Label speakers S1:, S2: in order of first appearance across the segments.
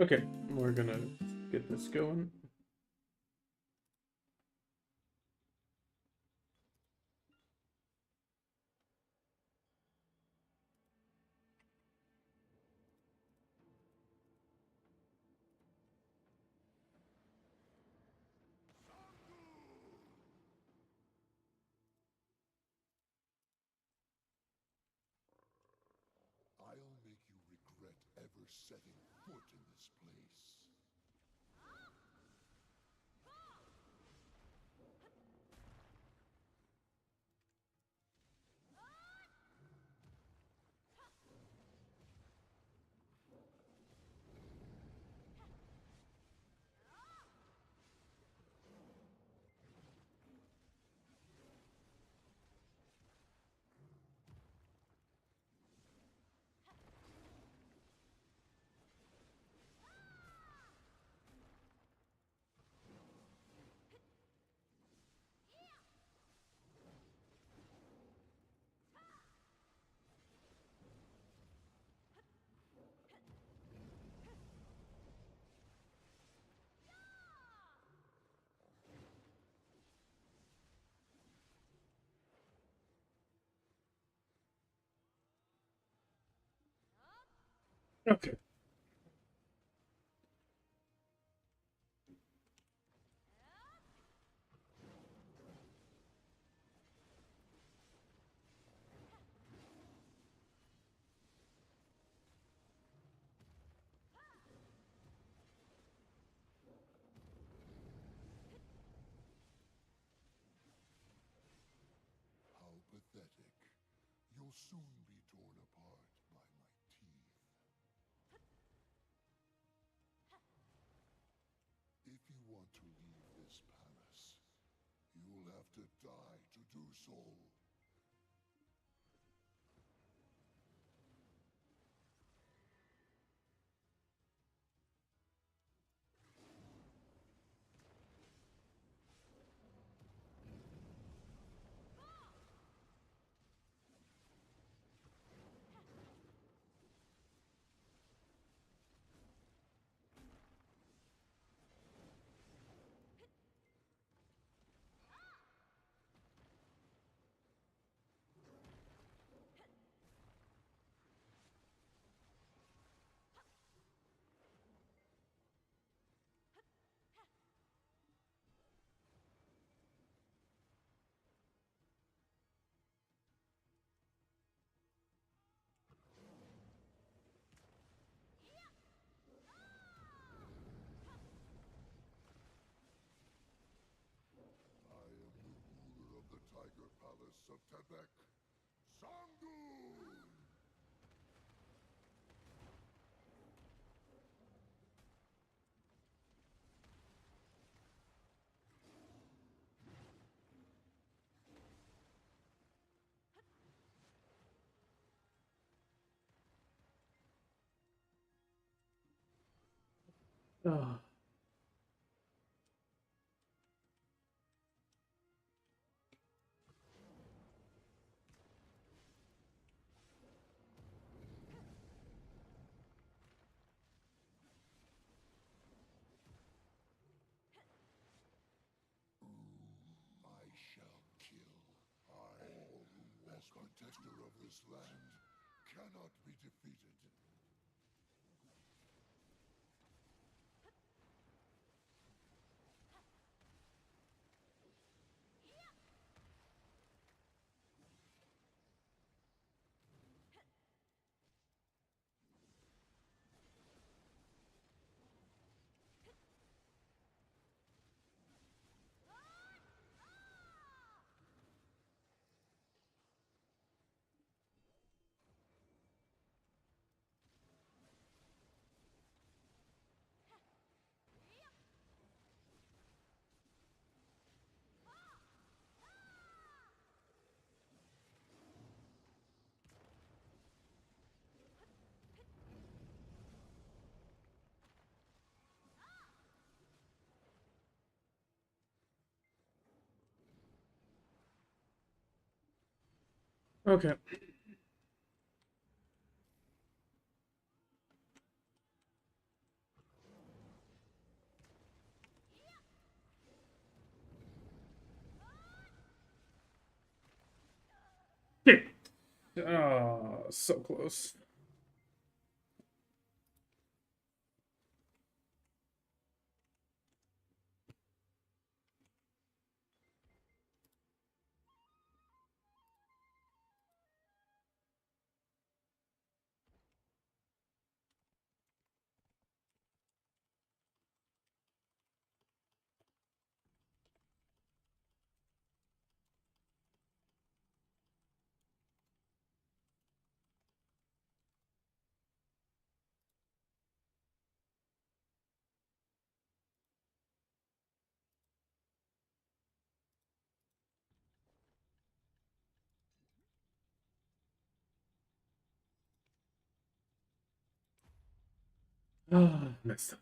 S1: Okay, we're gonna get this going.
S2: I'll make you regret ever setting foot in this place.
S1: Okay.
S2: How pathetic. You'll soon be torn apart by my teeth. If you want to leave this palace, you'll have to die to do so. I am the ruler of the Tiger Palace of Tebek, Sangun!
S1: Oh.
S2: I shall kill. I, as protector of this land, cannot be defeated.
S1: Okay. So close. Ah, messed up.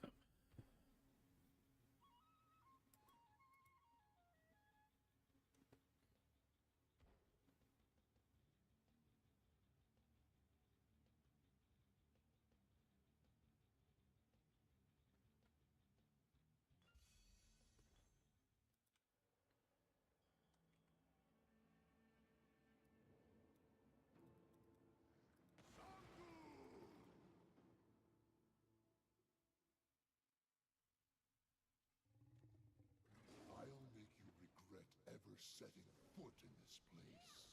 S2: I'll make you regret ever setting foot in this place.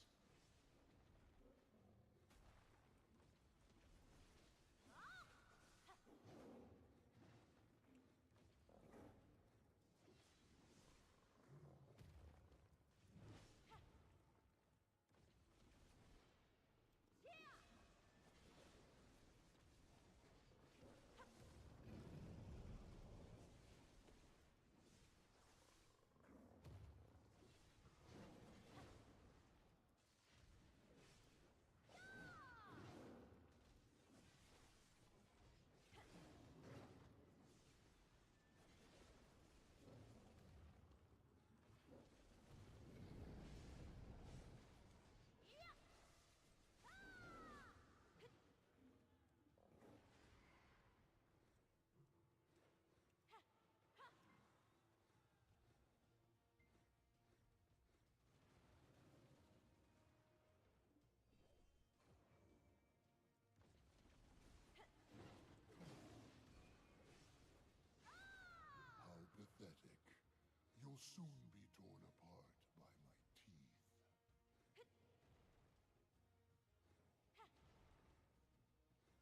S2: How pathetic. You'll soon be torn apart by my teeth.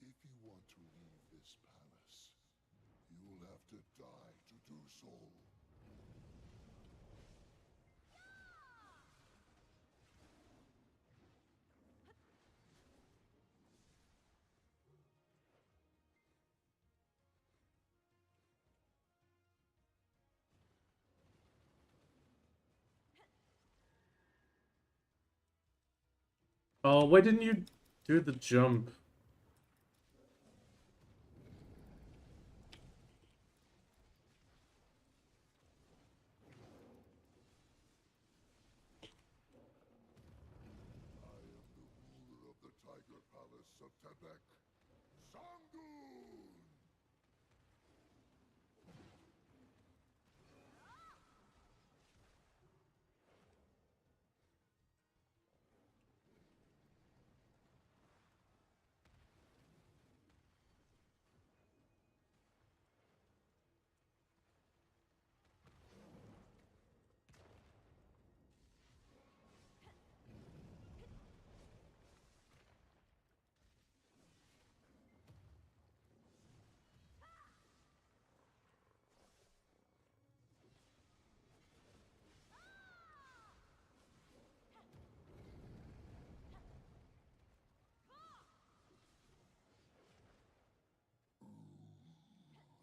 S2: If you want to leave this palace, you'll have to die to do so.
S1: Oh, why didn't you do the jump?
S2: I am the ruler of the Tiger Palace of Tebek, Sangun!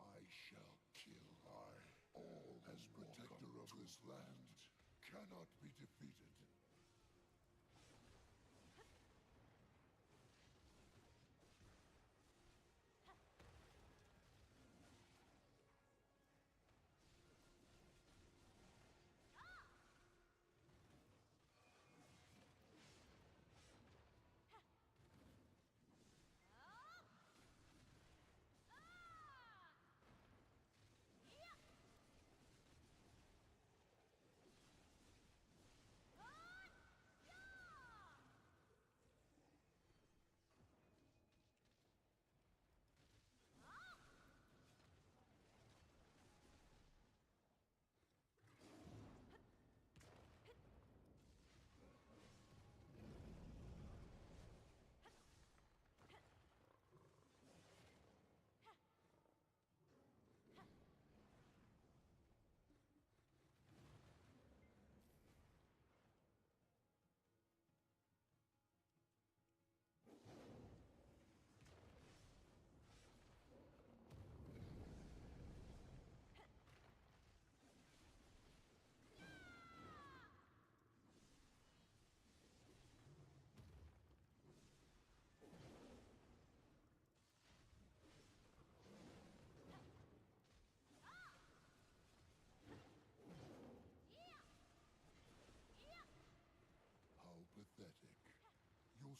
S2: I shall kill. All as protector of this land, cannot be defeated.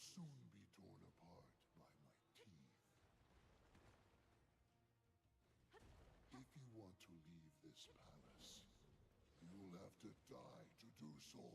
S2: soon be torn apart by my teeth. If you want to leave this palace, you'll have to die to do so.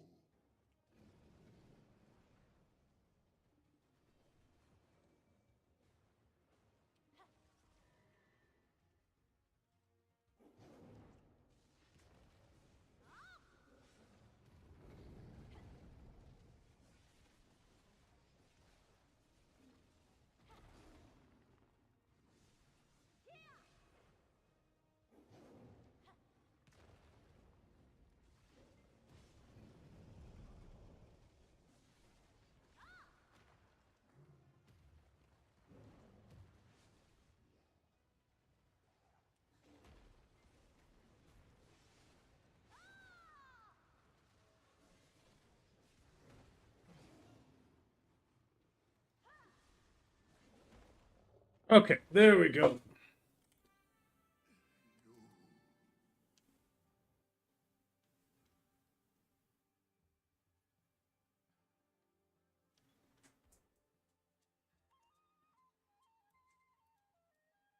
S1: Okay, there we go.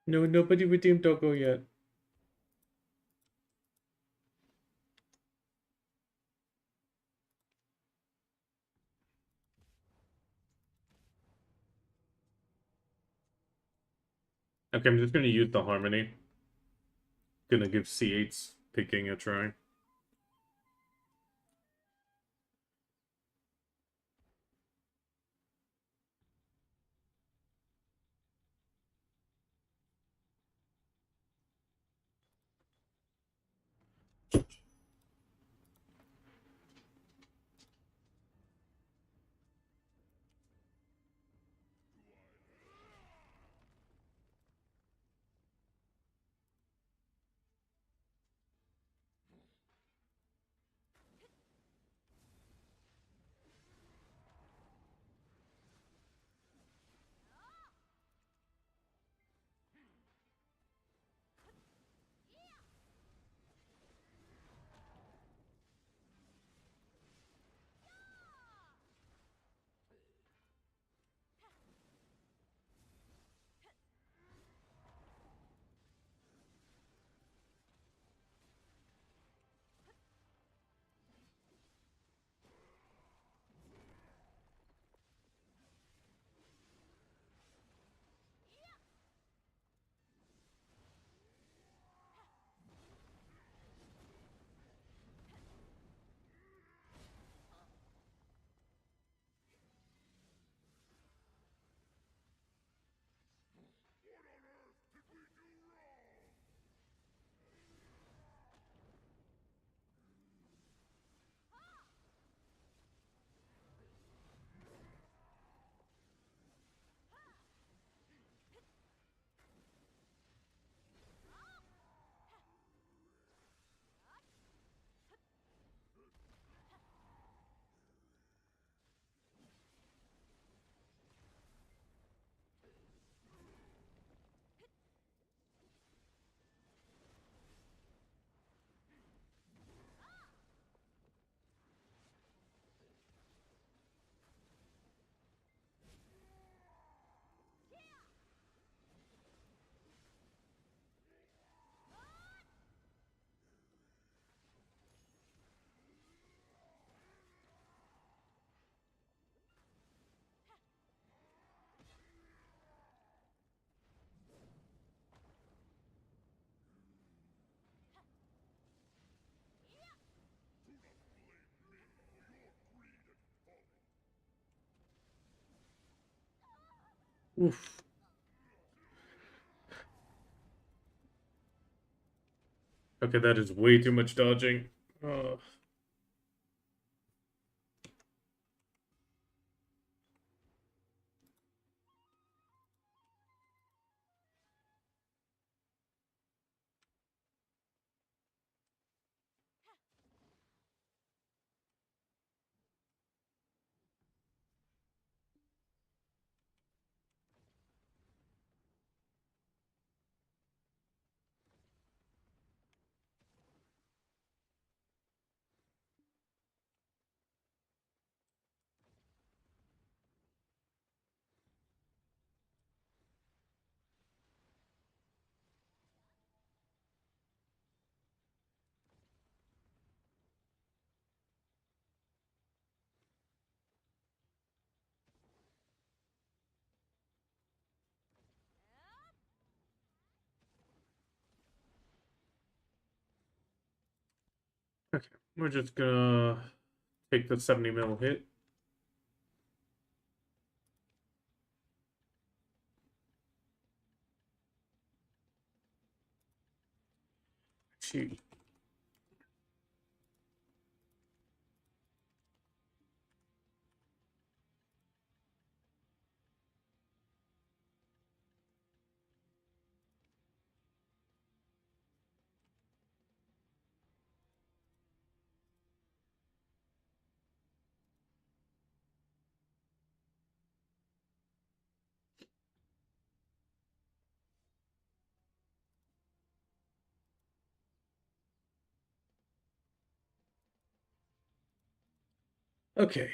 S1: No, nobody redeemed Doggo yet. Okay, I'm just gonna use the harmony. Gonna give C8's picking a try. Oof. Okay, that is way too much dodging. Okay, we're just gonna take the 70 mil hit. Shoot. Okay.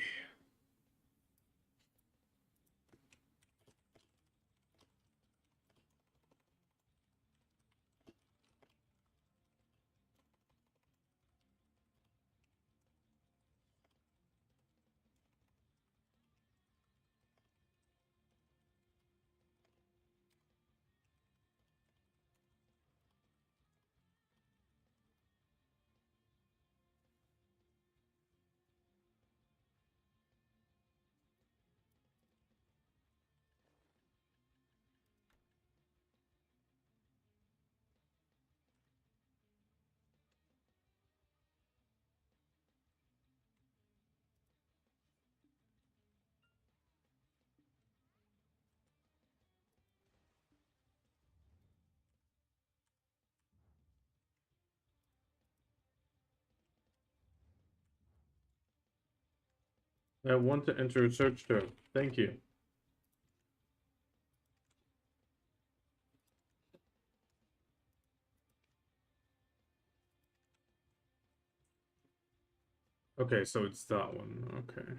S1: I want to enter a search term. Thank you. Okay, so it's that one. Okay.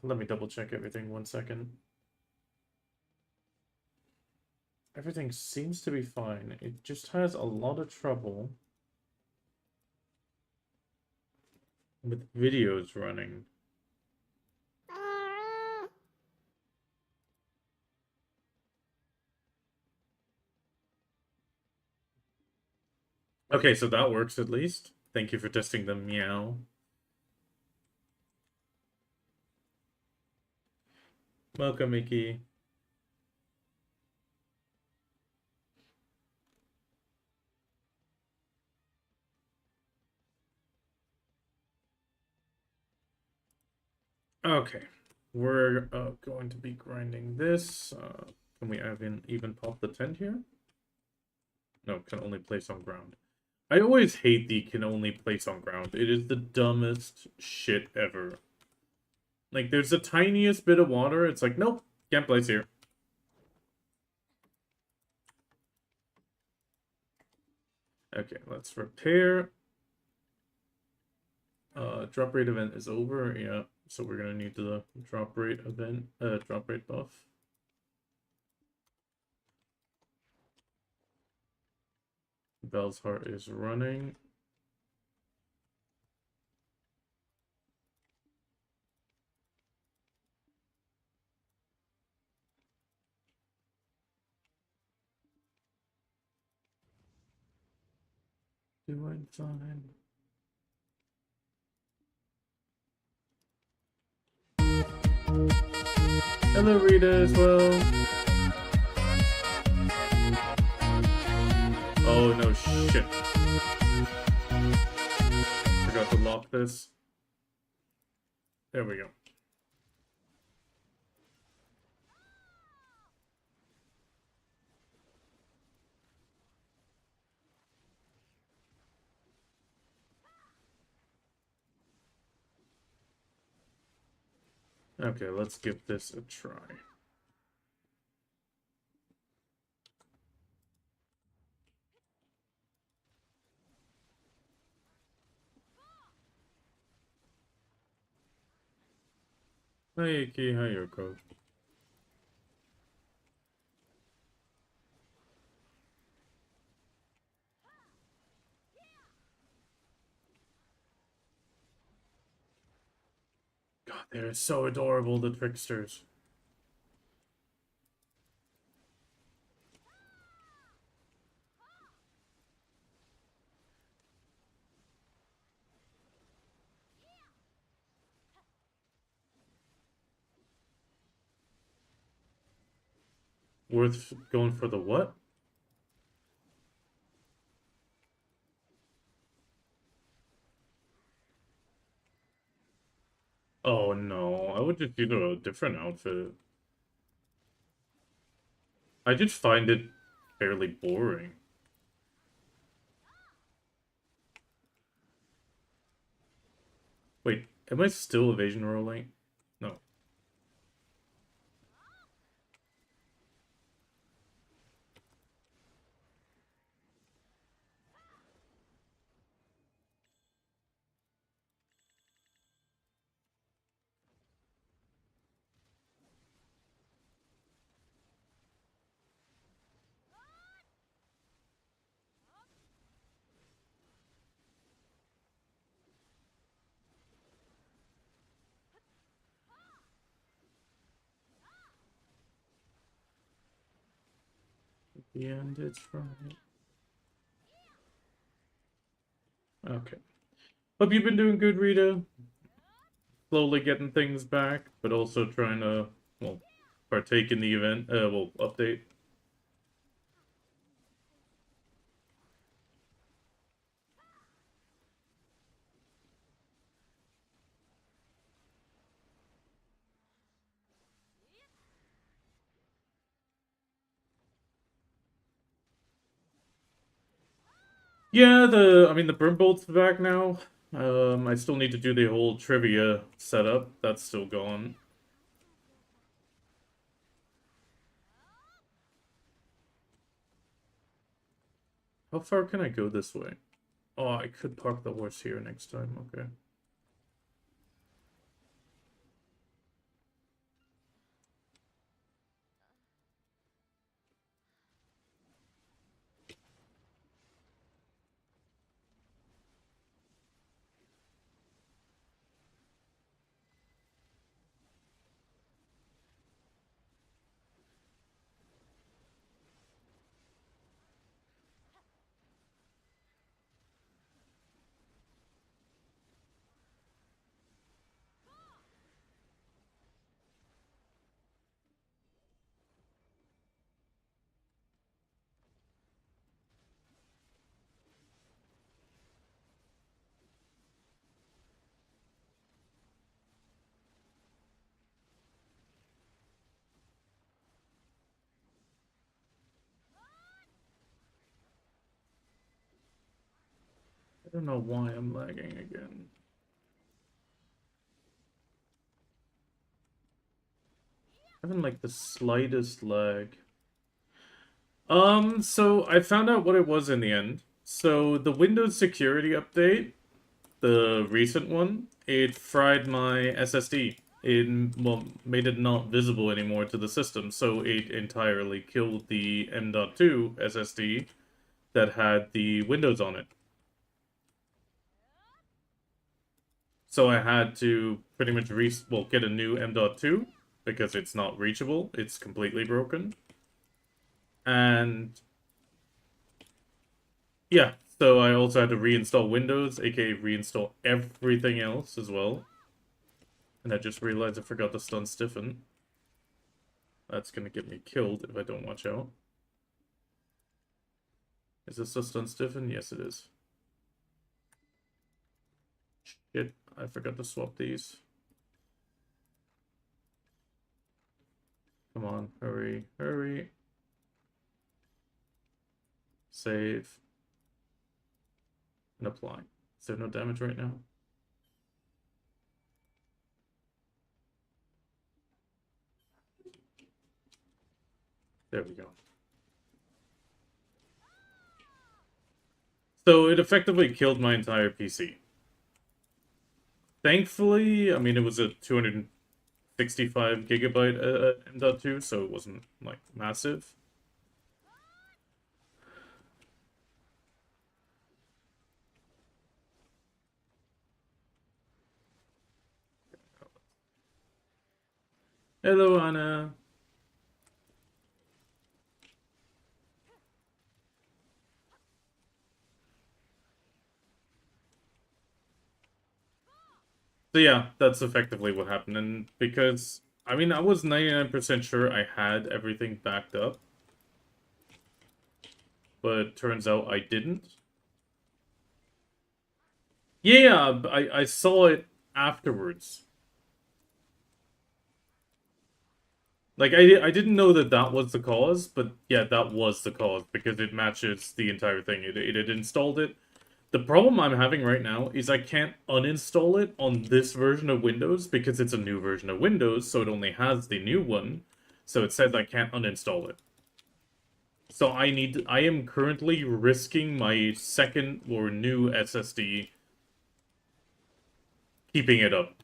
S1: Let me double check everything 1 second. Everything seems to be fine. It just has a lot of trouble with videos running. Okay, so that works at least. Thank you for testing the meow. Welcome, Mickey. Okay, we're going to be grinding this. Can we even pop the tent here? No, can only place on ground. I always hate the can only place on ground. It is the dumbest shit ever. Like, there's the tiniest bit of water. It's like, nope, can't place here. Okay, let's repair. Drop rate event is over. Yeah, so we're gonna need the drop rate event, drop rate buff. Bell's heart is running. Doing fine. Hello, Rita, as well. Oh, no shit. Forgot to lock this. There we go. Okay, let's give this a try. Hi, Iki. Hi, Yoko. God, they're so adorable, the tricksters. Worth going for the what? Oh no, I would just do a different outfit. I just find it fairly boring. Wait, am I still evasion rolling? No. The end, it's right. Okay. Hope you've been doing good, Rita. Slowly getting things back, but also trying to, well, partake in the event, well, update. Yeah, I mean, the burn bolt's back now. I still need to do the whole trivia setup. That's still gone. How far can I go this way? Oh, I could park the horse here next time. Okay. I don't know why I'm lagging again. Having like the slightest lag. So I found out what it was in the end. So the Windows security update, the recent one, it fried my SSD. It, well, made it not visible anymore to the system, so it entirely killed the M.2 SSD that had the Windows on it. So I had to pretty much get a new M.2 because it's not reachable. It's completely broken. And yeah, so I also had to reinstall Windows, aka reinstall everything else as well. And I just realized I forgot to stun stiffen. That's gonna get me killed if I don't watch out. Is this a stun stiffen? Yes, it is. Shit, I forgot to swap these. Come on, hurry, hurry. Save. And apply. Is there no damage right now? There we go. So it effectively killed my entire PC. Thankfully, I mean, it was a 200 65 gigabyte M.2, so it wasn't like massive. Hello, Anna. So yeah, that's effectively what happened, and because I mean I was 99% sure I had everything backed up, but it turns out I didn't. Yeah, I saw it afterwards. Like I didn't know that that was the cause, but yeah, that was the cause because it matches the entire thing. It had installed it. The problem I'm having right now is I can't uninstall it on this version of Windows because it's a new version of Windows, so it only has the new one. So it says I can't uninstall it. So I am currently risking my second or new SSD keeping it up.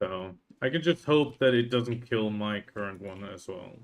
S1: So I can just hope that it doesn't kill my current one as well.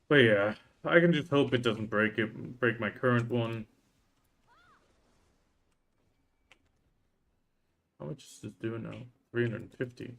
S1: But yeah, I can just hope it doesn't break my current one. How much is this doing now? 350.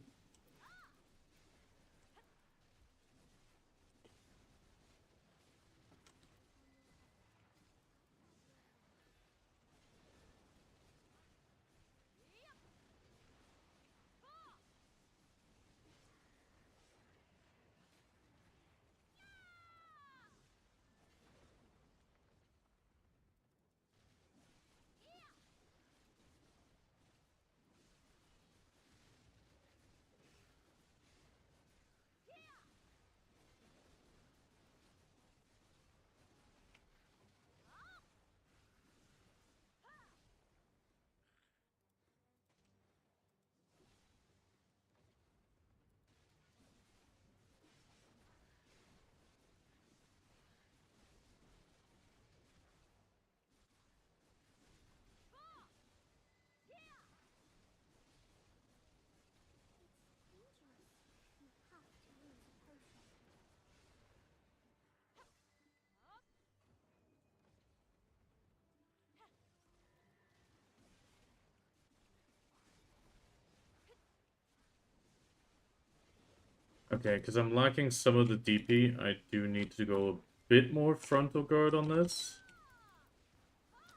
S1: Okay, because I'm lacking some of the DP, I do need to go a bit more frontal guard on this.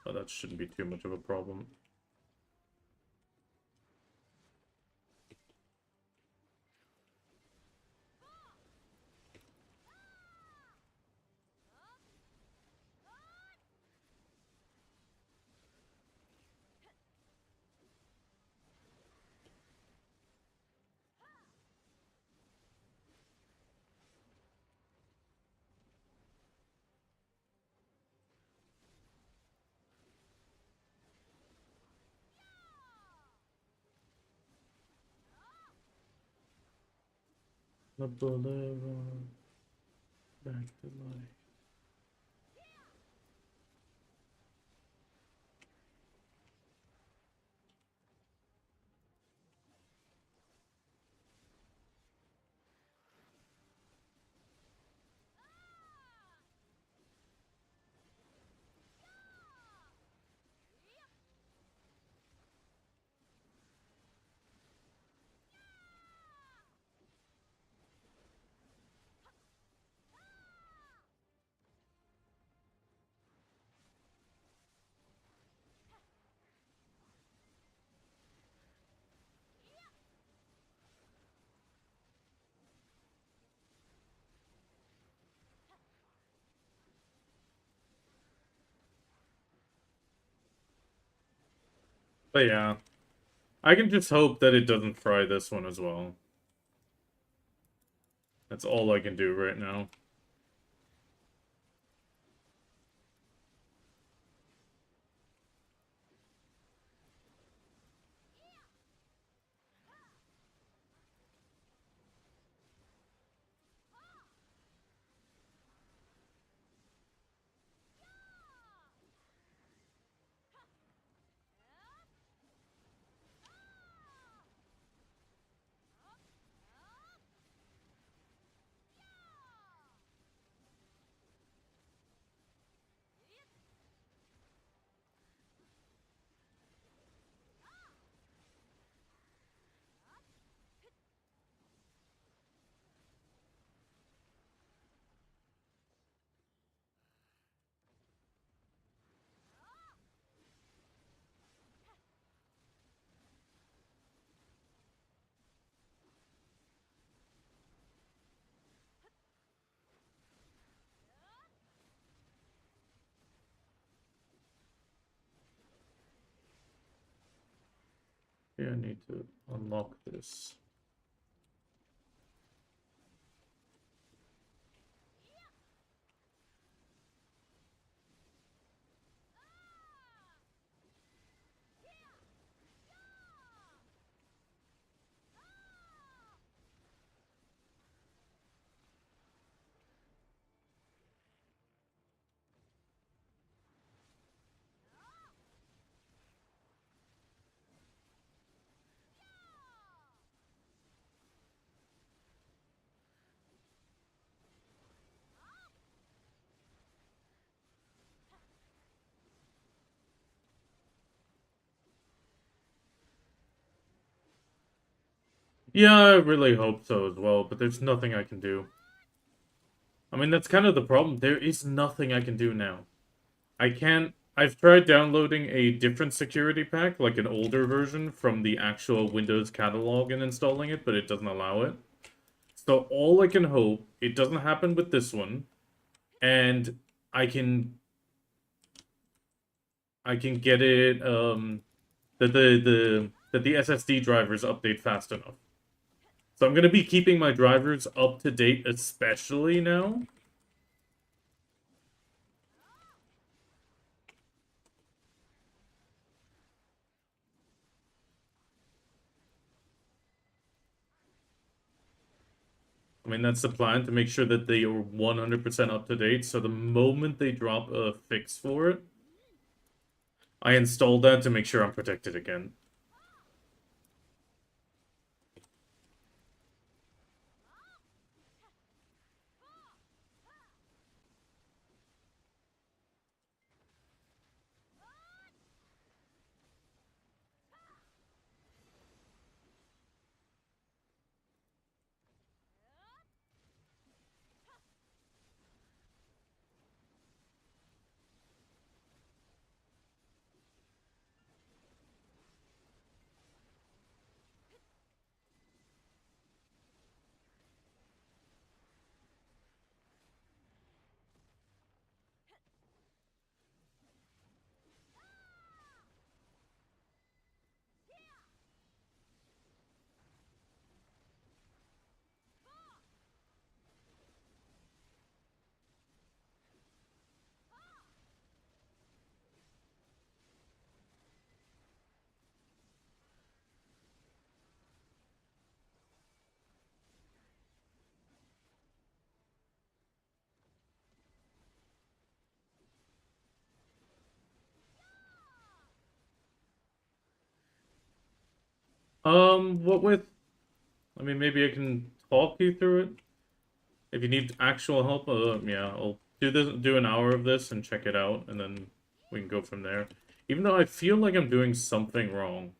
S1: But that shouldn't be too much of a problem. The boulevard back to life. But yeah, I can just hope that it doesn't fry this one as well. That's all I can do right now. Yeah, I need to unlock this. Yeah, I really hope so as well, but there's nothing I can do. I mean, that's kind of the problem. There is nothing I can do now. I can't... I've tried downloading a different security pack, like an older version, from the actual Windows catalog and installing it, but it doesn't allow it. So all I can hope, it doesn't happen with this one, and I can... I can get it, that the SSD drivers update fast enough. So I'm gonna be keeping my drivers up to date, especially now. I mean, that's the plan, to make sure that they are 100% up to date. So the moment they drop a fix for it, I installed that to make sure I'm protected again. What with? I mean, maybe I can talk you through it. If you need actual help, yeah, I'll do an hour of this and check it out, and then we can go from there. Even though I feel like I'm doing something wrong.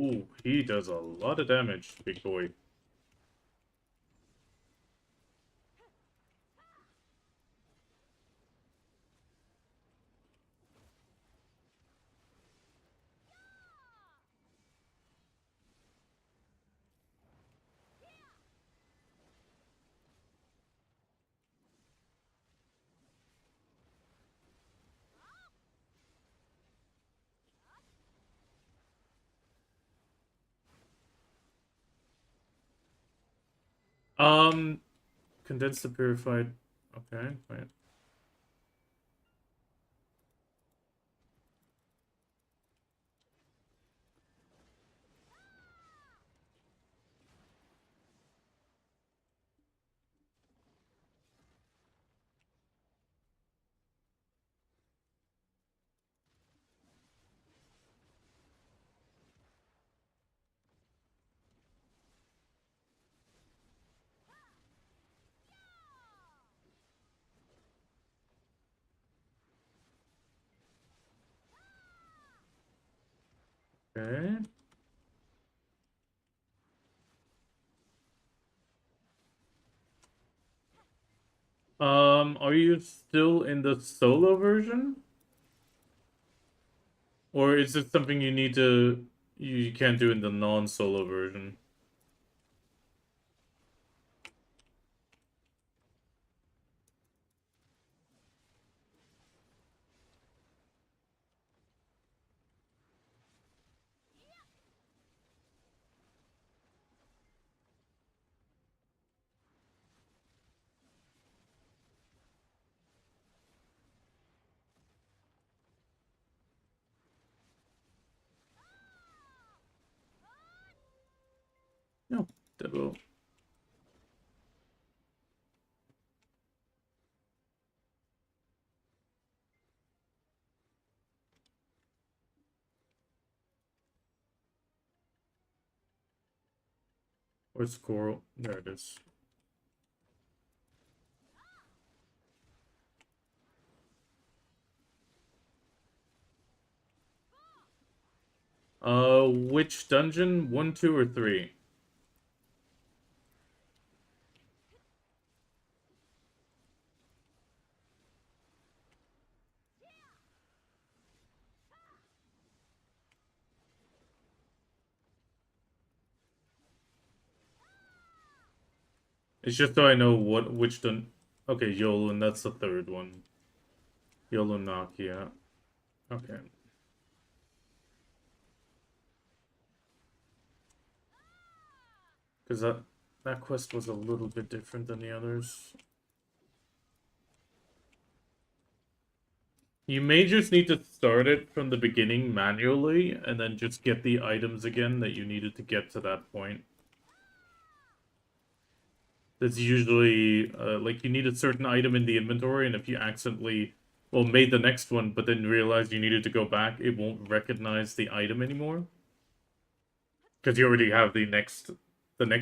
S1: Ooh, he does a lot of damage, big boy. Um, Condensed and purified. Okay, wait. Okay. Are you still in the solo version? Or is it something you can't do in the non-solo version? No, devil. Where's Coral? There it is. Which dungeon? 1, 2, or 3? It's just so I know which dun. Okay, Yolan, that's the third one. Yolonakia. Okay. Because that quest was a little bit different than the others. You may just need to start it from the beginning manually, and then just get the items again that you needed to get to that point. That's usually, like, you need a certain item in the inventory, and if you accidentally well, made the next one, but then realized you needed to go back, it won't recognize the item anymore. Because you already have the next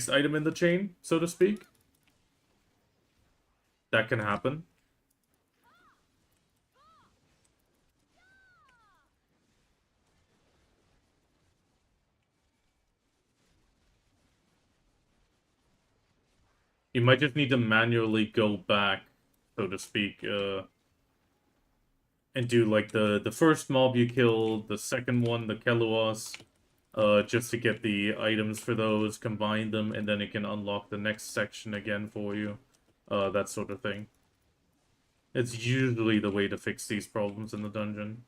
S1: item in the chain, so to speak. That can happen. You might just need to manually go back, so to speak, and do like the first mob you killed, the second one, the Keluos, just to get the items for those, combine them, and then it can unlock the next section again for you. That sort of thing. It's usually the way to fix these problems in the dungeon.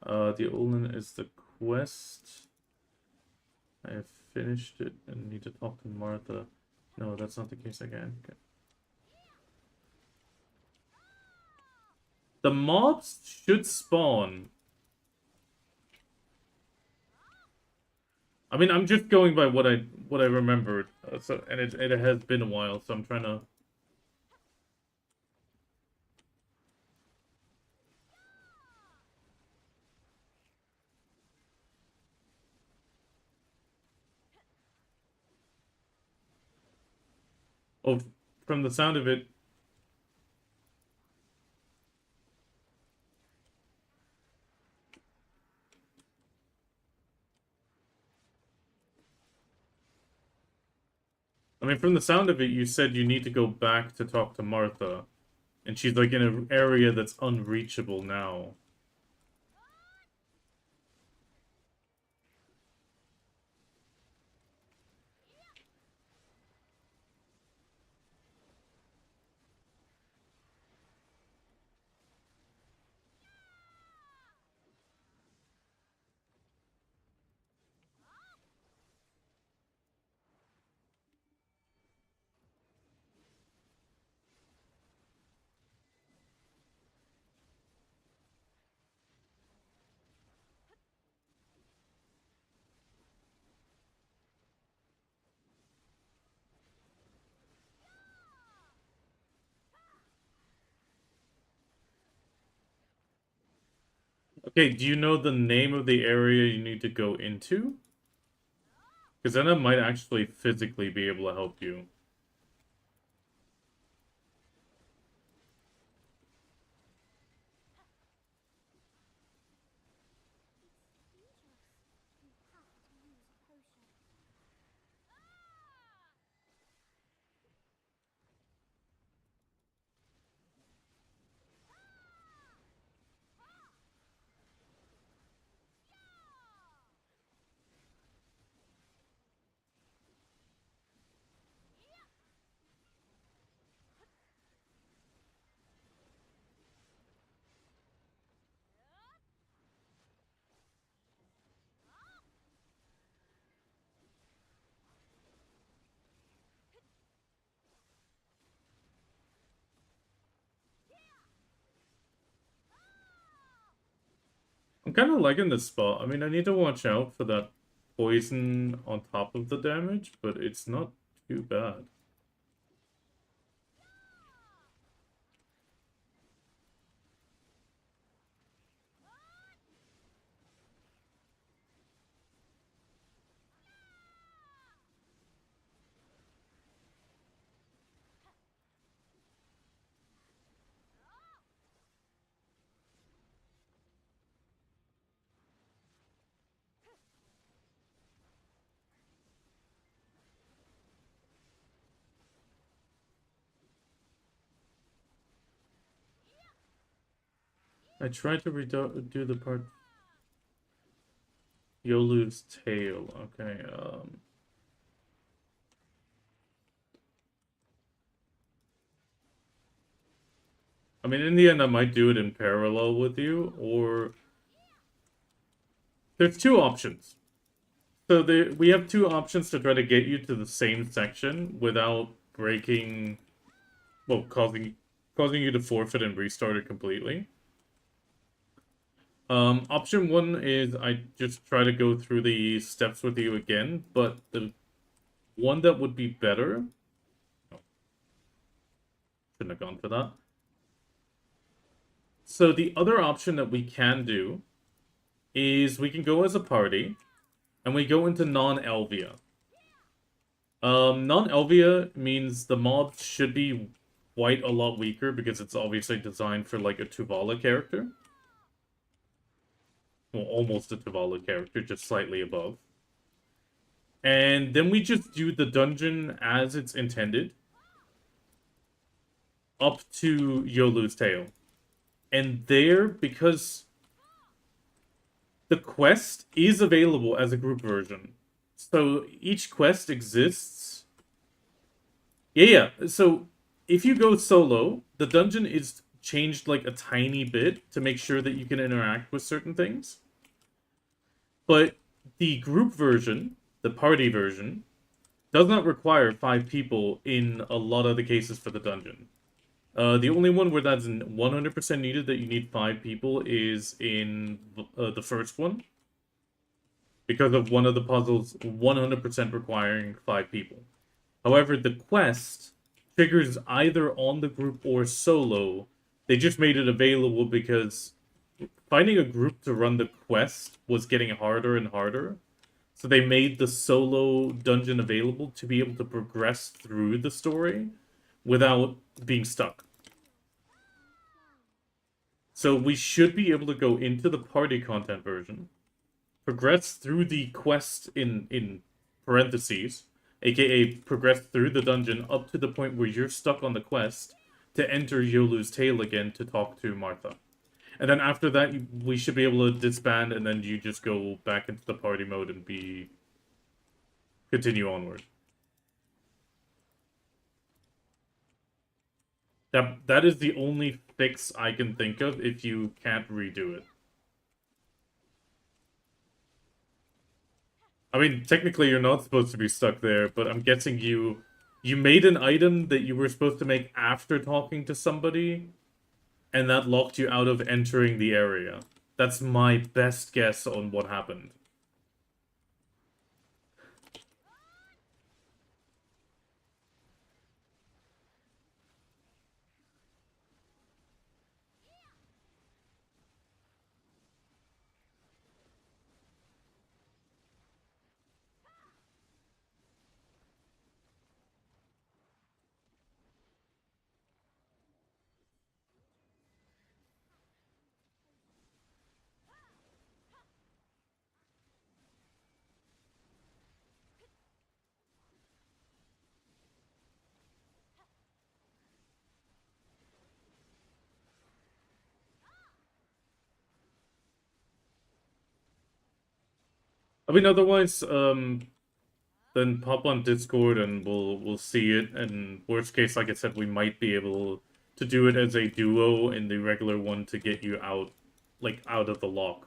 S1: The Olin is the quest. I have finished it and need to talk to Martha. No, that's not the case again. Okay. The mobs should spawn. I mean, I'm just going by what I remembered. And it has been a while, so I'm trying to. Oh, from the sound of it. I mean, from the sound of it, you said you need to go back to talk to Martha. And she's like in an area that's unreachable now. Okay, do you know the name of the area you need to go into? Because then it might actually physically be able to help you. I'm kind of liking this spot. I mean, I need to watch out for that poison on top of the damage, but it's not too bad. I tried to do the part Yolu's tail. Okay, I mean, in the end, I might do it in parallel with you, or there's two options. So we have two options to try to get you to the same section without breaking, well, causing you to forfeit and restart it completely. Option one is I just try to go through the steps with you again, but the one that would be better. Oh, Shouldn't have gone for that. So the other option that we can do is we can go as a party, and we go into non-Elvia. Non-Elvia means the mob should be quite a lot weaker because it's obviously designed for like a Tuvala character. Well, almost a Tuvala character, just slightly above. And then we just do the dungeon as it's intended up to Yolu's tail. And there, because the quest is available as a group version. So each quest exists. Yeah. So if you go solo, the dungeon is changed like a tiny bit to make sure that you can interact with certain things. But the group version, the party version, does not require 5 people in a lot of the cases for the dungeon. The only one where that's 100% needed that you need 5 people is in the first one. Because of one of the puzzles 100% requiring 5 people. However, the quest triggers either on the group or solo. They just made it available because finding a group to run the quest was getting harder and harder. So they made the solo dungeon available to be able to progress through the story without being stuck. So we should be able to go into the party content version, progress through the quest in parentheses, aka progress through the dungeon up to the point where you're stuck on the quest to enter Yolu's tail again to talk to Martha. And then after that, we should be able to disband, and then you just go back into the party mode and continue onward. That is the only fix I can think of if you can't redo it. I mean, technically you're not supposed to be stuck there, but I'm guessing you made an item that you were supposed to make after talking to somebody, and that locked you out of entering the area. That's my best guess on what happened. I mean, otherwise, then pop on Discord and we'll see it. And worst case, like I said, we might be able to do it as a duo in the regular one to get you out, like out of the lock.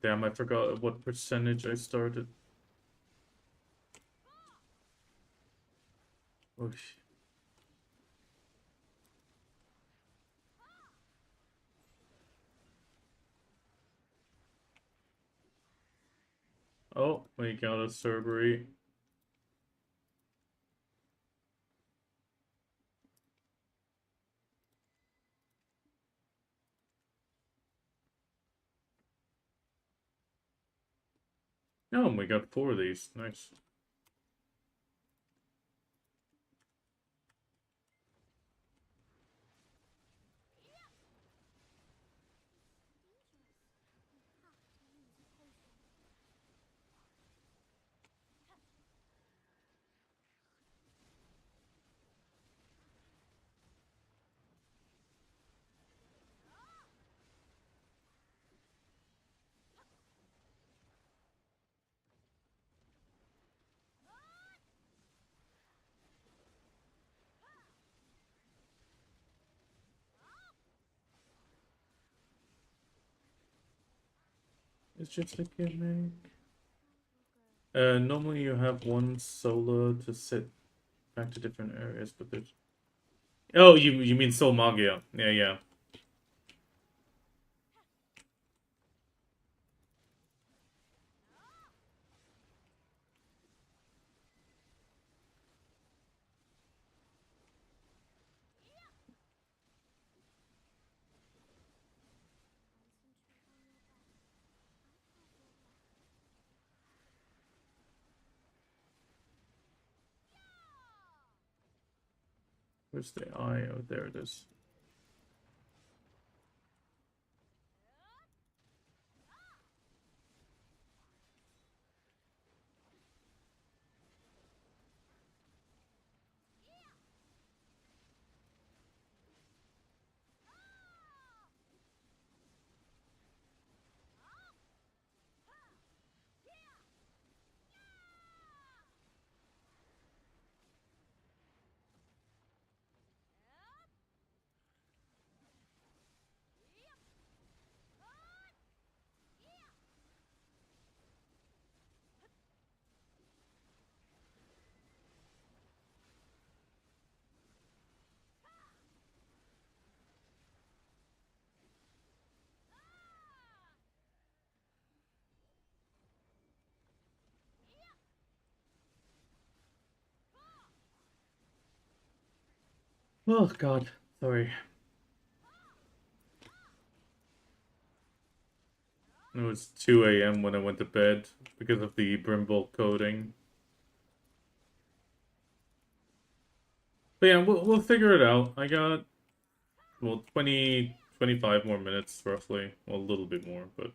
S1: Damn, I forgot what percentage I started. Oh, oh, we got a Cerberus. Oh, and we got 4 of these. Nice. is just a gimmick. Normally you have one solar to set back to different areas, but there's... Oh, you mean Soul Magia. Yeah, yeah. Where's the eye? Oh, there it is. Oh, God. Sorry. It was 2 a.m. when I went to bed because of the Brimble coding. But yeah, we'll figure it out. I got, well, 25 more minutes, roughly. Well, a little bit more, but...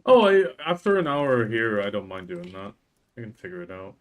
S1: Oh, after an hour here, I don't mind doing that. I can figure it out.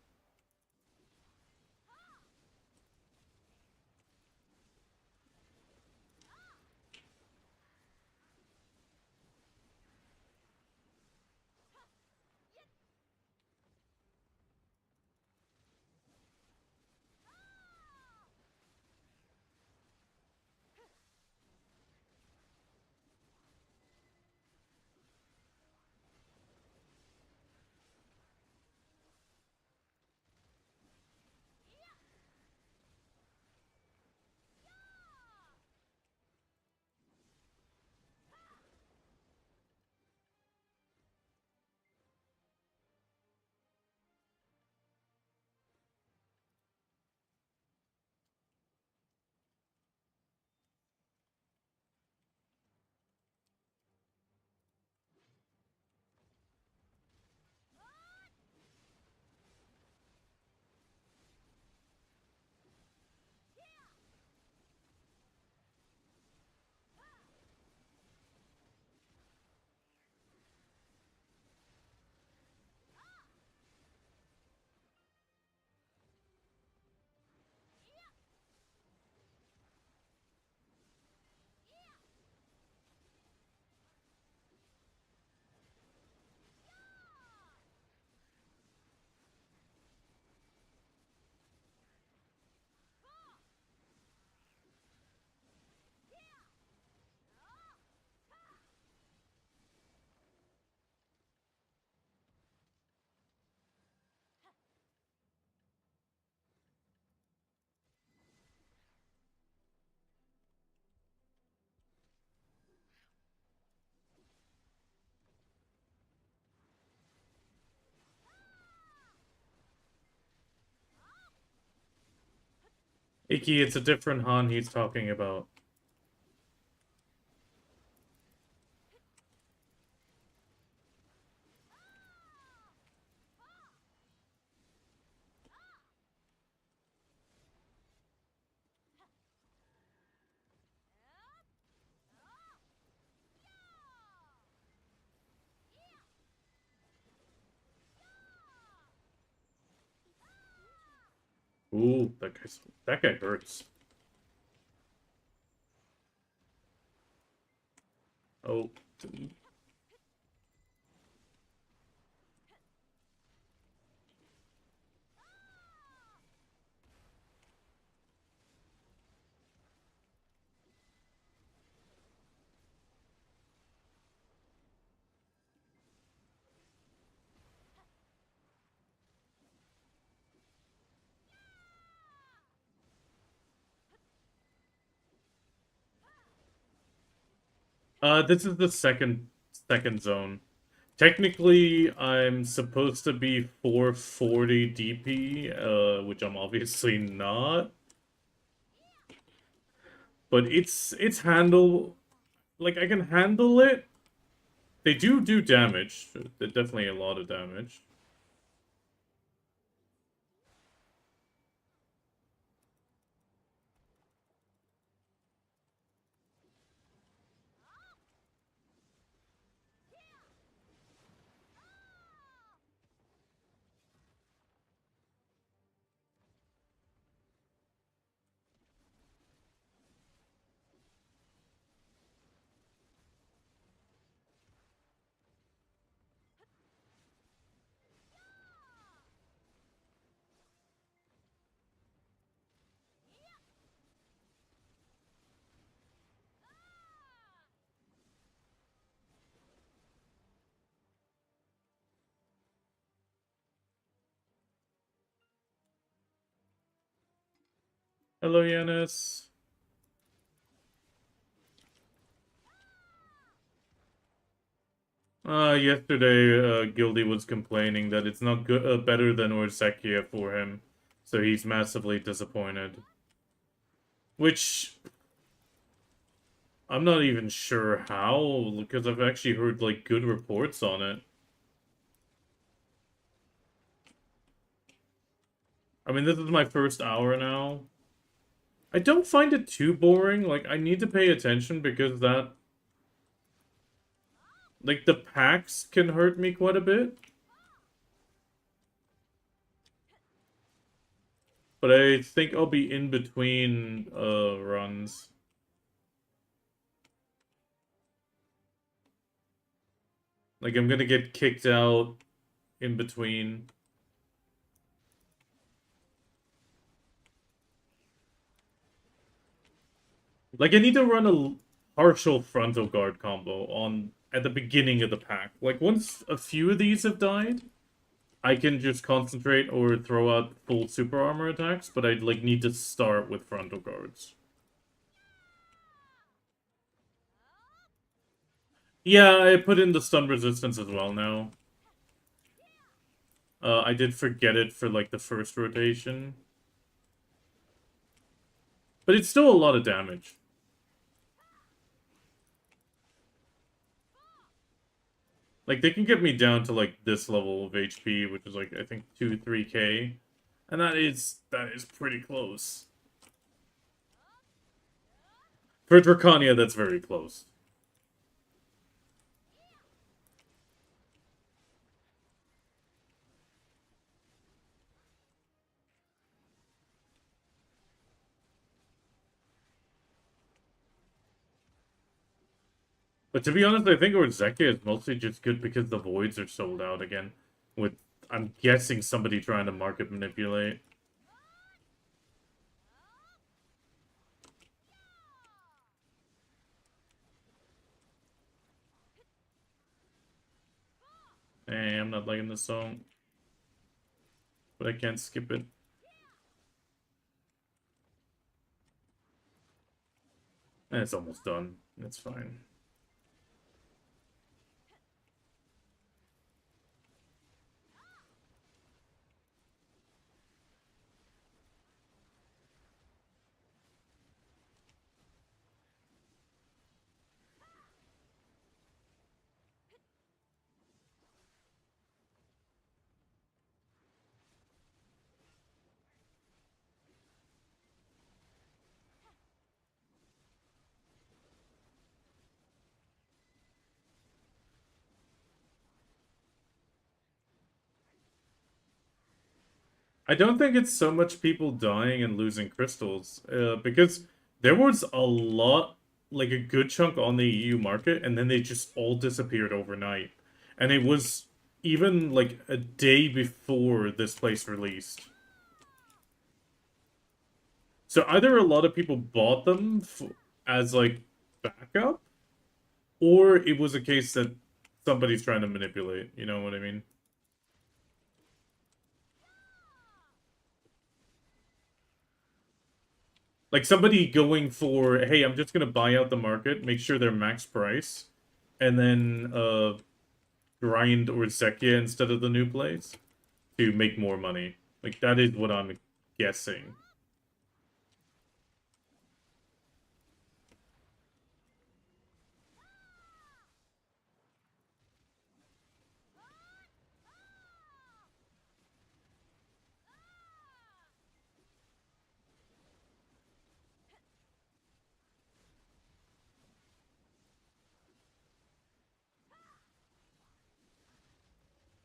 S1: Iki, it's a different Han he's talking about. Ooh, that guy hurts. Oh. This is the second zone. Technically, I'm supposed to be 440 DP, which I'm obviously not. But it's handle, like I can handle it. They do damage. They're definitely a lot of damage. Hello, Yanis. Yesterday, Gildy was complaining that it's not good, better than Ursekia for him, so he's massively disappointed. Which I'm not even sure how, because I've actually heard like good reports on it. I mean, this is my first hour now. I don't find it too boring. Like, I need to pay attention because that, like, the packs can hurt me quite a bit. But I think I'll be in between runs. Like, I'm gonna get kicked out in between. Like, I need to run a partial frontal guard combo on at the beginning of the pack. Like, once a few of these have died, I can just concentrate or throw out full super armor attacks, but I'd, like, need to start with frontal guards. Yeah, I put in the stun resistance as well now. I did forget it for, like, the first rotation. But it's still a lot of damage. Like, they can get me down to, like, this level of HP, which is, like, I think 2-3k. And that is pretty close. For Drakania, that's very close. But to be honest, I think Orzeka is mostly just good because the voids are sold out again. With, I'm guessing, somebody trying to market manipulate. Hey, I'm not liking this song. But I can't skip it. And it's almost done. It's fine. I don't think it's so much people dying and losing crystals, because there was a lot, like a good chunk on the EU market, and then they just all disappeared overnight. And it was even like a day before this place released. So either a lot of people bought them as like backup, or it was a case that somebody's trying to manipulate. You know what I mean? Like somebody going for, hey, I'm just gonna buy out the market, make sure they're max price, and then grind or Zekia instead of the new plays to make more money. Like that is what I'm guessing.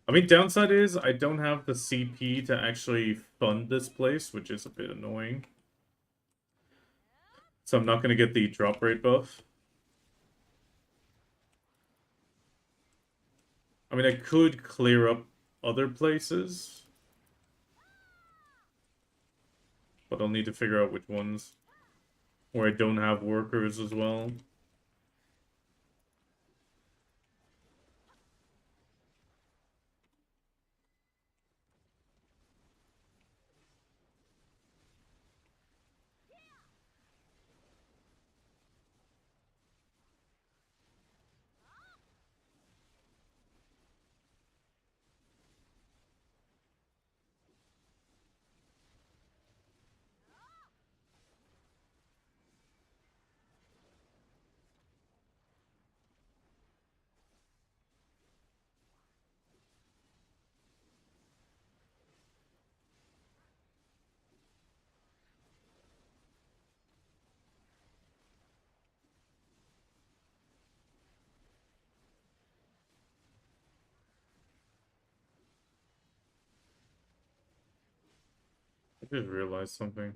S1: I mean, downside is I don't have the CP to actually fund this place, which is a bit annoying. So I'm not gonna get the drop rate buff. I mean, I could clear up other places, but I'll need to figure out which ones. Where I don't have workers as well. I just realized something.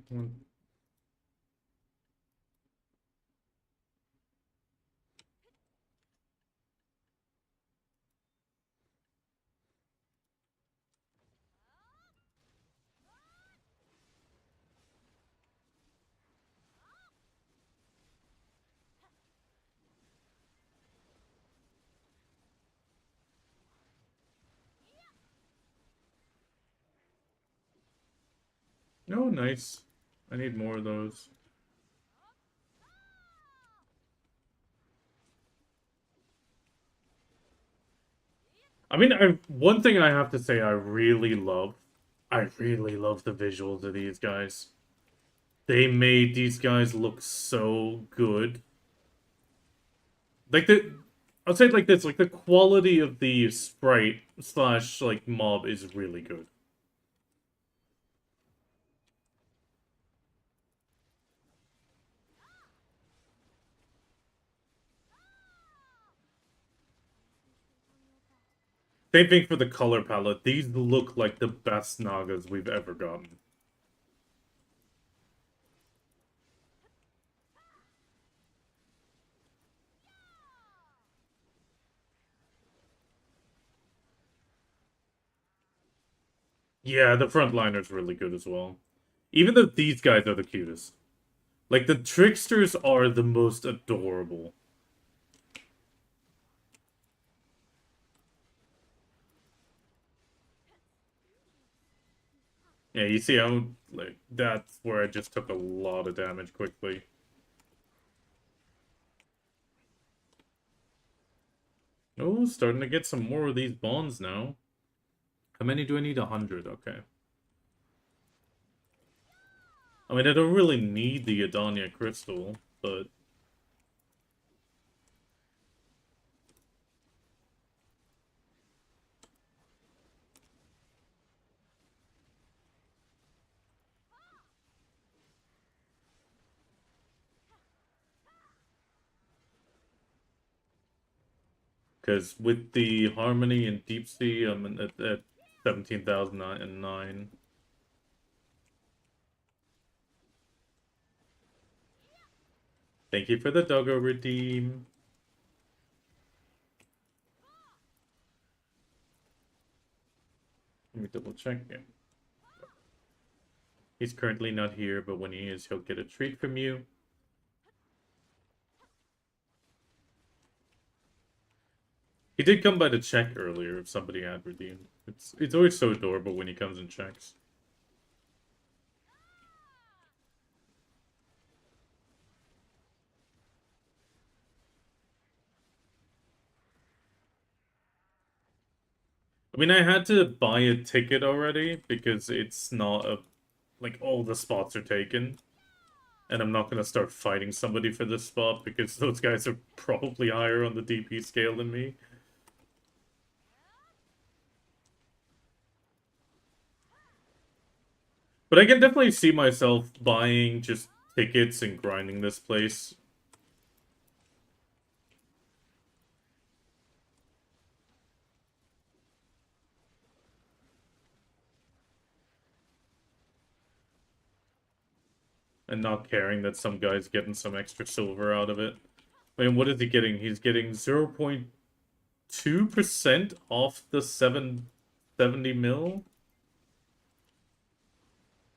S1: Oh, nice. I need more of those. I mean, one thing I have to say I really love the visuals of these guys. They made these guys look so good. Like I'll say it like this, like the quality of the sprite slash like mob is really good. Same thing for the color palette. These look like the best Nagas we've ever gotten. Yeah, the frontliner's really good as well. Even though these guys are the cutest. Like, the tricksters are the most adorable. Yeah, you see how, like, that's where I just took a lot of damage quickly. Oh, starting to get some more of these bonds now. How many do I need? 100, okay. I mean, I don't really need the Adania crystal, but... Because with the Harmony and Deep Sea, I'm at 17,009. Thank you for the doggo redeem. Let me double check. Yeah. He's currently not here, but when he is, he'll get a treat from you. He did come by to check earlier if somebody had redeemed. It's always so adorable when he comes and checks. I mean, I had to buy a ticket already because it's not a... Like, all the spots are taken. And I'm not going to start fighting somebody for this spot because those guys are probably higher on the DP scale than me. But I can definitely see myself buying just tickets and grinding this place. And not caring that some guy's getting some extra silver out of it. I mean, what is he getting? He's getting 0.2% off the 770 mil?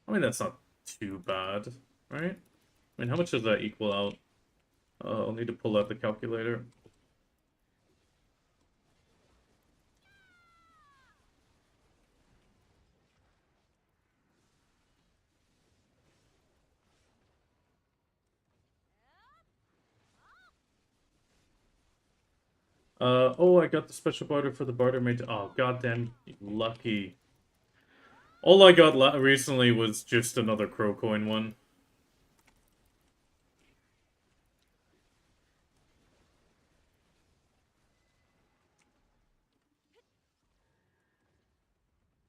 S1: I mean, that's not too bad, right? I mean, how much does that equal out? I'll need to pull out the calculator. Oh, I got the special barter for the barter mate. Oh, goddamn lucky. All I got recently was just another crow coin one.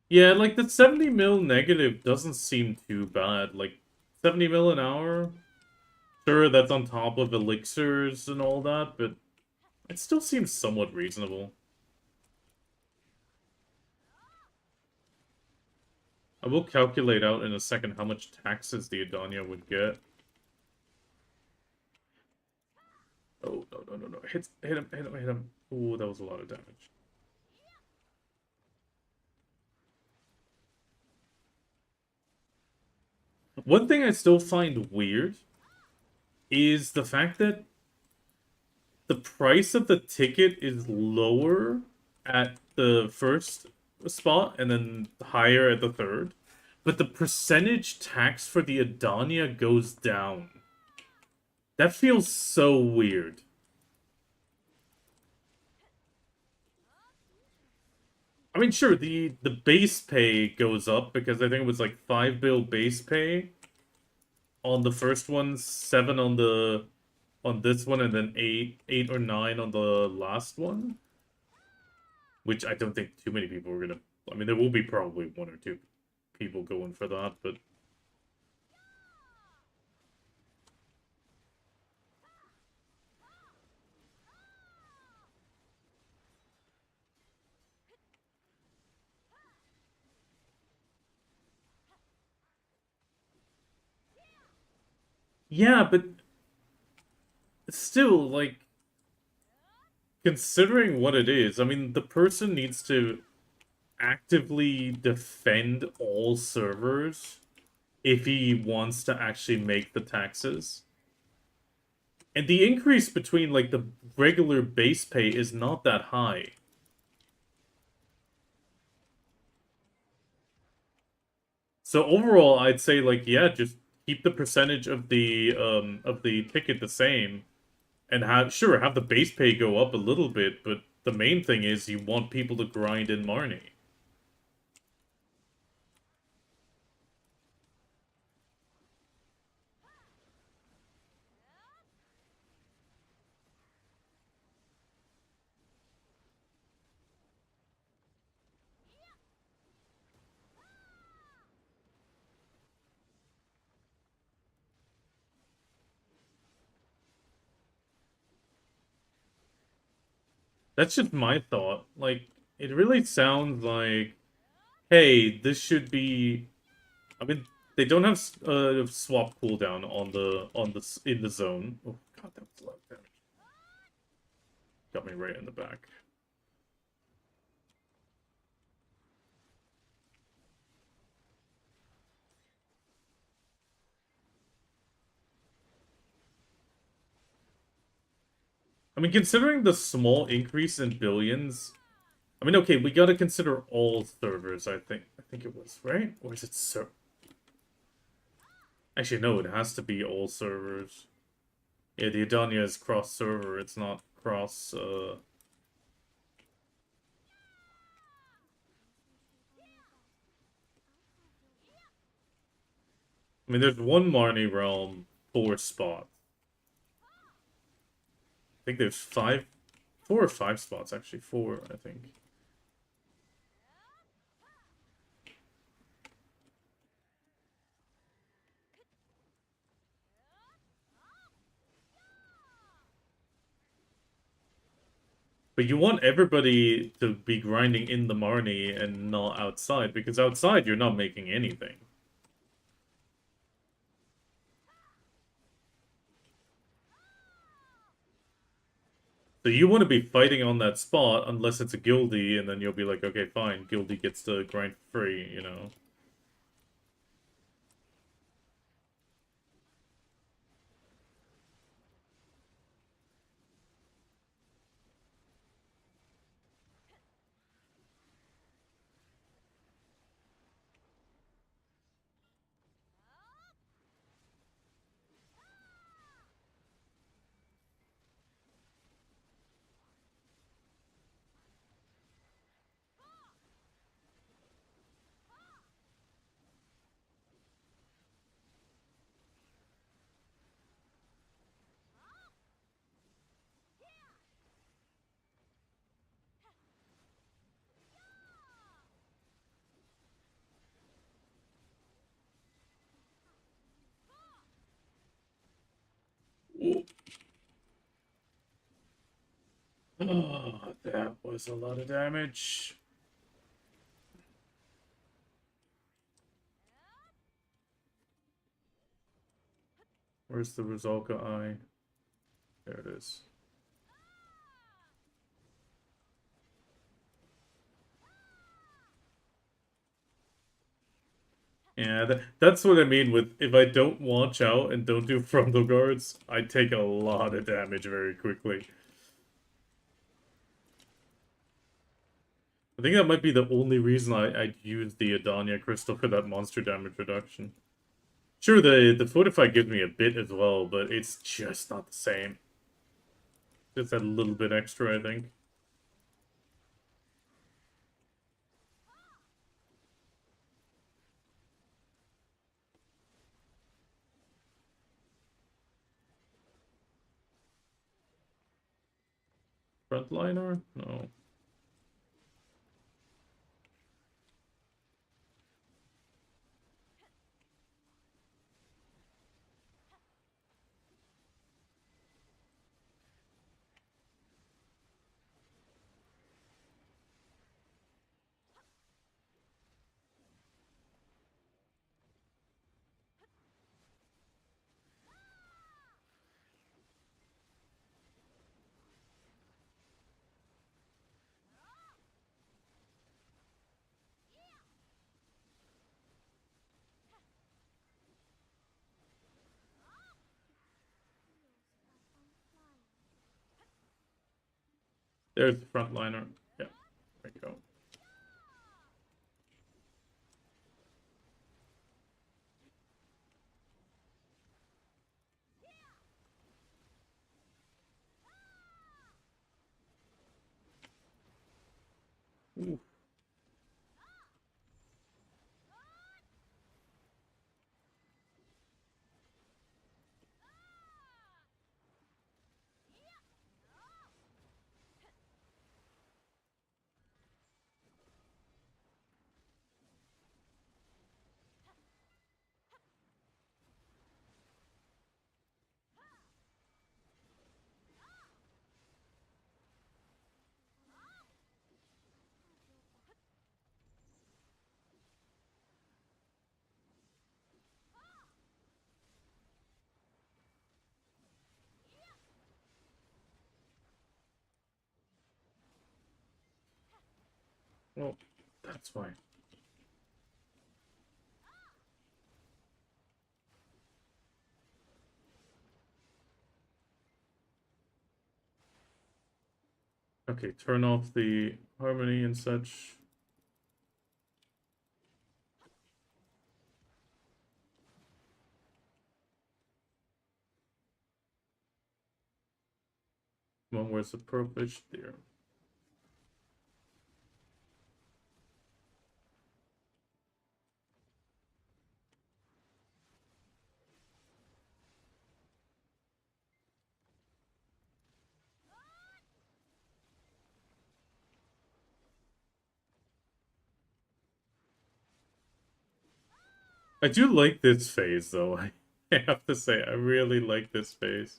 S1: Yeah, like the 70 mil negative doesn't seem too bad. Like 70 mil an hour? Sure, that's on top of elixirs and all that, but it still seems somewhat reasonable. I will calculate out in a second how much taxes the Adania would get. Oh, no, no, no, no. Hit him, hit him, hit him. Ooh, that was a lot of damage. One thing I still find weird is the fact that the price of the ticket is lower at the first spot and then higher at the third, but the percentage tax for the Adania goes down. That feels so weird. I mean, sure, the base pay goes up because I think it was like 5 bill base pay on the first one, 7 on this one, and then 8 or 9 on the last one. Which I don't think too many people are gonna... I mean, there will be probably 1 or 2 people going for that, but... Yeah, but... Still, like... Considering what it is, I mean, the person needs to actively defend all servers if he wants to actually make the taxes. And the increase between, like, the regular base pay is not that high. So overall, I'd say, like, yeah, just keep the percentage of the ticket the same. And have the base pay go up a little bit, but the main thing is you want people to grind in Marnie. That's just my thought. Like, it really sounds like, hey, this should be... I mean, they don't have swap cooldown in the zone. Oh God, that was a lot of damage. Got me right in the back. I mean, considering the small increase in billions, I mean, okay, we gotta consider all servers, I think. I think it was, right? Or is it Actually, no, it has to be all servers. Yeah, the Adania is cross-server, it's not cross, I mean, there's one Marnie realm, 4 spots. I think there's 4 or 5 spots, actually. 4, I think. But you want everybody to be grinding in the Marnie and not outside, because outside you're not making anything. So you want to be fighting on that spot unless it's a guildie, and then you'll be like, okay, fine, guildie gets to grind for free, you know? Oh, that was a lot of damage. Where's the Rosalka eye? There it is. Yeah, that's what I mean with if I don't watch out and don't do frontal guards, I take a lot of damage very quickly. I think that might be the only reason I'd use the Adania crystal for that monster damage reduction. Sure, the Fortify gives me a bit as well, but it's just not the same. Just a little bit extra, I think. Frontliner? No. There's the frontliner. Yeah, there you go. Ooh. Well, that's why. Okay, turn off the harmony and such. Come on, where's the purplish? There. I do like this phase, though. I have to say, I really like this phase.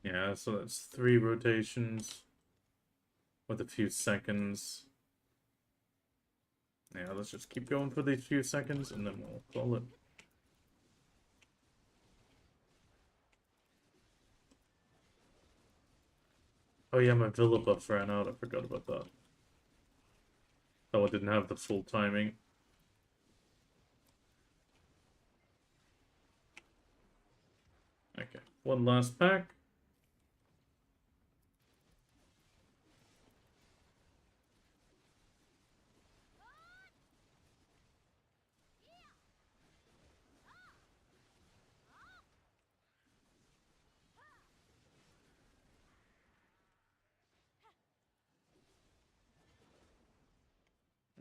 S1: Yeah, so that's 3 rotations with a few seconds. Yeah, let's just keep going for these few seconds and then we'll call it. Oh yeah, my Villa buff ran out. I forgot about that. Oh, I didn't have the full timing. Okay, one last pack.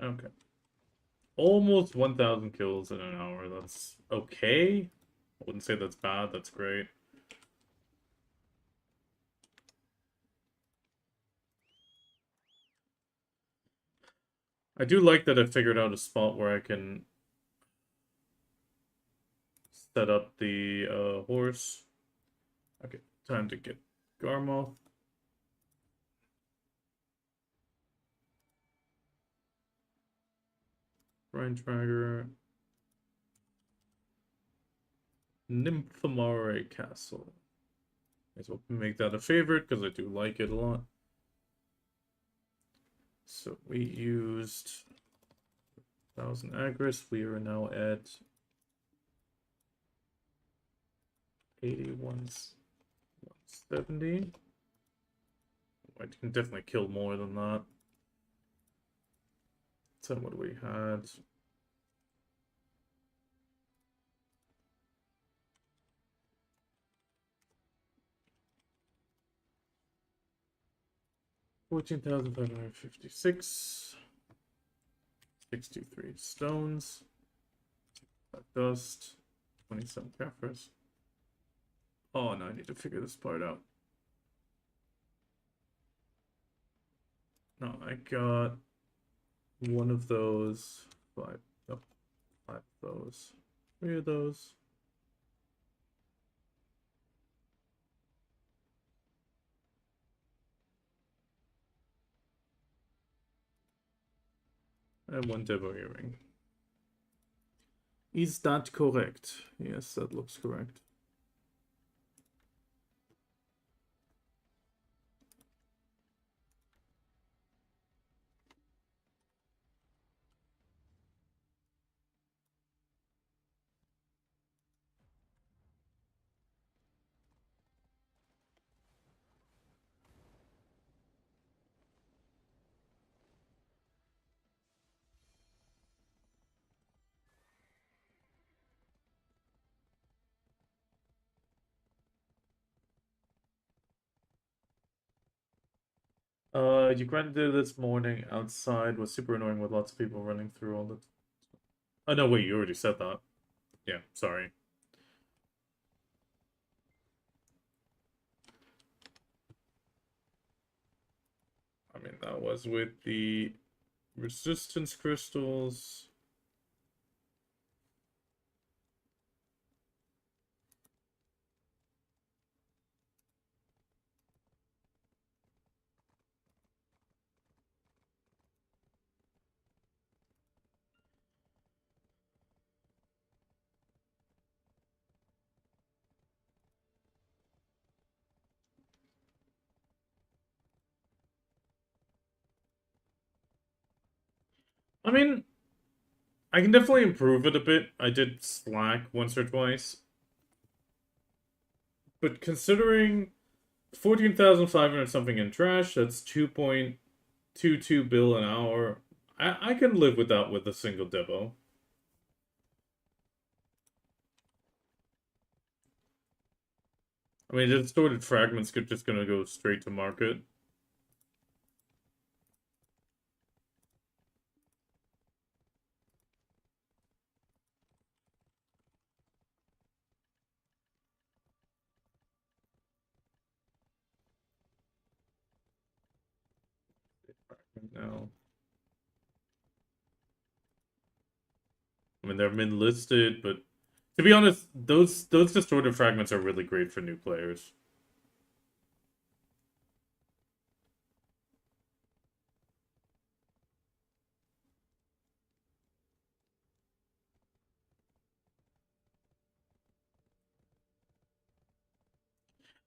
S1: Okay. Almost 1,000 kills in an hour. That's okay. I wouldn't say that's bad. That's great. I do like that I figured out a spot where I can set up the horse. Okay, time to get Garmoth. Brine Tragger. Nymphomare Castle. Might as well make that a favorite because I do like it a lot. So we used 1,000 Agris. We are now at 170. I can definitely kill more than that. So what we had? $14,556. 63 stones. That dust. 27 Caphras. Oh, no, I need to figure this part out. No, I got one of those. 5. Nope. 5 of those. 3 of those. And 1 Devo earring. Is that correct? Yes, that looks correct. You grinded it this morning outside. Was super annoying with lots of people running through all the. Oh no, wait, you already said that. Yeah, sorry. I mean, that was with the resistance crystals. I mean, I can definitely improve it a bit. I did slack once or twice. But considering 14,500 something in trash, that's 2.22 bill an hour. I can live with that with a single demo. I mean, the distorted fragments could just gonna go straight to market. Now, I mean, they're min listed, but to be honest, those distorted fragments are really great for new players.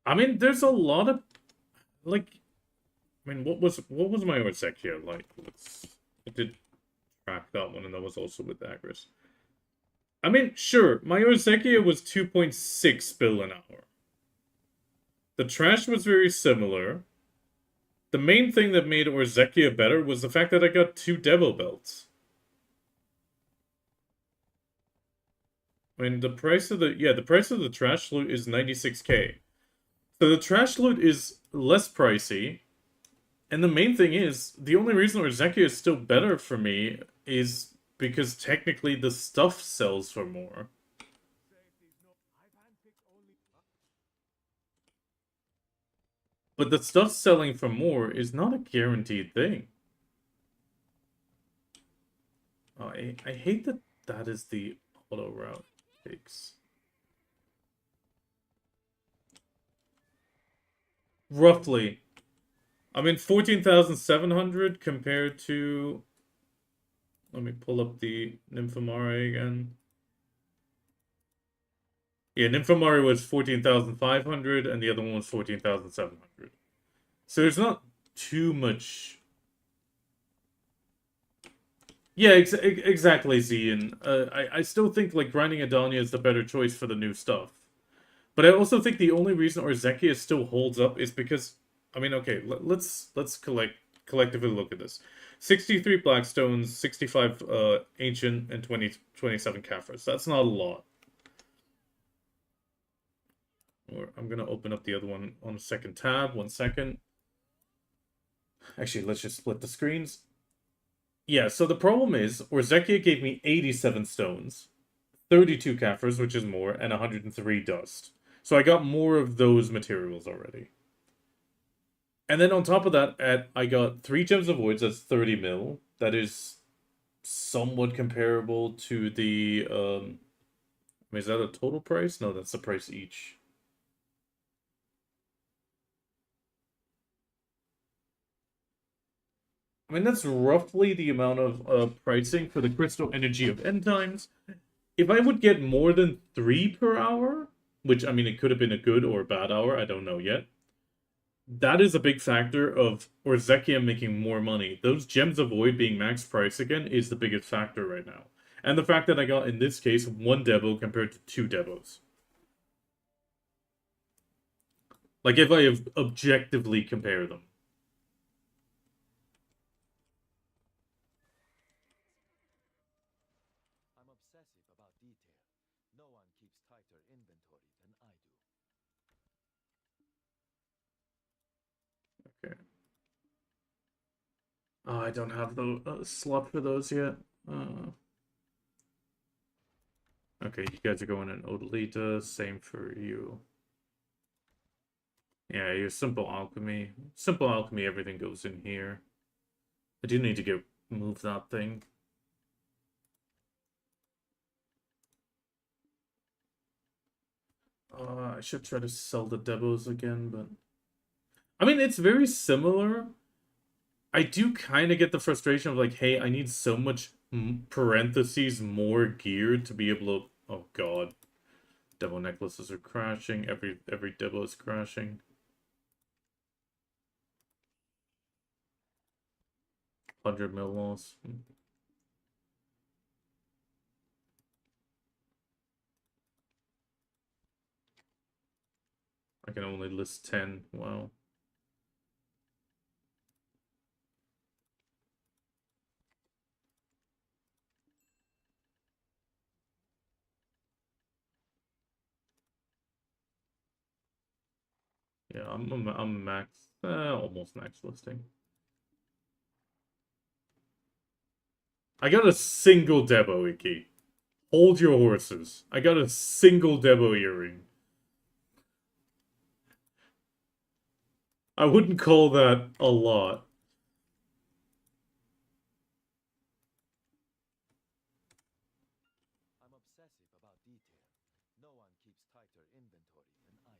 S1: I mean, there's a lot of like. I mean, what was my Orsecchia like? I did track that one, and that was also with Agris. I mean, sure, my Orsecchia was 2.6 bill an hour. The trash was very similar. The main thing that made Orzecchia better was the fact that I got 2 Devo belts. I mean, the price of the trash loot is 96k. So the trash loot is less pricey, and the main thing is the only reason Orzecchia is still better for me is because technically the stuff sells for more. But the stuff selling for more is not a guaranteed thing. Oh, I hate that that is the auto route takes. Roughly. I mean, 14,700 compared to... Let me pull up the Nymphomare again. Yeah, Nymphomare was 14,500 and the other one was 14,700. So there's not too much... Yeah, exactly, Zian. I still think like grinding Adania is the better choice for the new stuff. But I also think the only reason Orzecchia still holds up is because, I mean, okay, let's collectively look at this. 63 Blackstones, 65 Ancient, and 27 Caphras. That's not a lot. Or I'm gonna open up the other one on a second tab. 1 second. Actually, let's just split the screens. Yeah, so the problem is Orzecchia gave me 87 stones, 32 Caphras, which is more, and 103 dust. So I got more of those materials already. And then on top of that, I got 3 gems of voids. That's 30 mil. That is somewhat comparable to the. Is that a total price? No, that's the price each. I mean, that's roughly the amount of pricing for the crystal energy of end times. If I would get more than 3 per hour, which I mean, it could have been a good or a bad hour, I don't know yet. That is a big factor of Orzekia making more money. Those gems of void being max price again is the biggest factor right now. And the fact that I got, in this case, 1 Devo compared to 2 Devos. Like, if I objectively compare them.
S3: I'm obsessive about detail. No one keeps tighter inventory than I do.
S1: 'Kay. Oh, I don't have the slot for those yet. Okay, you guys are going in Odalita. Same for you. Yeah, your simple alchemy. Simple alchemy, everything goes in here. I do need to move that thing. I should try to sell the Devos again, but I mean it's very similar. I do kind of get the frustration of like, hey, I need so much parentheses more gear to be able to. Oh God, Devo necklaces are crashing. Every Devo is crashing. 100 mil loss. I can only list 10. Wow. Yeah, I'm max, almost max listing. I got a single Debo Iki. Hold your horses. I got a single Debo earring. I wouldn't call that a lot.
S3: I'm obsessive about detail. No one keeps tighter inventory than I do.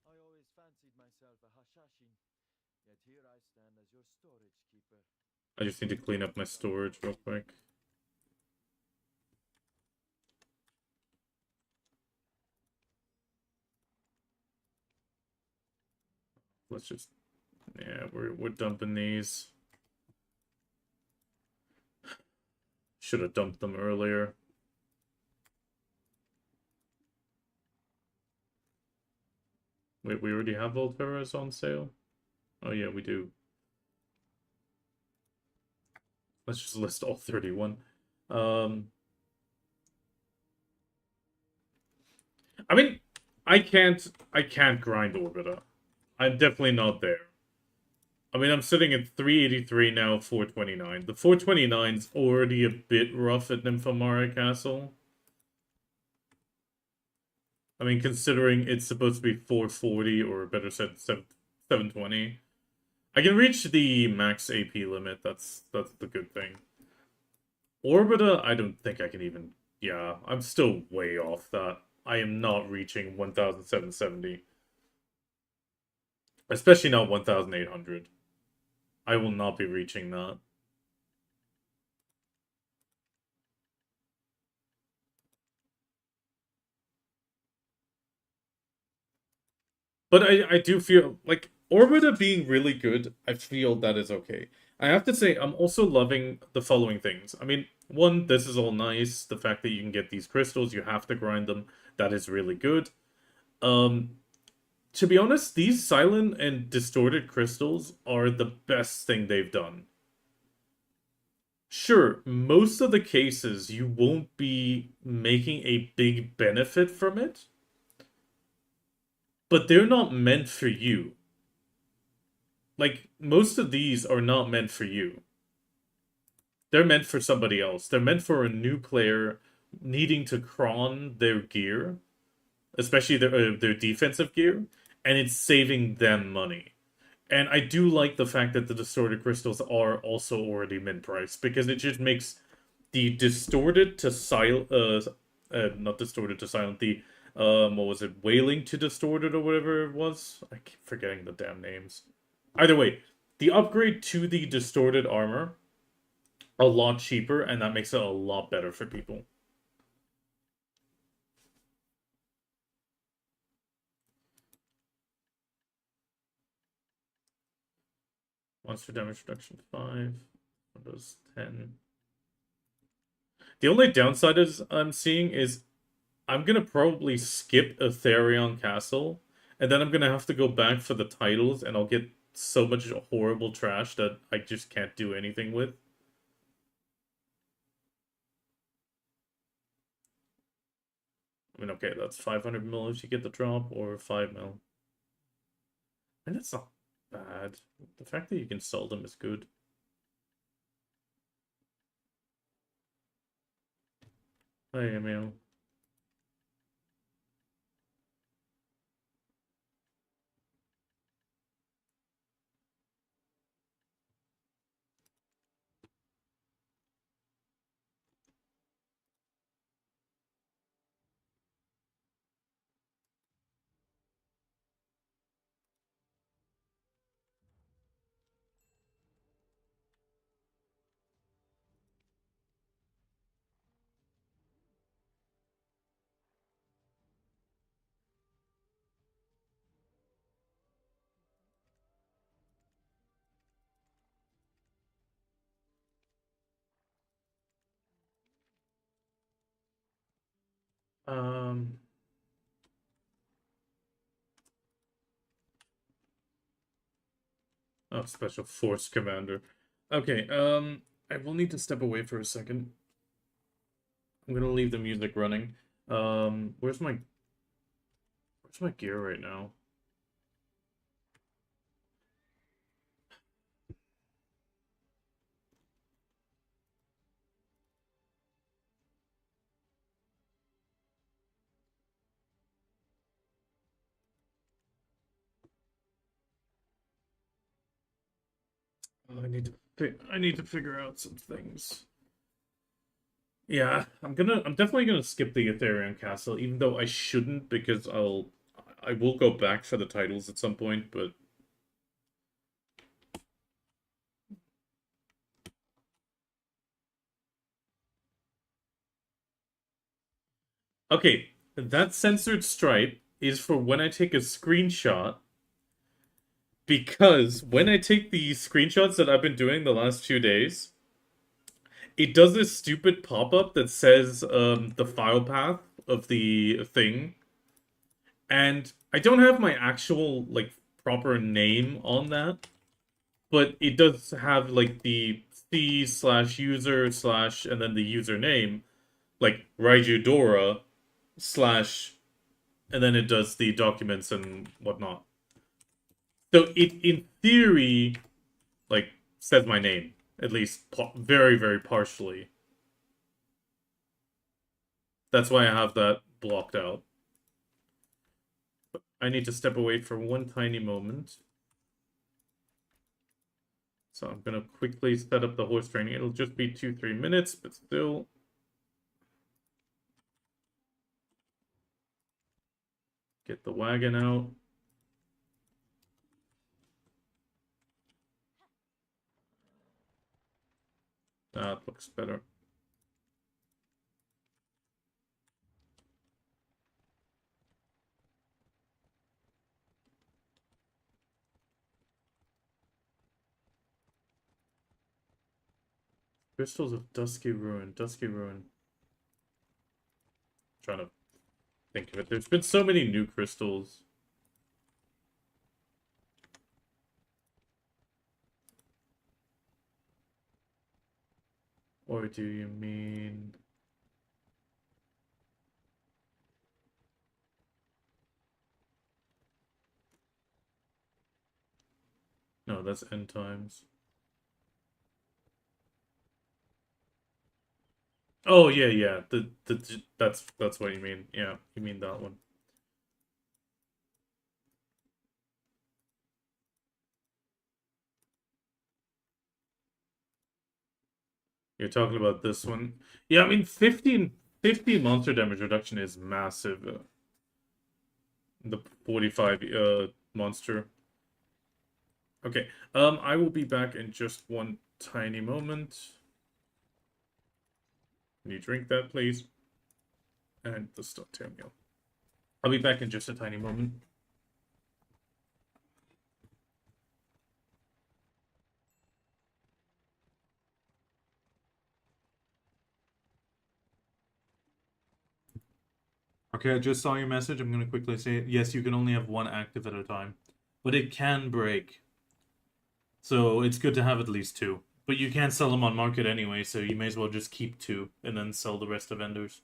S3: I always fancied myself a Hashashin, yet here I stand as your storage keeper.
S1: I just need to clean up my storage real quick. Let's just, yeah, we're dumping these. Should have dumped them earlier. Wait, we already have Volteras on sale? Oh yeah, we do. Let's just list all 31. I mean, I can't grind Orbita. I'm definitely not there. I mean, I'm sitting at 383 now, 429. The 429's already a bit rough at Nymphomara Castle. I mean, considering it's supposed to be 440, or better said, 720. I can reach the max AP limit, that's the good thing. Orbita, I don't think I can even... Yeah, I'm still way off that. I am not reaching 1,770. Especially not 1,800. I will not be reaching that. But I do feel like Orbita being really good, I feel that is okay. I have to say, I'm also loving the following things. I mean, one, this is all nice. The fact that you can get these crystals, you have to grind them. That is really good. To be honest, these silent and distorted crystals are the best thing they've done. Sure, most of the cases you won't be making a big benefit from it, but they're not meant for you. Like, most of these are not meant for you. They're meant for somebody else. They're meant for a new player needing to cron their gear, especially their defensive gear, and it's saving them money. And I do like the fact that the distorted crystals are also already min-priced, because it just makes the distorted to silent, not distorted to silent, the, what was it, wailing to distorted or whatever it was? I keep forgetting the damn names. Either way, the upgrade to the distorted armor a lot cheaper, and that makes it a lot better for people. Monster damage reduction 5. Windows 10. The only downside is I'm seeing is I'm gonna probably skip Aetherion Castle, and then I'm gonna have to go back for the titles, and I'll get so much horrible trash that I just can't do anything with. I mean, okay, that's 500 mil if you get the drop, or 5 mil. And it's not bad. The fact that you can sell them is good. Hey, Emil. Um, oh, Special Force Commander. Okay, I will need to step away for a second. I'm gonna leave the music running. Where's my gear right now? Oh, I need to figure out some things. Yeah, I'm definitely gonna skip the Ethereum Castle, even though I shouldn't because I will go back for the titles at some point, but okay, that censored stripe is for when I take a screenshot, because when I take the screenshots that I've been doing the last 2 days, it does this stupid pop-up that says the file path of the thing, and I don't have my actual like proper name on that, but it does have like the C/user/ and then the username, like Raiju Dora slash, and then it does the documents and whatnot. So it, in theory, like says my name, at least very, very partially. That's why I have that blocked out. But I need to step away for one tiny moment. So I'm gonna quickly set up the horse training. It'll just be 2-3 minutes, but still. Get the wagon out. That looks better. Crystals of Dusky Ruin. Dusky Ruin. Trying to think of it. There's been so many new crystals. Or do you mean... No, that's end times. Oh yeah, yeah. That's what you mean. Yeah, you mean that one. You're talking about this one. Yeah, I mean 50 monster damage reduction is massive. The 45 monster. Okay. I will be back in just one tiny moment. Can you drink that, please? And the stuffed meal. I'll be back in just a tiny moment. Okay, I just saw your message. I'm going to quickly say it. Yes, you can only have one active at a time. But it can break. So it's good to have at least two. But you can't sell them on market anyway, so you may as well just keep two and then sell the rest to vendors.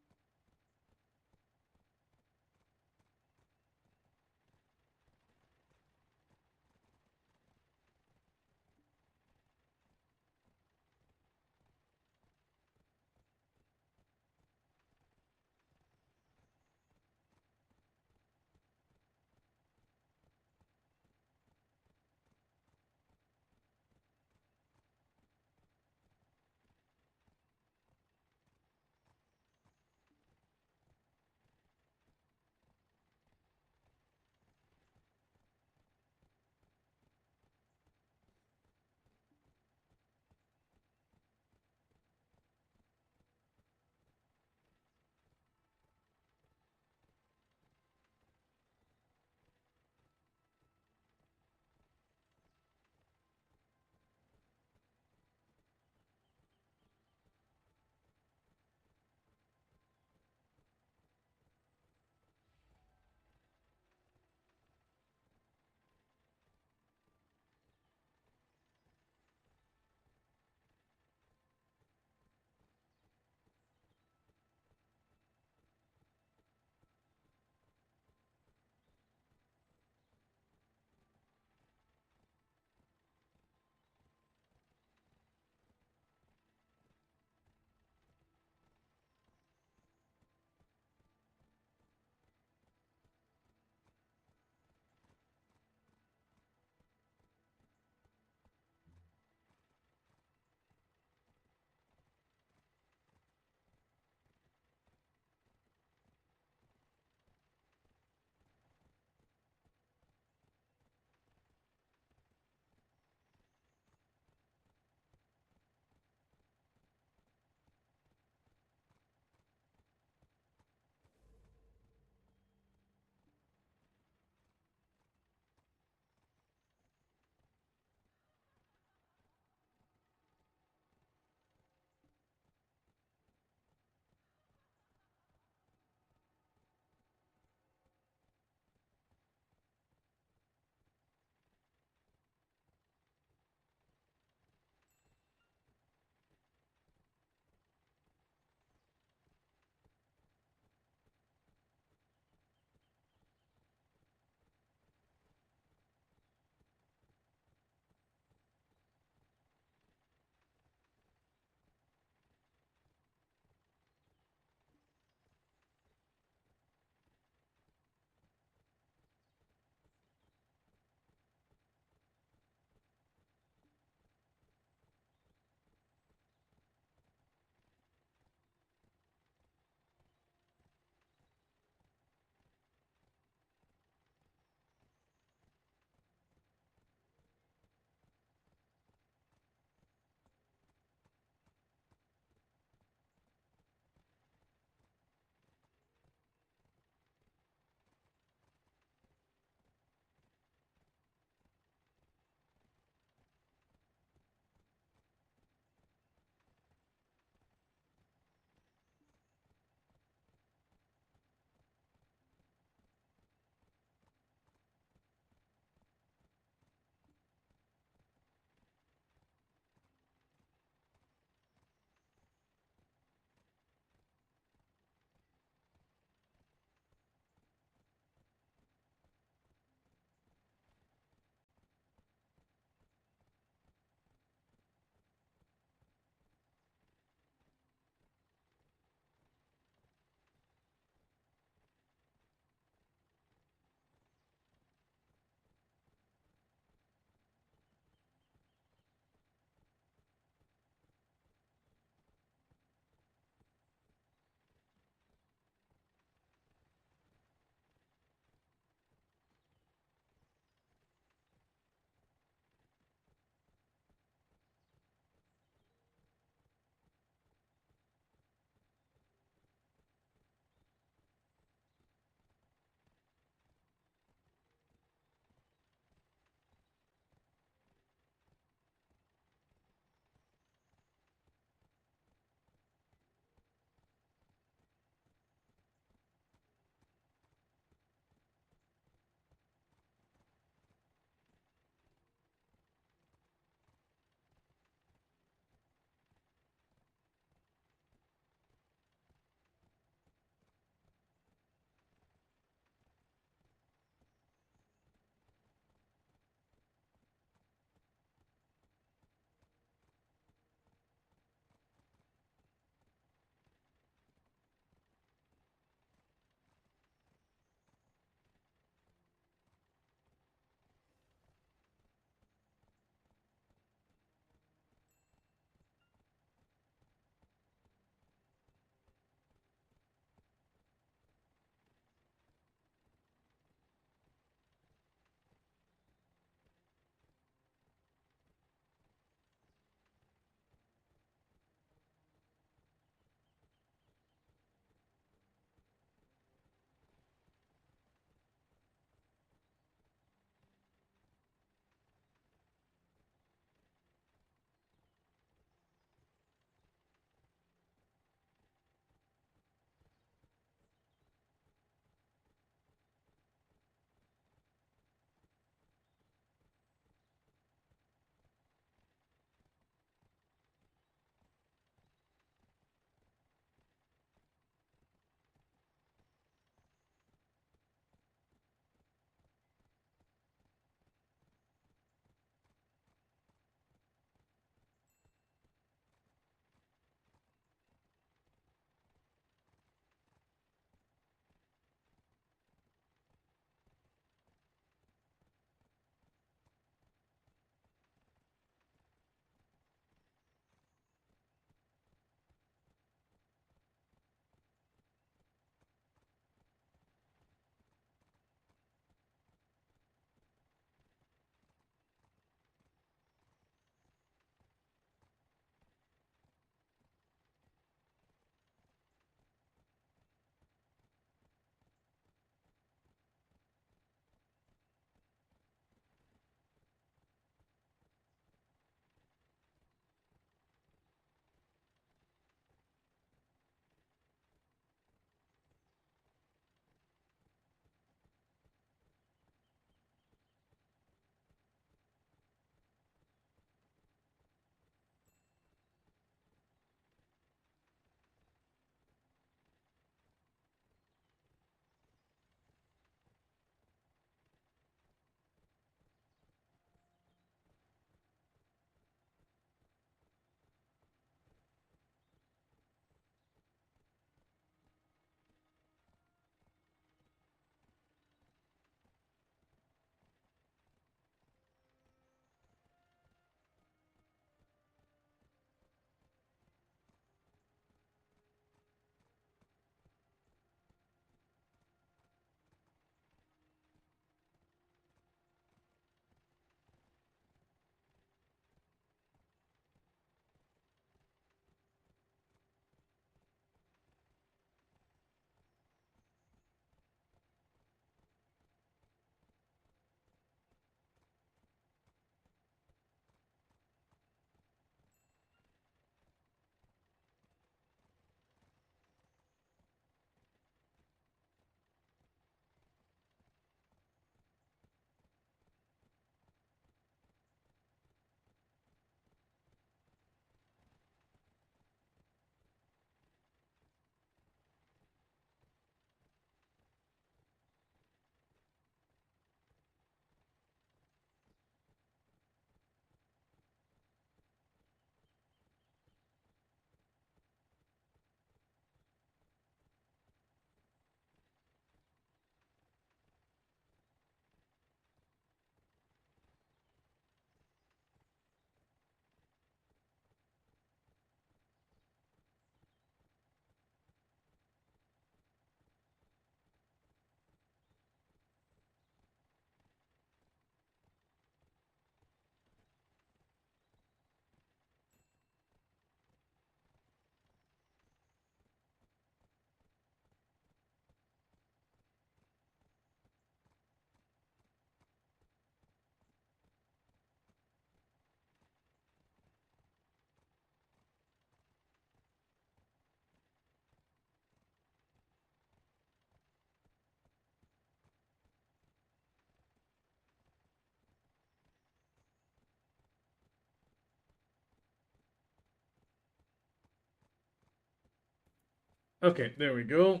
S1: Okay, there we go.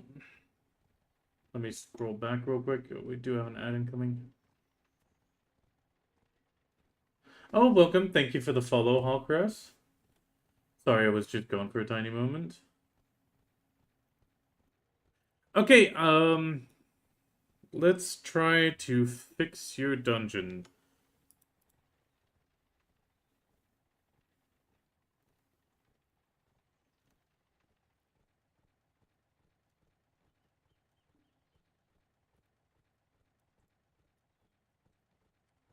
S1: Let me scroll back real quick. We do have an ad incoming. Oh, welcome. Thank you for the follow, Hallcrest. Sorry, I was just gone for a tiny moment. Okay, let's try to fix your dungeon.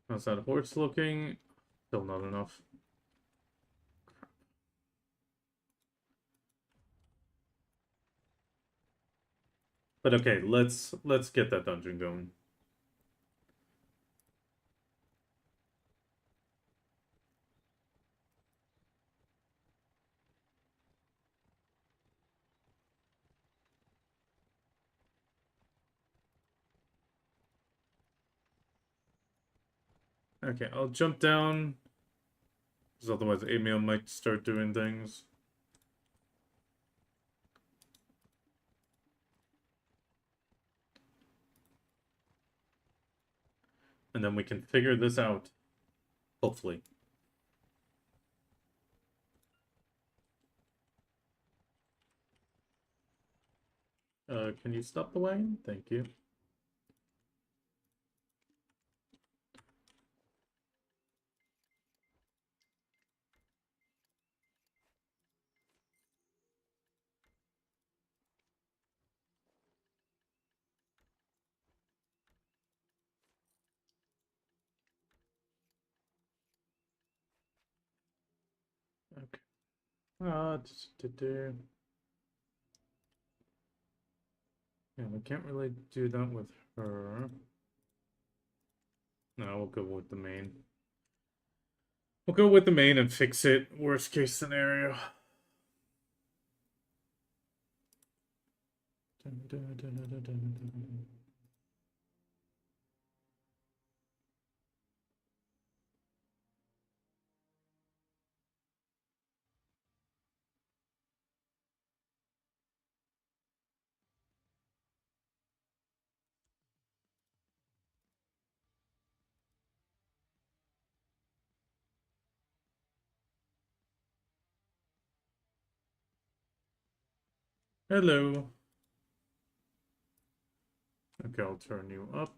S1: How's that horse looking? Still not enough. But okay, let's get that dungeon going. Okay, I'll jump down. Because otherwise Emil might start doing things. And then we can figure this out. Hopefully. Can you stop the wagon? Thank you. Okay. Yeah, we can't really do that with her. No, we'll go with the main. We'll go with the main and fix it. Worst case scenario. Hello. Okay, I'll turn you up.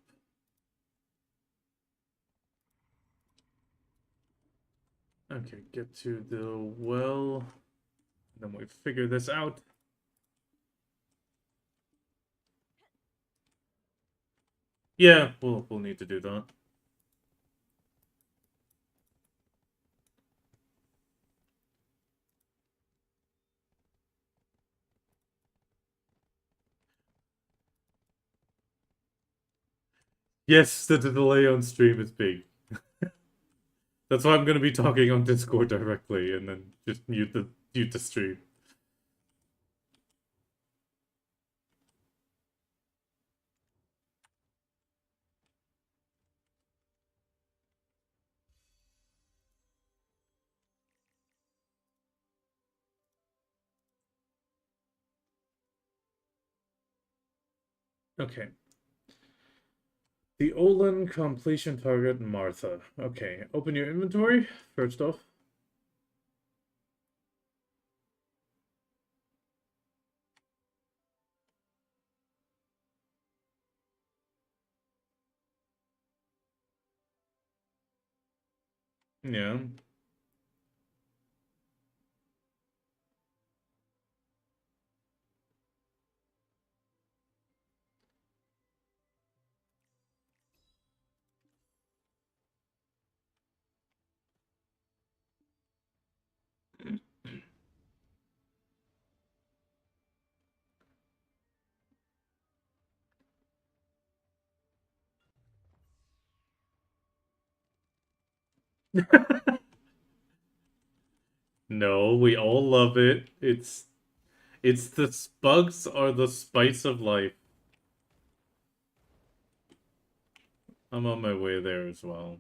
S1: Okay, get to the well. Then we figure this out. Yeah, we'll need to do that. Yes, the delay on stream is big. That's why I'm gonna be talking on Discord directly and then just mute the stream. Okay. The Olin completion target, Martha. Okay, open your inventory, first off. Yeah. No, we all love it. It's the bugs are the spice of life. I'm on my way there as well.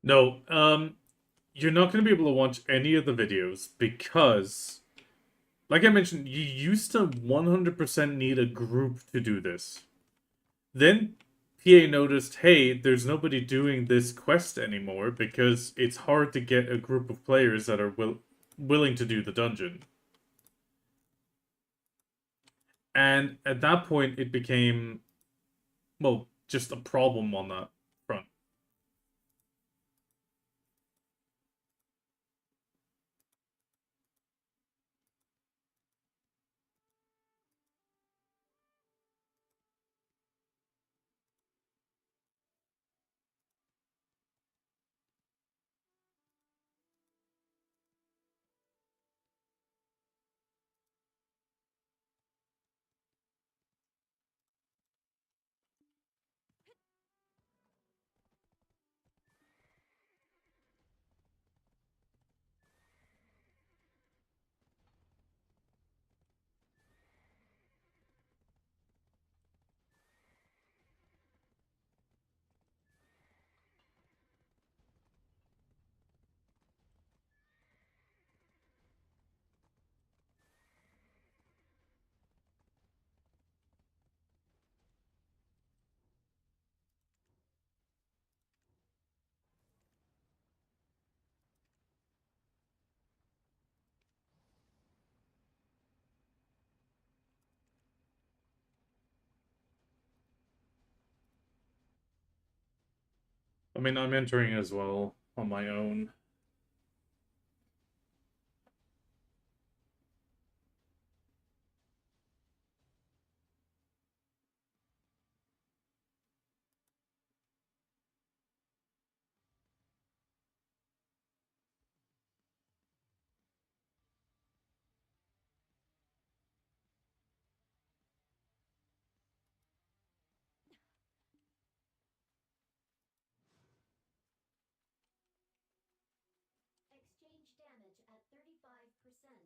S1: No, you're not going to be able to watch any of the videos because, like I mentioned, you used to 100% need a group to do this. Then PA noticed, hey, there's nobody doing this quest anymore because it's hard to get a group of players that are willing to do the dungeon. And at that point, it became, well, just a problem on that front. I mean, I'm entering as well on my own.
S4: Exchange damage at 35%.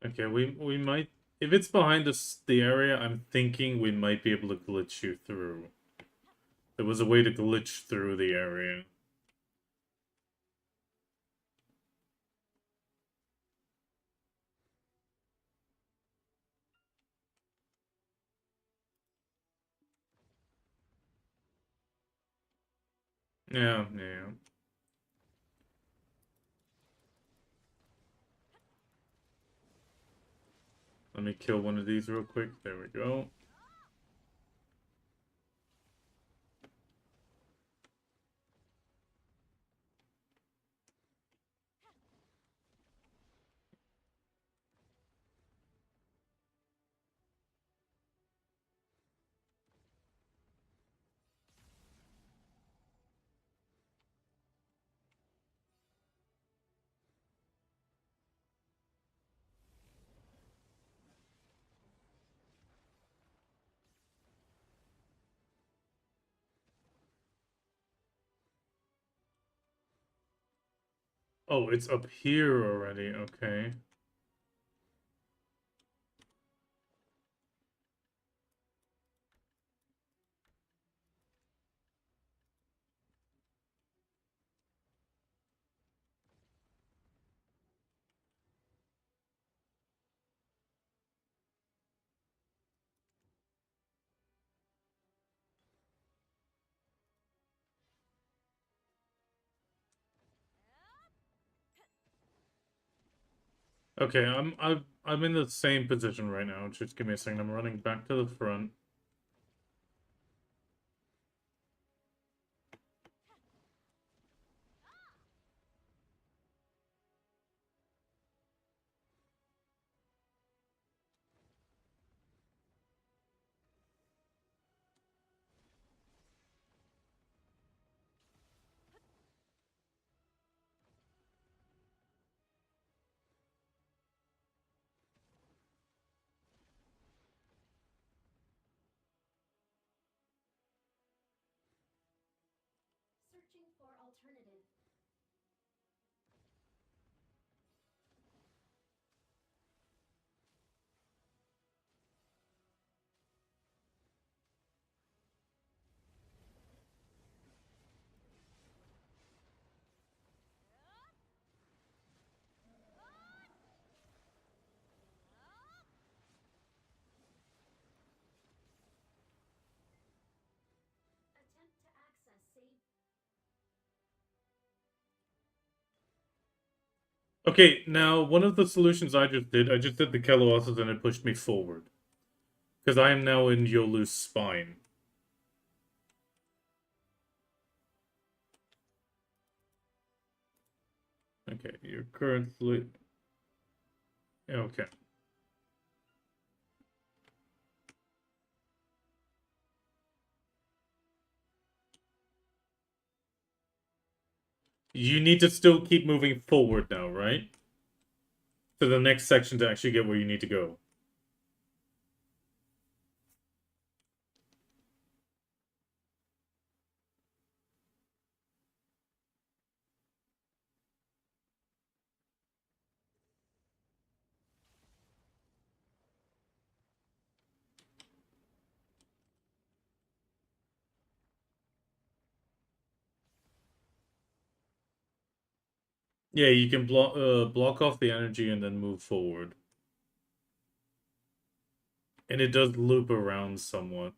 S1: Okay, we might, if it's behind us the area, I'm thinking we might be able to glitch you through. There was a way to glitch through the area. Yeah, yeah. Let me kill one of these real quick. There we go. Oh, it's up here already. Okay. Okay, I'm in the same position right now. Just give me a second. I'm running back to the front.
S4: Searching for alternative.
S1: Okay, now one of the solutions I just did the Kelowasses and it pushed me forward. Because I am now in Yolu's spine. Okay, you're currently... Okay. You need to still keep moving forward now, right? To the next section to actually get where you need to go. Yeah, you can block off the energy and then move forward. And it does loop around somewhat.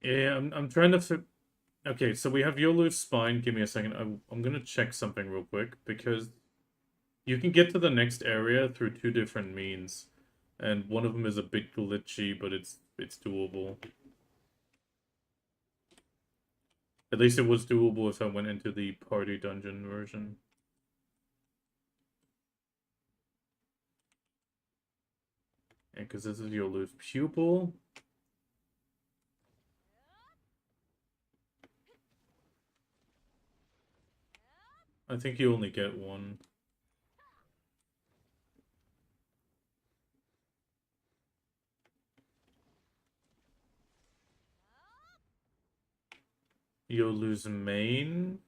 S1: Yeah, I'm trying to... Okay, so we have Yolu's spine. Give me a second. I'm gonna check something real quick because you can get to the next area through two different means, and one of them is a bit glitchy, but it's doable. At least it was doable if I went into the party dungeon version. And because this is Yolu's pupil. I think you only get one. Yolu's main.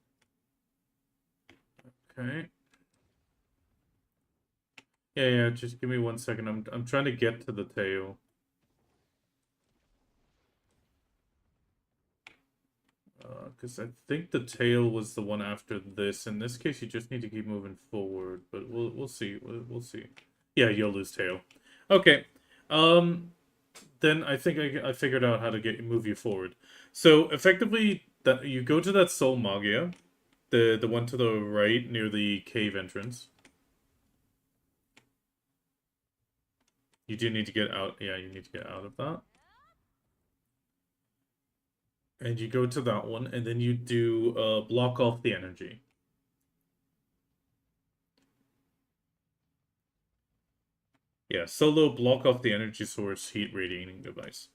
S1: Okay. Yeah, just give me 1 second. I'm trying to get to the tail. Because I think the tail was the one after this. In this case, you just need to keep moving forward, but we'll see. We'll see. Yeah, Yolu's tail. Okay. Then I think I figured out how to move you forward. So effectively, that you go to that Soul Magia, the one to the right near the cave entrance. You do need to get out. Yeah, you need to get out of that. And you go to that one, and then you do block off the energy. Yeah, solo block off the energy source heat radiating device.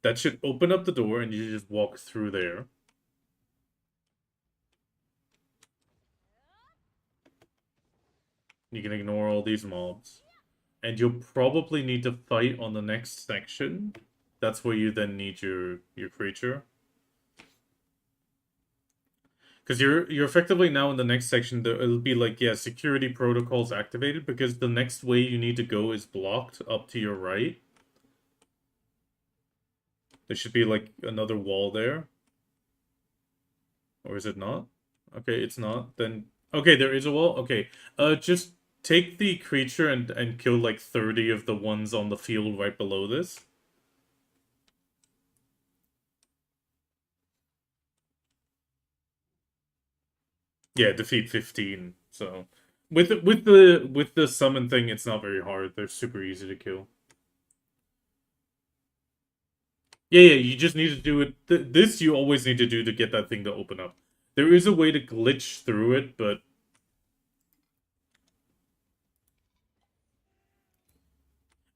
S1: That should open up the door, and you just walk through there. You can ignore all these mobs. And you'll probably need to fight on the next section. That's where you then need your creature. Because you're effectively now in the next section, it'll be like, yeah, security protocols activated, because the next way you need to go is blocked up to your right. There should be like another wall there. Or is it not? Okay, it's not. Then okay, there is a wall. Okay. Just take the creature and kill like 30 of the ones on the field right below this. Yeah, defeat 15. So with the summon thing, it's not very hard. They're super easy to kill. Yeah, you just need to do it. This you always need to do to get that thing to open up. There is a way to glitch through it, but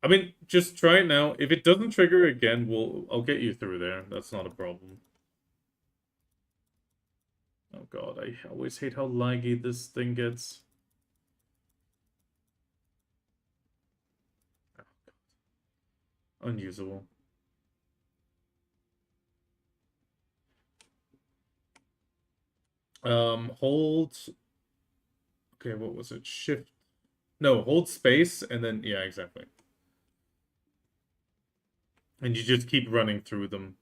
S1: I mean, just try it now. If it doesn't trigger again, I'll get you through there. That's not a problem. Oh god, I always hate how laggy this thing gets. Oh, god. Unusable. Hold. Okay, what was it? Shift. No, hold space and then yeah, exactly. And you just keep running through them.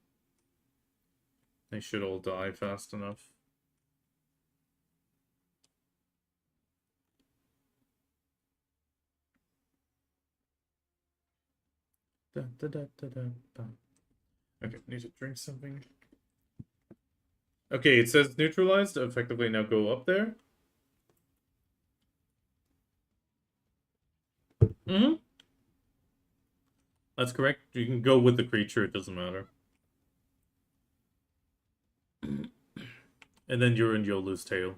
S1: They should all die fast enough. Da, da, da, da, da, da. Okay, need to drink something. Okay, it says neutralized. Effectively now go up there. Mm-hmm. That's correct. You can go with the creature, it doesn't matter. And then you're in Yolu's tail.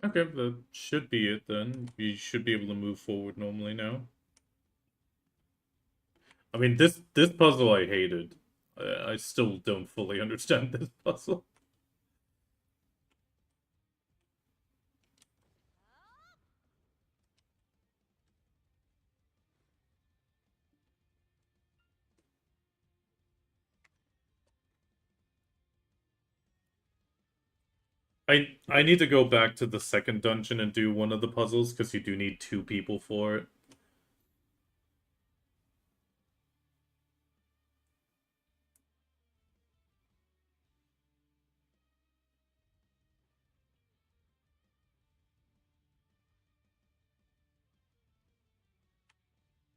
S1: Okay, that should be it then. You should be able to move forward normally now. I mean, this puzzle I hated. I still don't fully understand this puzzle. I need to go back to the second dungeon and do one of the puzzles, because you do need 2 people for it.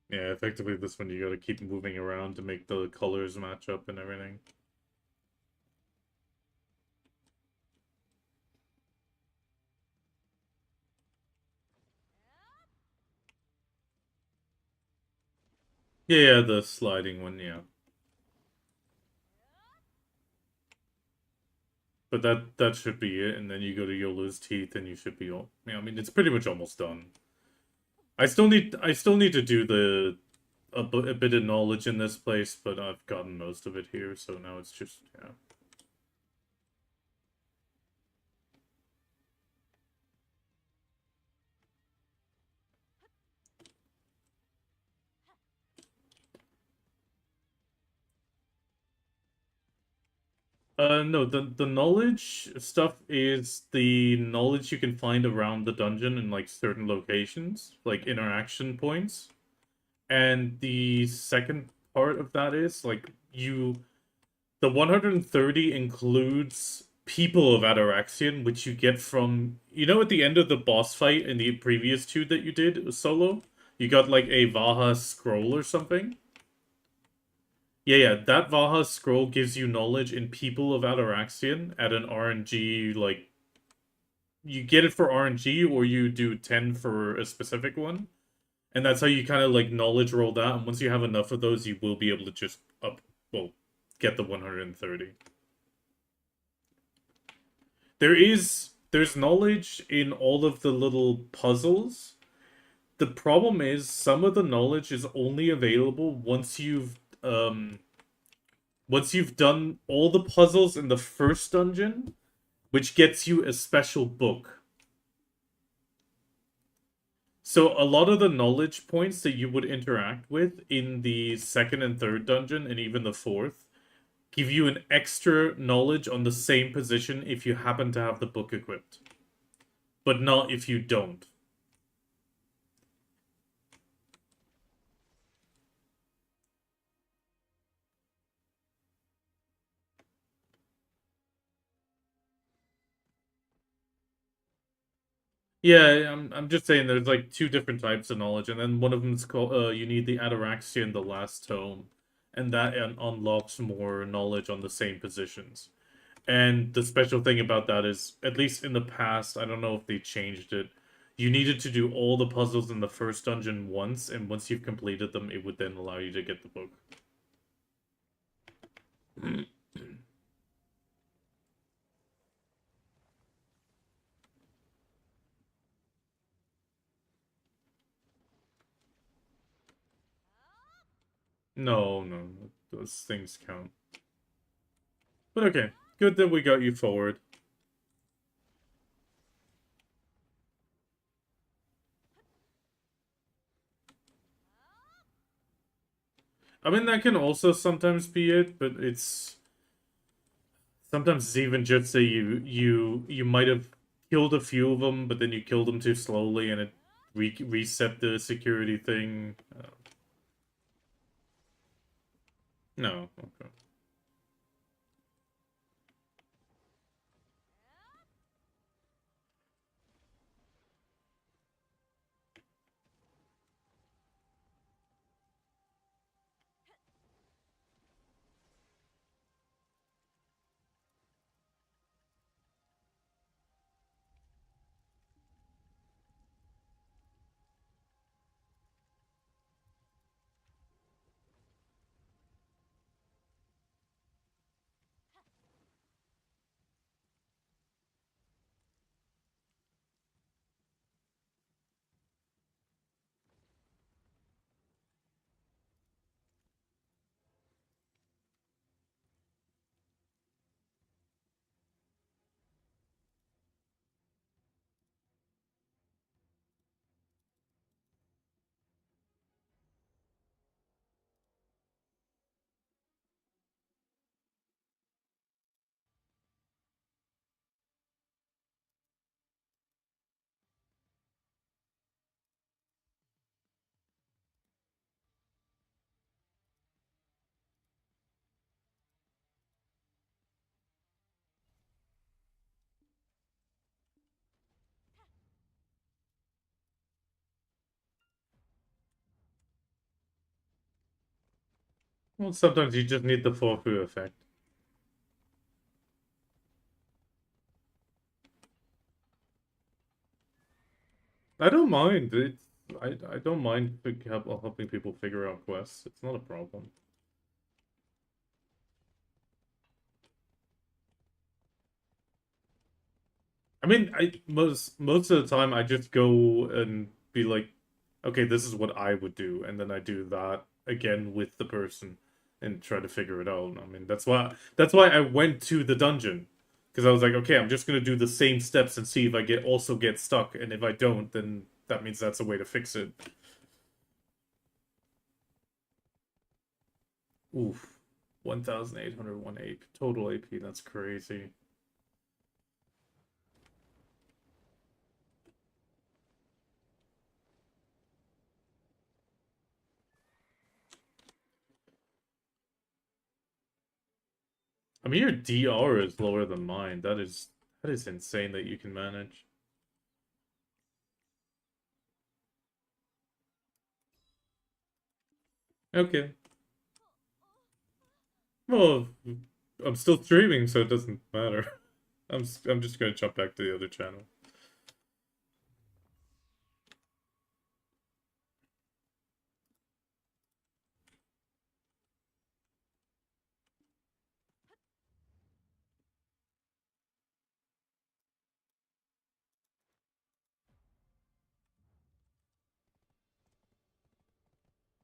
S1: Yeah, effectively this one you gotta keep moving around to make the colors match up and everything. Yeah, the sliding one, yeah. But that should be it, and then you go to Yolu's teeth and you should be all... Yeah, I mean, it's pretty much almost done. I still need to do a bit of knowledge in this place, but I've gotten most of it here, so now it's just, yeah. No, the knowledge stuff is the knowledge you can find around the dungeon in, like, certain locations, like, interaction points. And the second part of that is, like, the 130 includes people of Ataraxian, which you get from, you know, at the end of the boss fight in the previous 2 that you did solo? You got, like, a Vaha scroll or something? Yeah, that Vaha scroll gives you knowledge in people of Ataraxian at an RNG, like, you get it for RNG or you do 10 for a specific one. And that's how you kind of, like, knowledge roll that. And once you have enough of those, you will be able to just get the 130. There's knowledge in all of the little puzzles. The problem is some of the knowledge is only available once you've done all the puzzles in the first dungeon, which gets you a special book. So a lot of the knowledge points that you would interact with in the second and third dungeon, and even the fourth, give you an extra knowledge on the same position if you happen to have the book equipped. But not if you don't. Yeah, I'm just saying there's, like, 2 different types of knowledge, and then one of them's called, you need the Ataraxian, the last tome, and that unlocks more knowledge on the same positions. And the special thing about that is, at least in the past, I don't know if they changed it, you needed to do all the puzzles in the first dungeon once, and once you've completed them, it would then allow you to get the book. No, those things count. But okay, good that we got you forward. I mean, that can also sometimes be it, but sometimes it's even just say you might have killed a few of them, but then you killed them too slowly, and it reset the security thing. No, okay. Well, sometimes you just need the forfu effect. I don't mind. I don't mind helping people figure out quests. It's not a problem. I mean, most of the time I just go and be like, okay, this is what I would do, and then I do that again with the person and try to figure it out. I mean, that's why I went to the dungeon because I was like, okay, I'm just gonna do the same steps and see if I also get stuck, and if I don't, then that means that's a way to fix it. Oof, 1,801 AP total AP. That's crazy. I mean, your DR is lower than mine. That is insane that you can manage. Okay. Well, I'm still streaming, so it doesn't matter. I'm just gonna jump back to the other channel.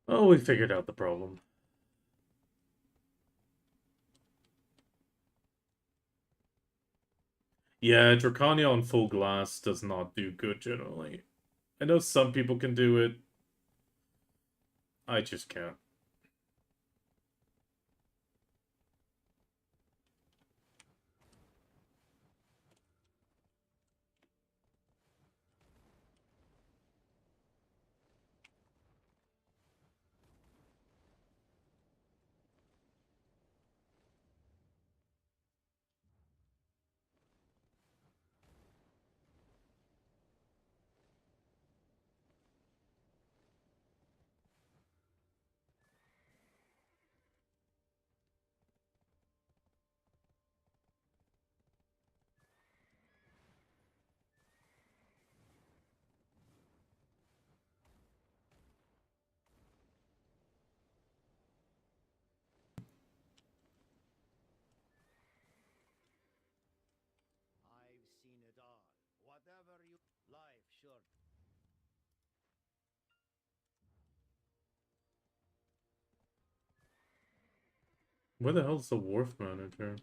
S1: Oh, we figured out the problem. Yeah, Drakania on full glass does not do good generally. I know some people can do it. I just can't.
S3: I've seen it all. Whatever you life, sure.
S1: Where the hell's the wharf manager?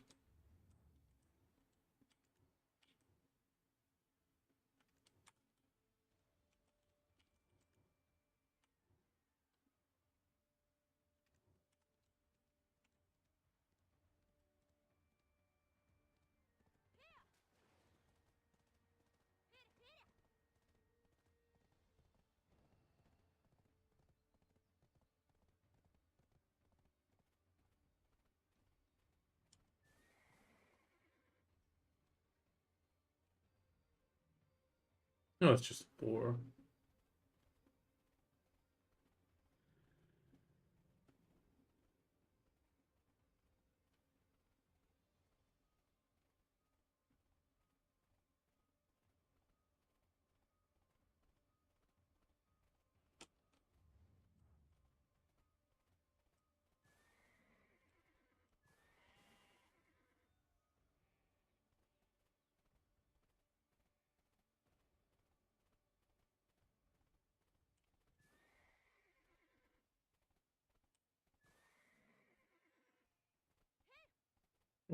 S1: No, it's just 4.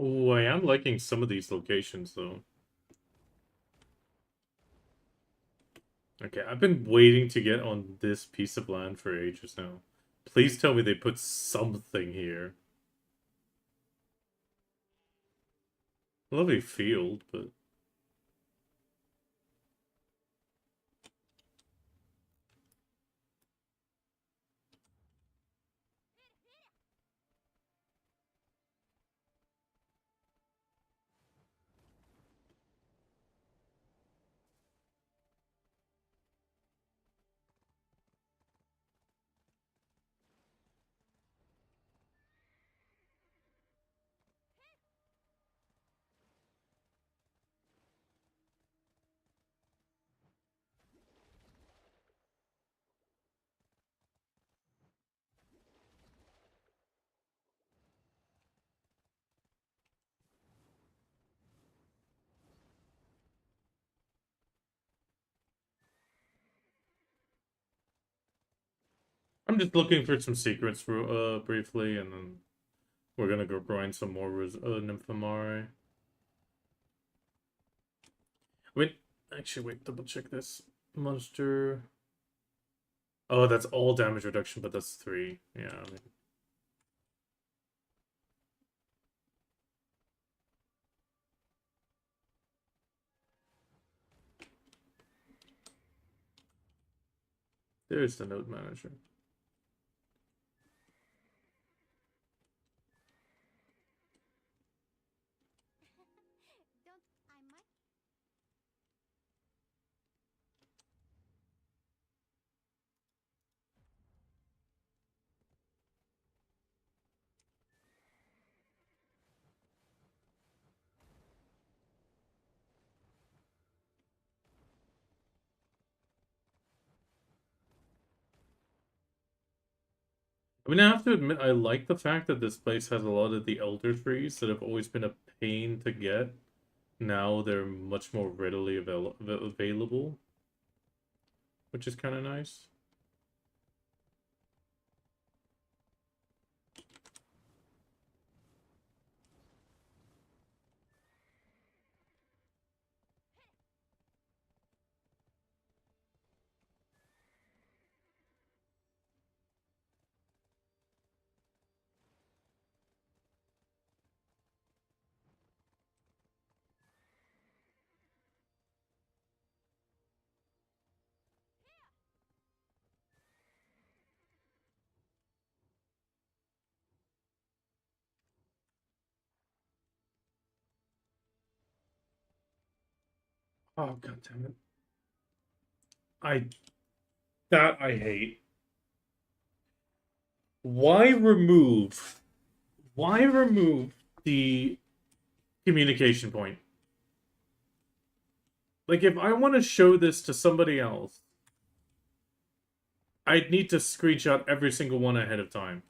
S1: Oh, I am liking some of these locations, though. Okay, I've been waiting to get on this piece of land for ages now. Please tell me they put something here. Lovely field, but... I'm just looking for some secrets for, briefly, and then we're gonna go grind some more Nymphomare. Wait, actually, wait, double check this. Monster... Oh, that's all damage reduction, but that's 3. Yeah, I mean... There's the node manager.
S4: Don't I might
S1: I mean, I have to admit, I like the fact that this place has a lot of the elder trees that have always been a pain to get. Now they're much more readily available, which is kind of nice. Oh, god damn it. I hate. Why remove the communication point? Like, if I want to show this to somebody else, I'd need to screenshot every single one ahead of time.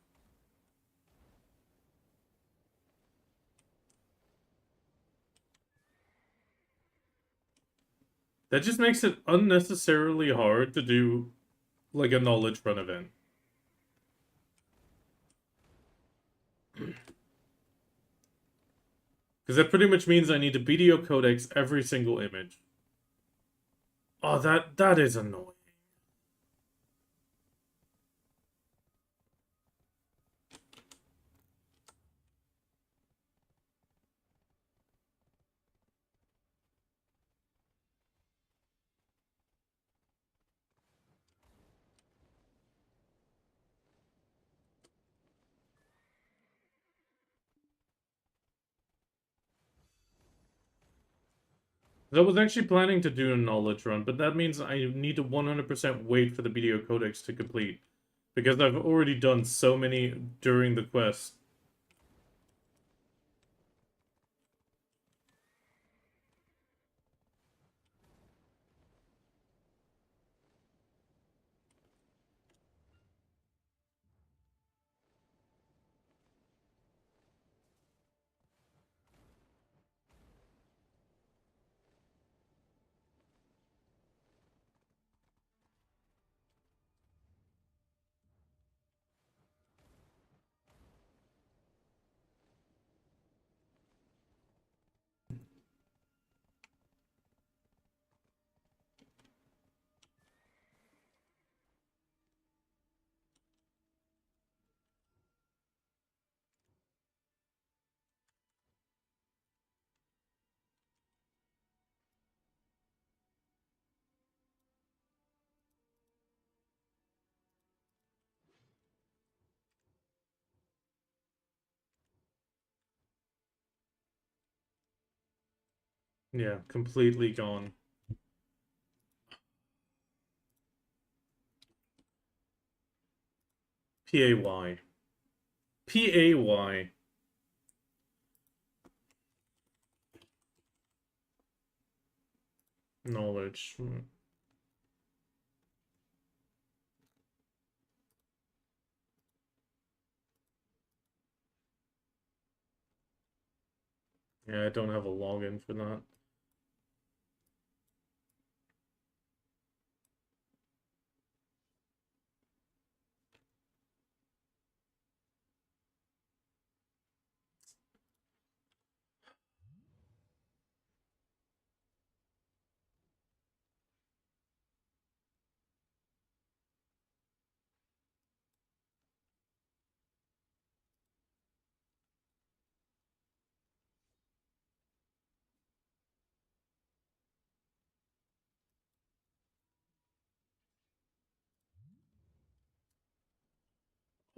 S1: That just makes it unnecessarily hard to do, like, a knowledge run event. Because that pretty much means I need to BDO codex every single image. Oh, that is annoying. I was actually planning to do a knowledge run, but that means I need to 100% wait for the video codex to complete. Because I've already done so many during the quest. Yeah, completely gone. P-A-Y. P-A-Y. Knowledge. Yeah, I don't have a login for that.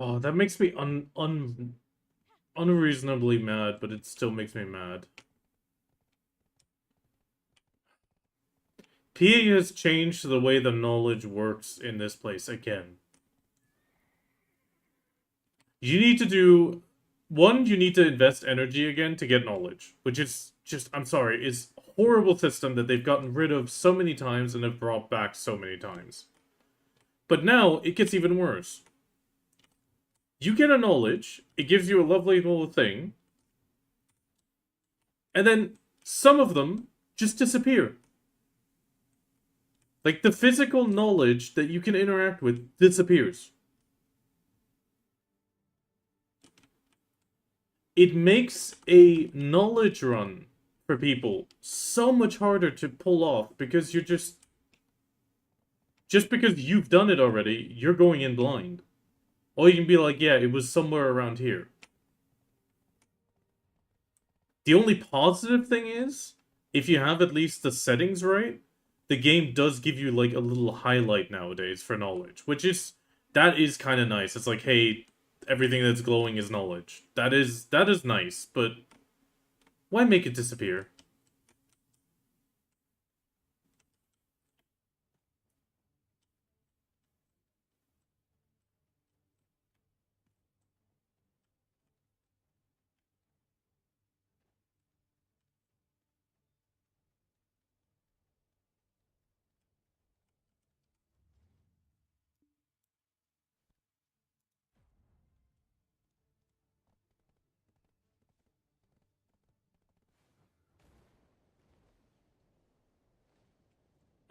S1: Oh, that makes me unreasonably mad, but it still makes me mad. PA has changed the way the knowledge works in this place again. You need to do... One, you need to invest energy again to get knowledge, which is just, I'm sorry, is a horrible system that they've gotten rid of so many times and have brought back so many times. But now, it gets even worse. You get a knowledge, it gives you a lovely little thing, and then some of them just disappear. Like, the physical knowledge that you can interact with disappears. It makes a knowledge run for people so much harder to pull off because you're just because you've done it already, you're going in blind. Or you can be like, yeah, it was somewhere around here. The only positive thing is, if you have at least the settings right, the game does give you like a little highlight nowadays for knowledge, which is that is kind of nice. It's like, hey, everything that's glowing is knowledge. That is nice, but why make it disappear?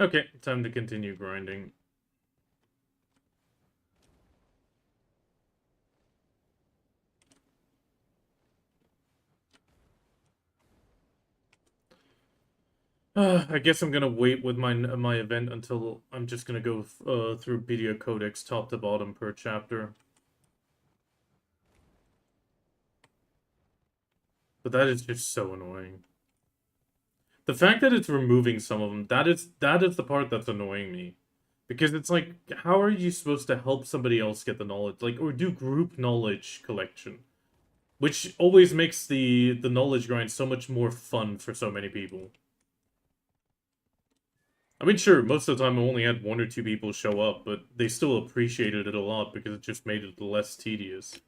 S1: Okay, time to continue grinding. I guess I'm gonna wait with my event until I'm just gonna go through Media Codex top to bottom per chapter. But that is just so annoying. The fact that it's removing some of them, that is the part that's annoying me. Because it's like, how are you supposed to help somebody else get the knowledge? Like, or do group knowledge collection. Which always makes the knowledge grind so much more fun for so many people. I mean, sure, most of the time I only had 1 or 2 people show up, but they still appreciated it a lot because it just made it less tedious.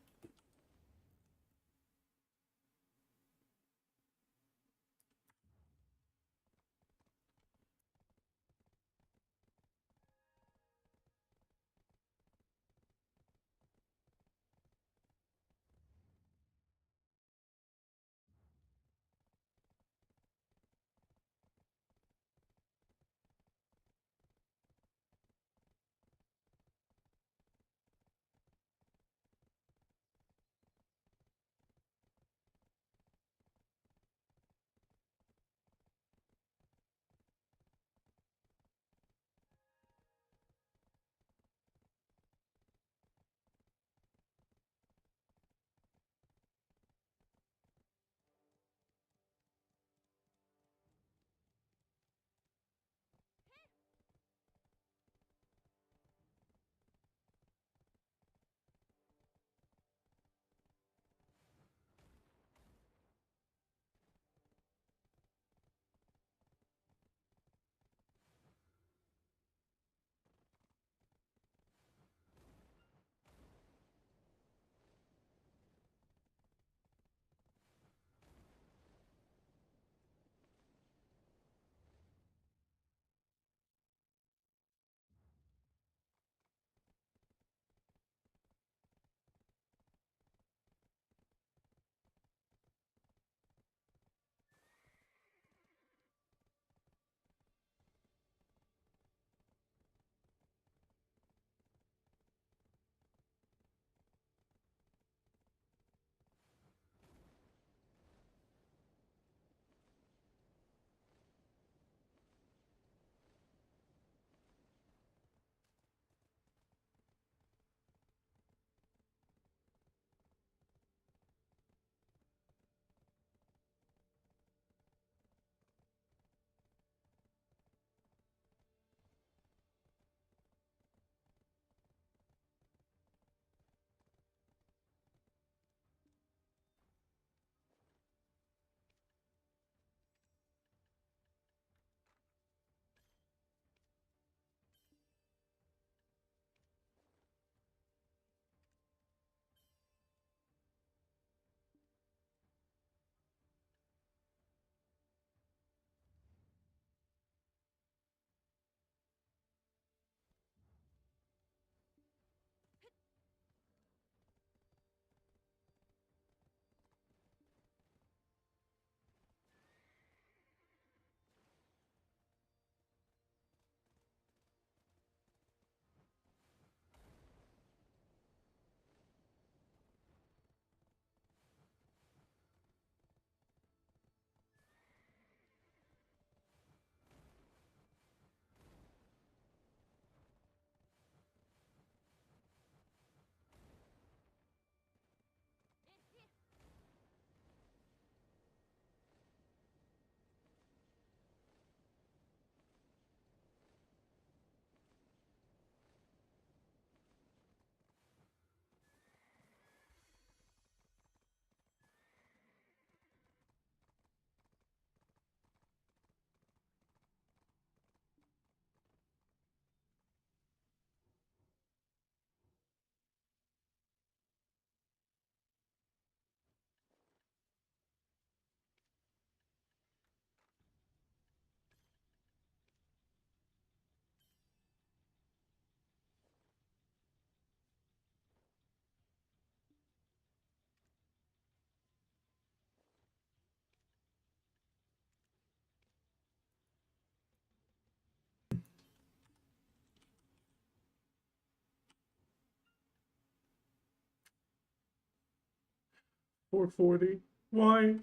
S1: $440. Why?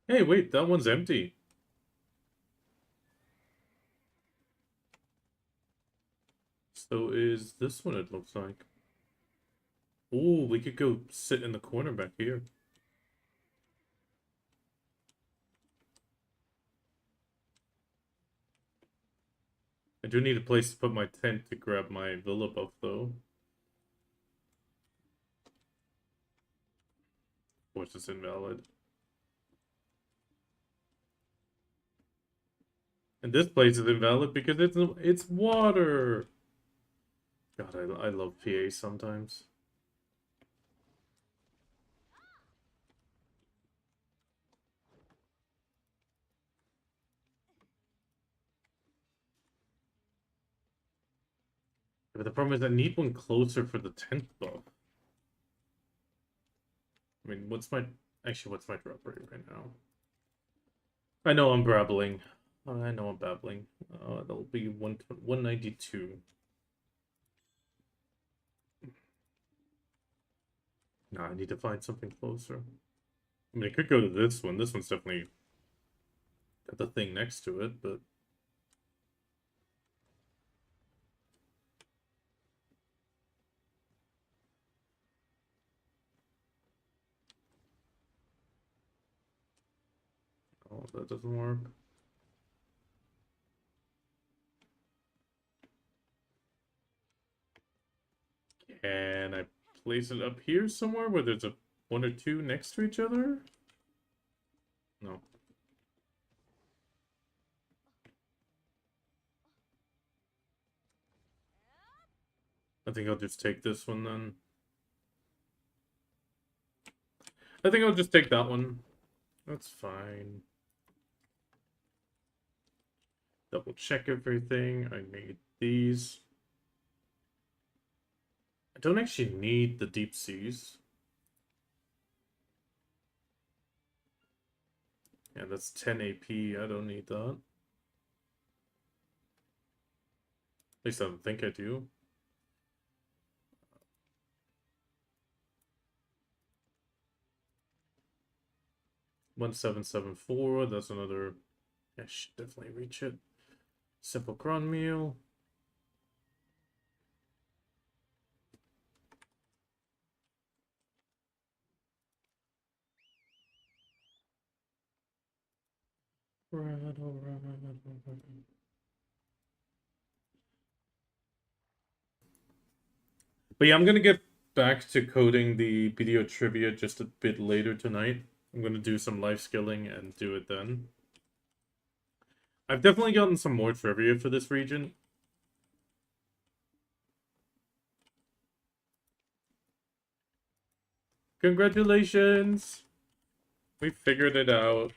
S1: Hey, wait, that one's empty. So is this one, it looks like. Ooh, we could go sit in the corner back here. I do need a place to put my tent to grab my villa buff, though. Of course, it's invalid. And this place is invalid because it's water. God, I love PA sometimes. But the problem is I need one closer for the tent buff. I mean, what's my drop rate right now? I know I'm babbling. I know I'm babbling. That'll be 192. Nah, I need to find something closer. I mean, I could go to this one. This one's definitely got the thing next to it, but oh, that doesn't work. Can I place it up here somewhere where there's a one or two next to each other? No. I think I'll just take this one then. I think I'll just take that one. That's fine. Double check everything. I need these. I don't actually need the deep seas. Yeah, that's 10 AP. I don't need that. At least I don't think I do. $1,774. That's another. I should definitely reach it. Simple cron meal. But yeah, I'm gonna get back to coding the video trivia just a bit later tonight. I'm gonna do some life skilling and do it then. I've definitely gotten some more trivia for this region. Congratulations! We figured it out.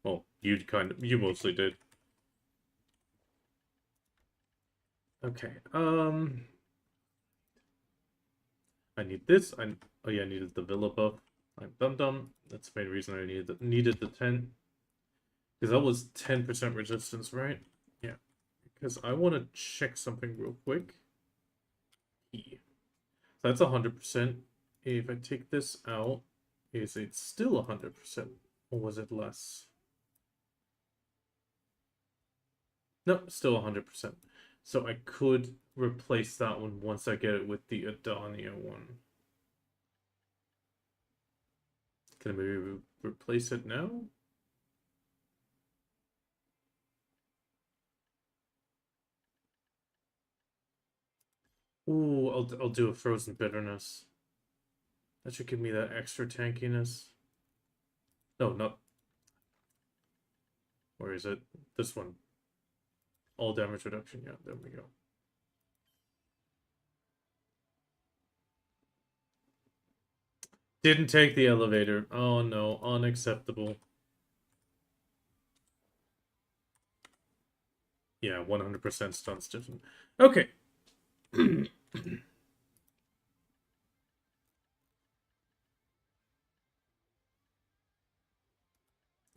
S1: Well, you mostly did. Okay, I need this. Oh yeah, I needed the villa buff. I'm dum-dum. That's the main reason I needed the tent. Because that was 10% resistance, right? Yeah. Because I want to check something real quick. So that's 100%. If I take this out, is it still 100%? Or was it less? No, still 100%. So I could replace that one once I get it with the Adania one. Can I maybe replace it now? Ooh, I'll do a frozen bitterness. That should give me that extra tankiness. No, not. Where is it? This one. All damage reduction. Yeah, there we go. Didn't take the elevator. Oh no, unacceptable. Yeah, 100% stun stiffen. Okay.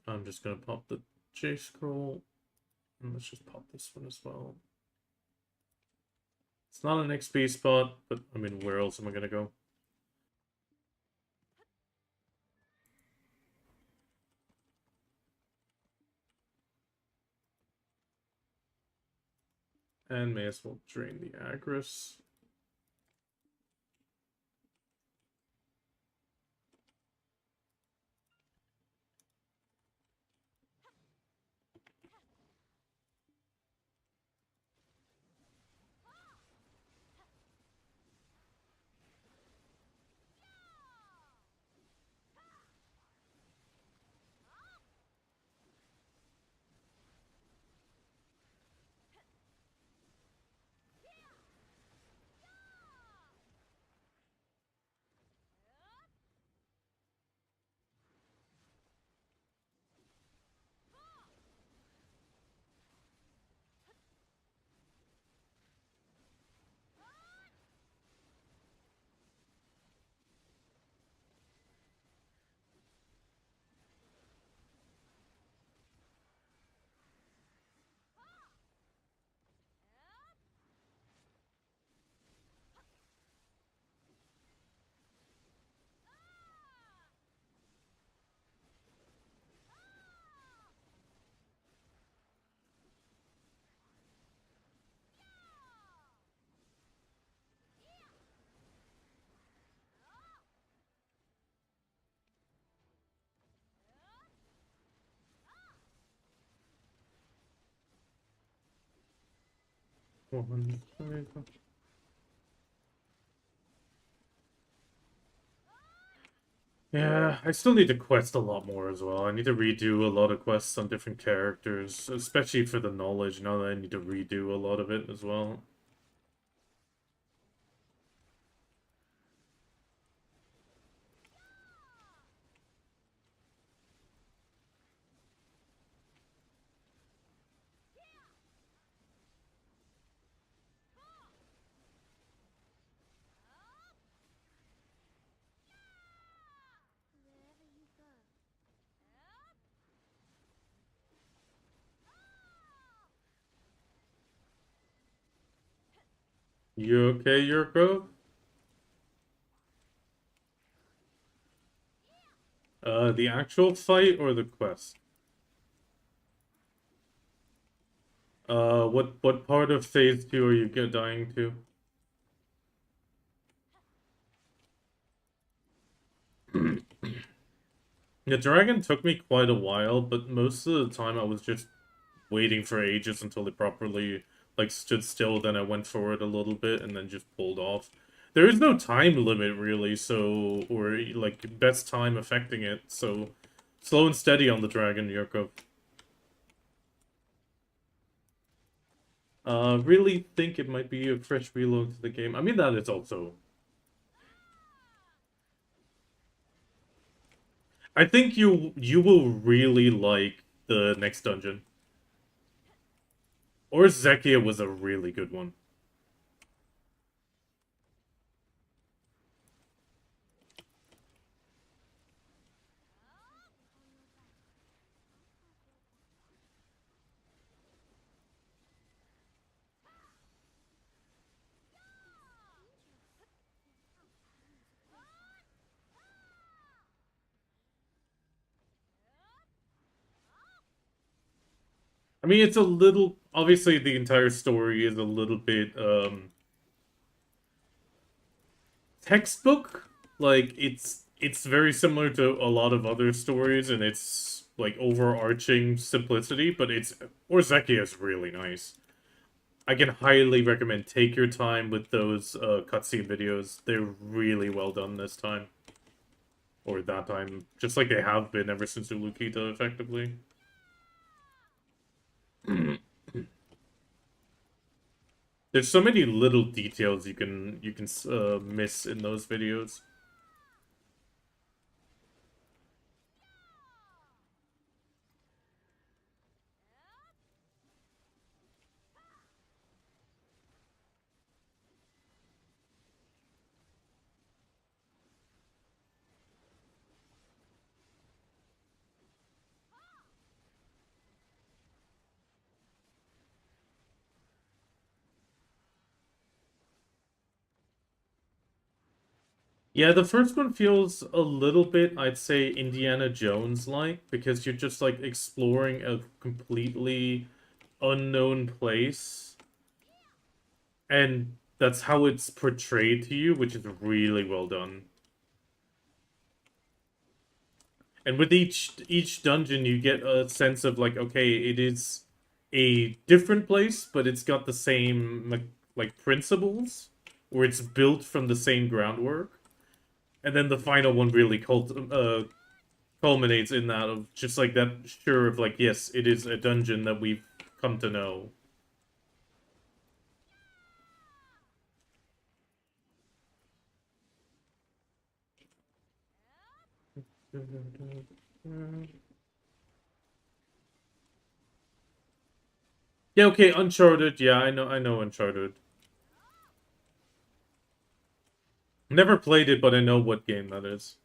S1: I'm just gonna pop the J scroll. And let's just pop this one as well. It's not an XP spot, but I mean, where else am I gonna go? And may as well drain the Agris. Yeah, I still need to quest a lot more as well. I need to redo a lot of quests on different characters, especially for the knowledge, now that I need to redo a lot of it as well.
S4: Wherever you go.
S1: You okay, Yurko? The actual fight or the quest? What part of phase 2 are you dying to? The dragon took me quite a while, but most of the time I was just waiting for ages until it properly, like, stood still, then I went forward a little bit and then just pulled off. There is no time limit, really, so, or, like, best time affecting it, so slow and steady on the dragon, Yurko. Really think it might be a fresh reload to the game. I mean, that is also... I think you will really like the next dungeon. Or Zekia was a really good one. I mean, it's a little... Obviously, the entire story is a little bit, textbook. Like, it's very similar to a lot of other stories, and it's, like, overarching simplicity, but it's... Orzekia is really nice. I can highly recommend take your time with those, cutscene videos. They're really well done this time. Or that time. Just like they have been ever since Ulukita, effectively. There's so many little details you can miss in those videos. Yeah, the first one feels a little bit, I'd say, Indiana Jones-like, because you're just, like, exploring a completely unknown place. And that's how it's portrayed to you, which is really well done. And with each dungeon, you get a sense of like, okay, it is a different place, but it's got the same like principles, or it's built from the same groundwork. And then the final one really culminates in that of just like that sure of like, yes, it is a dungeon that we've come to know. Yeah, okay, Uncharted. Yeah, I know Uncharted. Never played it, but I know what game that is.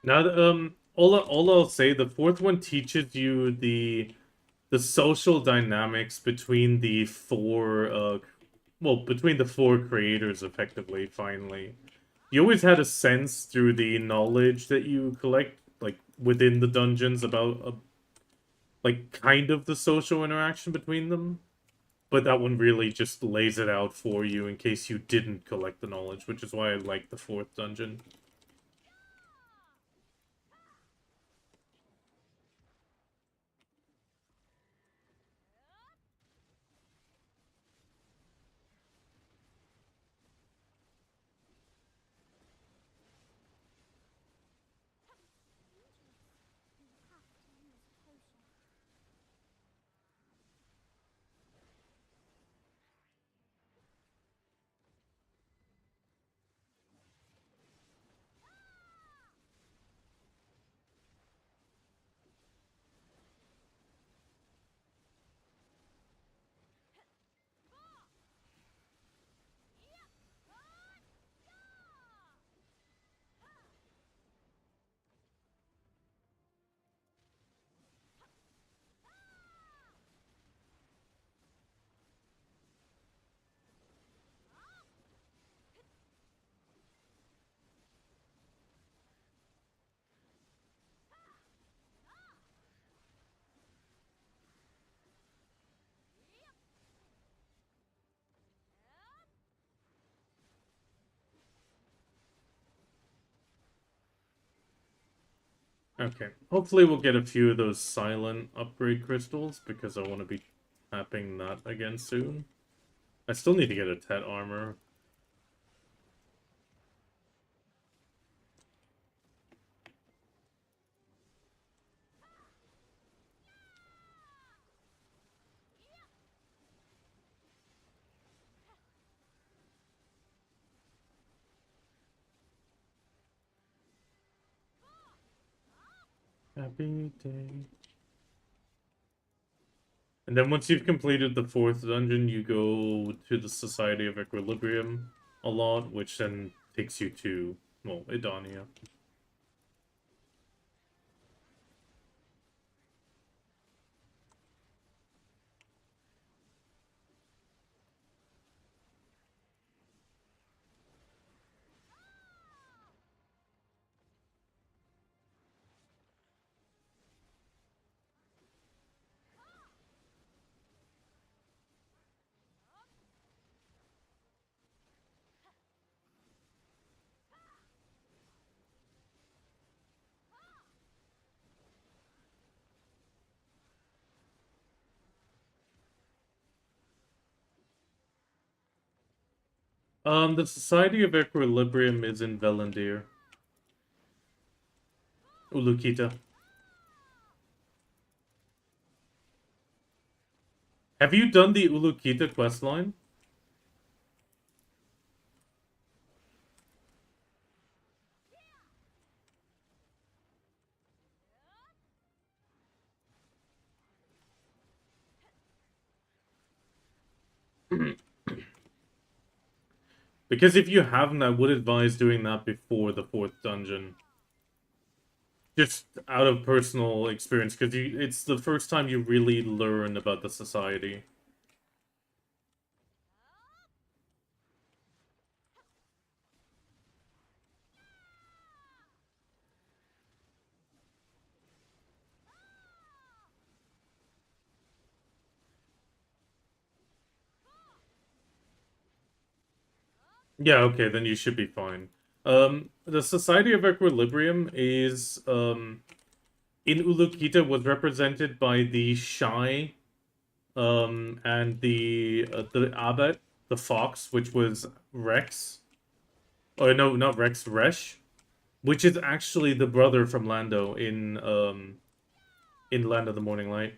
S1: Now, all I'll say, the fourth one teaches you the social dynamics between the four, well, between the four creators, effectively. Finally, you always had a sense through the knowledge that you collect, like within the dungeons, about like kind of the social interaction between them. But that one really just lays it out for you in case you didn't collect the knowledge, which is why I like the fourth dungeon.
S4: You have to use potion.
S1: Okay. Hopefully we'll get a few of those silent upgrade crystals, because I want to be tapping that again soon. I still need to get a Tet armor. Happy day. And then once you've completed the fourth dungeon, you go to the Society of Equilibrium a lot, which then takes you to, well, Edonia. The Society of Equilibrium is in Velendir. Ulukita. Have you done the Ulukita questline? Because if you haven't, I would advise doing that before the 4th dungeon. Just out of personal experience, because it's the first time you really learn about the society. Yeah, okay, then you should be fine. The Society of Equilibrium is, in Ulukita was represented by the Shy, and the Abbot, the Fox, which was Rex. Oh, no, not Rex, Resh. Which is actually the brother from Lando in Land of the Morning Light.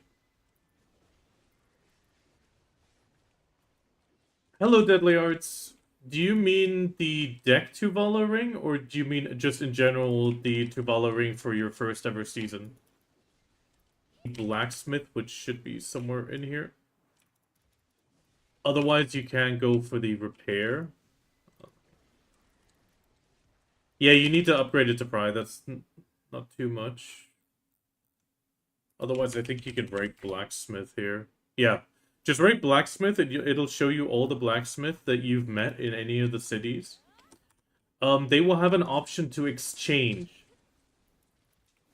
S1: Hello, Deadly Arts. Do you mean the deck Tuvala ring, or do you mean just in general the Tuvala ring for your first ever season? Blacksmith, which should be somewhere in here. Otherwise, you can go for the repair. Yeah, you need to upgrade it to Pry. That's not too much. Otherwise, I think you can break Blacksmith here. Yeah, just write Blacksmith, and it'll show you all the blacksmith that you've met in any of the cities. They will have an option to exchange.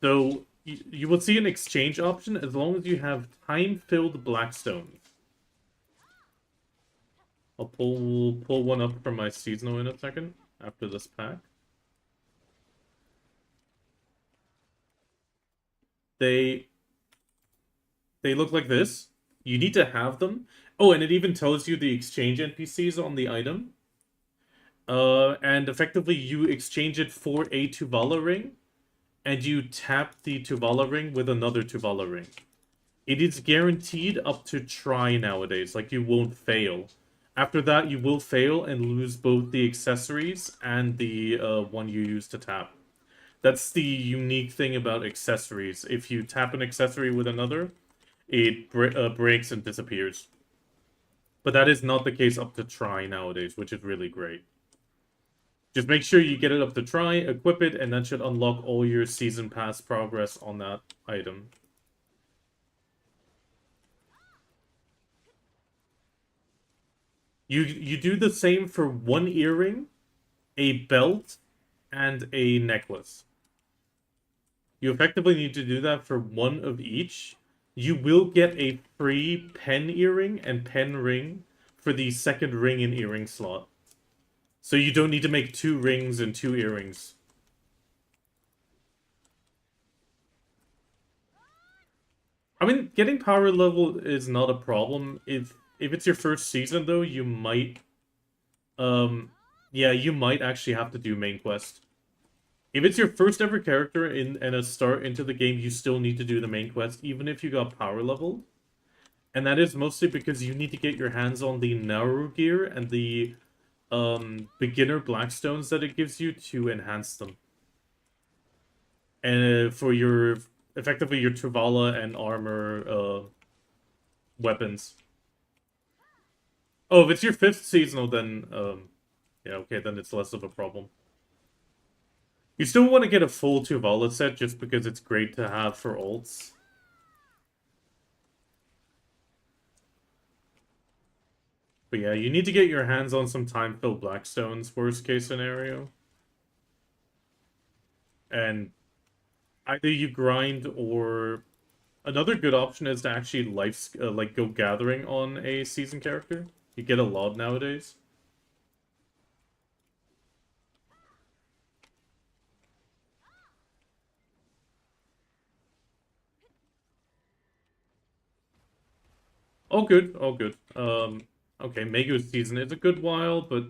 S1: So, you will see an exchange option as long as you have time-filled blackstones. I'll pull one up from my seasonal in a second, after this pack. They look like this. You need to have them. Oh, and it even tells you the exchange NPCs on the item. And effectively you exchange it for a Tuvala ring, and you tap the Tuvala ring with another Tuvala ring. It is guaranteed up to try nowadays, like you won't fail. After that, you will fail and lose both the accessories and the one you use to tap. That's the unique thing about accessories. If you tap an accessory with another, it breaks and disappears. But that is not the case up to try nowadays, which is really great. Just make sure you get it up to try, equip it, and that should unlock all your season pass progress on that item. You do the same for one earring, a belt, and a necklace. You effectively need to do that for one of each. You will get a free pen earring and pen ring for the second ring and earring slot. So you don't need to make 2 rings and 2 earrings. I mean, getting power level is not a problem. If it's your first season, though, you might... yeah, you might actually have to do main quest. If it's your first ever character and a start into the game, you still need to do the main quest, even if you got power level. And that is mostly because you need to get your hands on the Nauru gear and the beginner blackstones that it gives you to enhance them. And for your, effectively your Tuvala and armor weapons. Oh, if it's your 5th seasonal, then, yeah, okay, then it's less of a problem. You still want to get a full Tuvala set just because it's great to have for ults. But yeah, you need to get your hands on some time-filled blackstones, worst case scenario. And either you grind, or another good option is to actually like go gathering on a season character. You get a lot nowadays. All good, all good. Okay, Megu season is a good while, but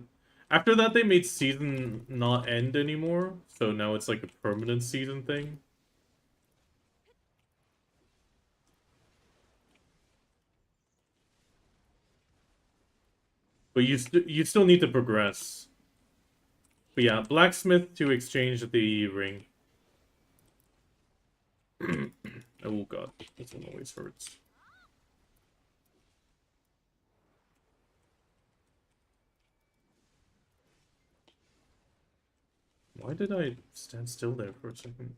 S1: After that, they made season not end anymore, so now it's like a permanent season thing. But you still need to progress. But yeah, blacksmith to exchange the ring. Oh god, this one always hurts. Why did I stand still there for a second?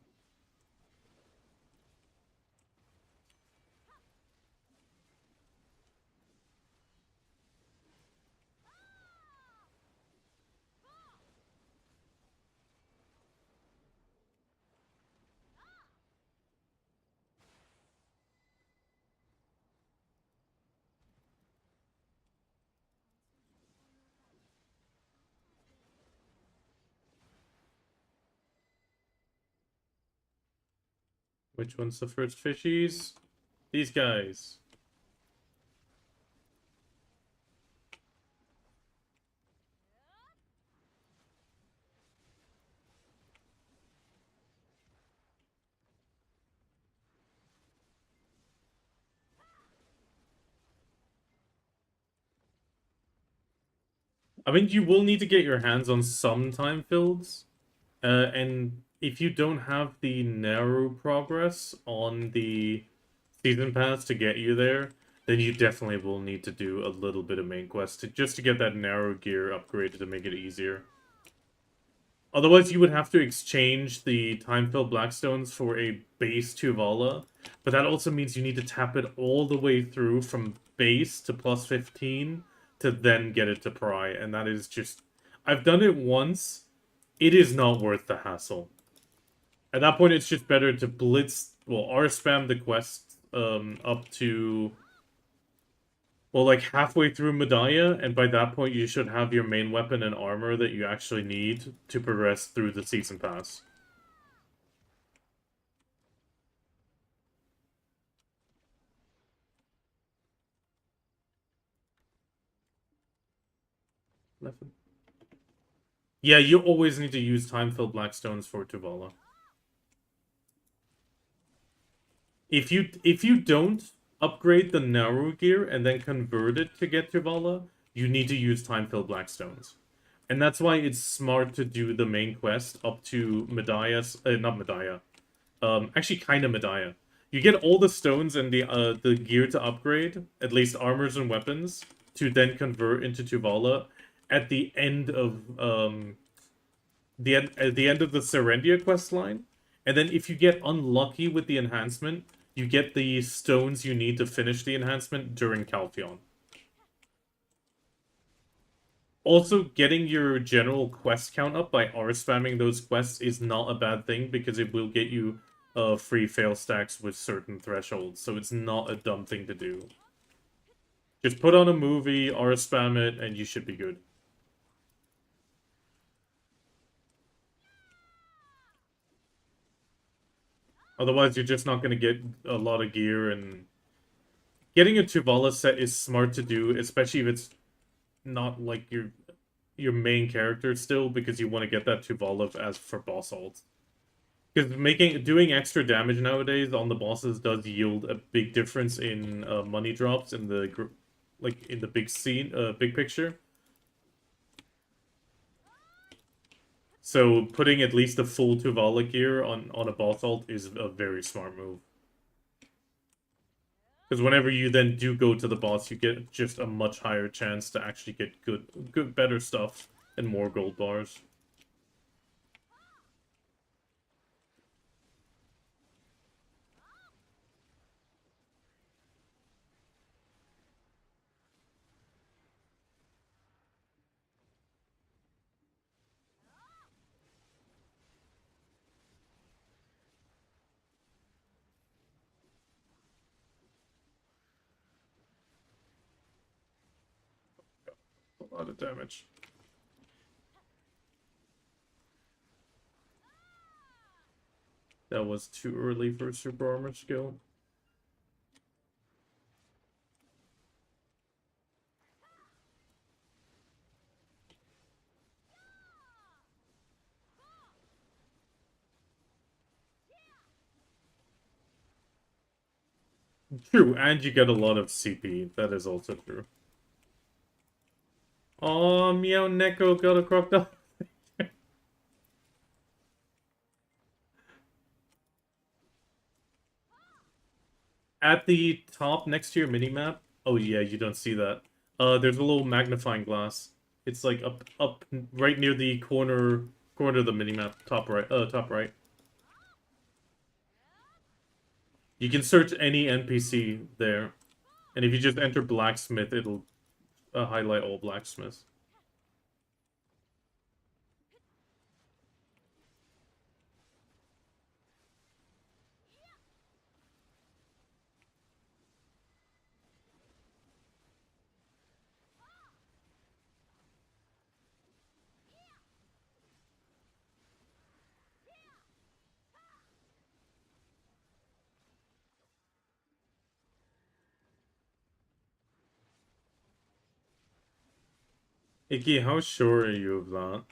S1: Which one's the first fishies? These guys. I mean, you will need to get your hands on some time fields. And if you don't have the narrow progress on the season pass to get you there, then you definitely will need to do a little bit of main quest just to get that narrow gear upgraded to make it easier. Otherwise, you would have to exchange the time-filled Blackstones for a base Tuvala, but that also means you need to tap it all the way through from base to plus 15 to then get it to pry, and that is just... I've done it once. It is not worth the hassle. At that point, it's just better to blitz... Well, R-spam the quest up to... Well, like halfway through Medaya, and by that point you should have your main weapon and armor that you actually need to progress through the season pass. Yeah, you always need to use time-filled Blackstones for Tuvala. If you don't upgrade the narrow gear and then convert it to get Tuvala, you need to use time-filled Blackstones. And that's why it's smart to do the main quest up to Medaya, not Medaya. Actually kind of Medaya. You get all the stones and the gear to upgrade, at least armors and weapons, to then convert into Tuvala at the end of at the end of the Serendia quest line. And then if you get unlucky with the enhancement, you get the stones you need to finish the enhancement during Calpheon. Also, getting your general quest count up by R-spamming those quests is not a bad thing, because it will get you free fail stacks with certain thresholds, so it's not a dumb thing to do. Just put on a movie, R-spam it, and you should be good. Otherwise, you're just not going to get a lot of gear, and getting a Tuvala set is smart to do, especially if it's not like your main character still, because you want to get that Tuvala as for boss ult. Because doing extra damage nowadays on the bosses does yield a big difference in money drops in the in the big scene, big picture. So putting at least a full Tuvala gear on a boss ult is a very smart move. Because whenever you then do go to the boss, you get just a much higher chance to actually get better stuff and more gold bars. A lot of damage. That was too early for a super armor skill. True, and you get a lot of CP. That is also true. Oh, Meow Neko got a crocodile. At the top next to your minimap. Oh yeah, you don't see that. There's a little magnifying glass. It's like up right near the corner of the minimap, top right. You can search any NPC there, and if you just enter blacksmith, it'll highlight all blacksmiths. Icky, how sure are you of that?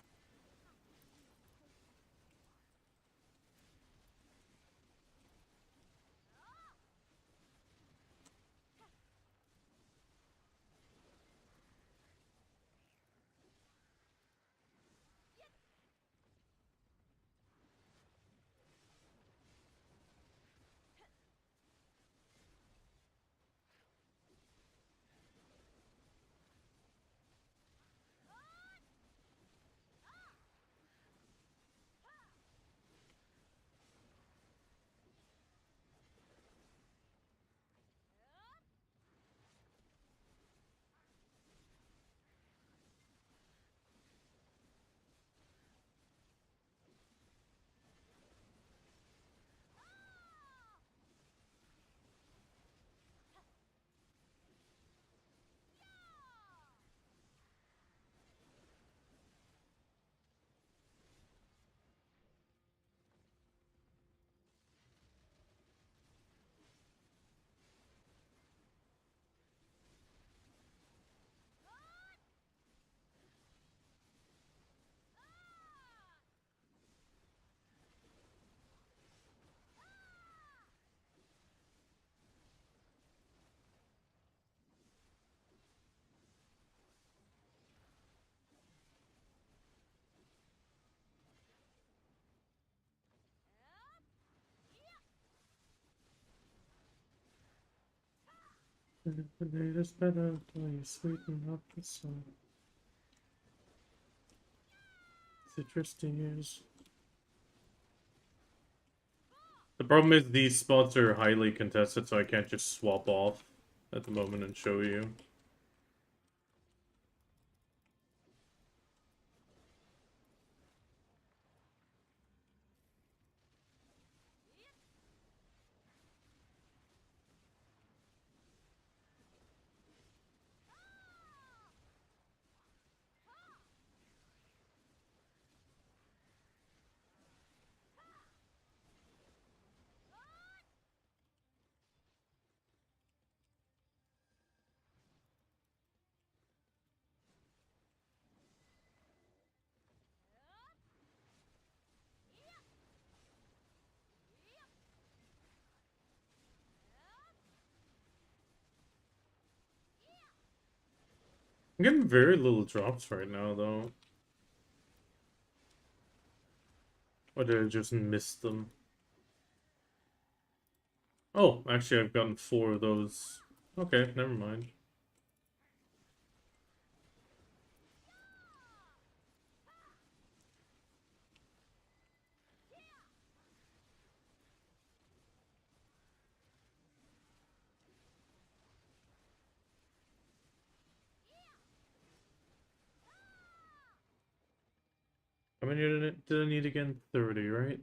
S1: The latest better, till you sweeten up the sun. Citrus tears. The problem is these spots are highly contested, so I can't just swap off at the moment and show you. I'm getting very little drops right now, though. Or did I just miss them? Oh, actually, I've gotten 4 of those. Okay, never mind. How many did I need again? 30, right?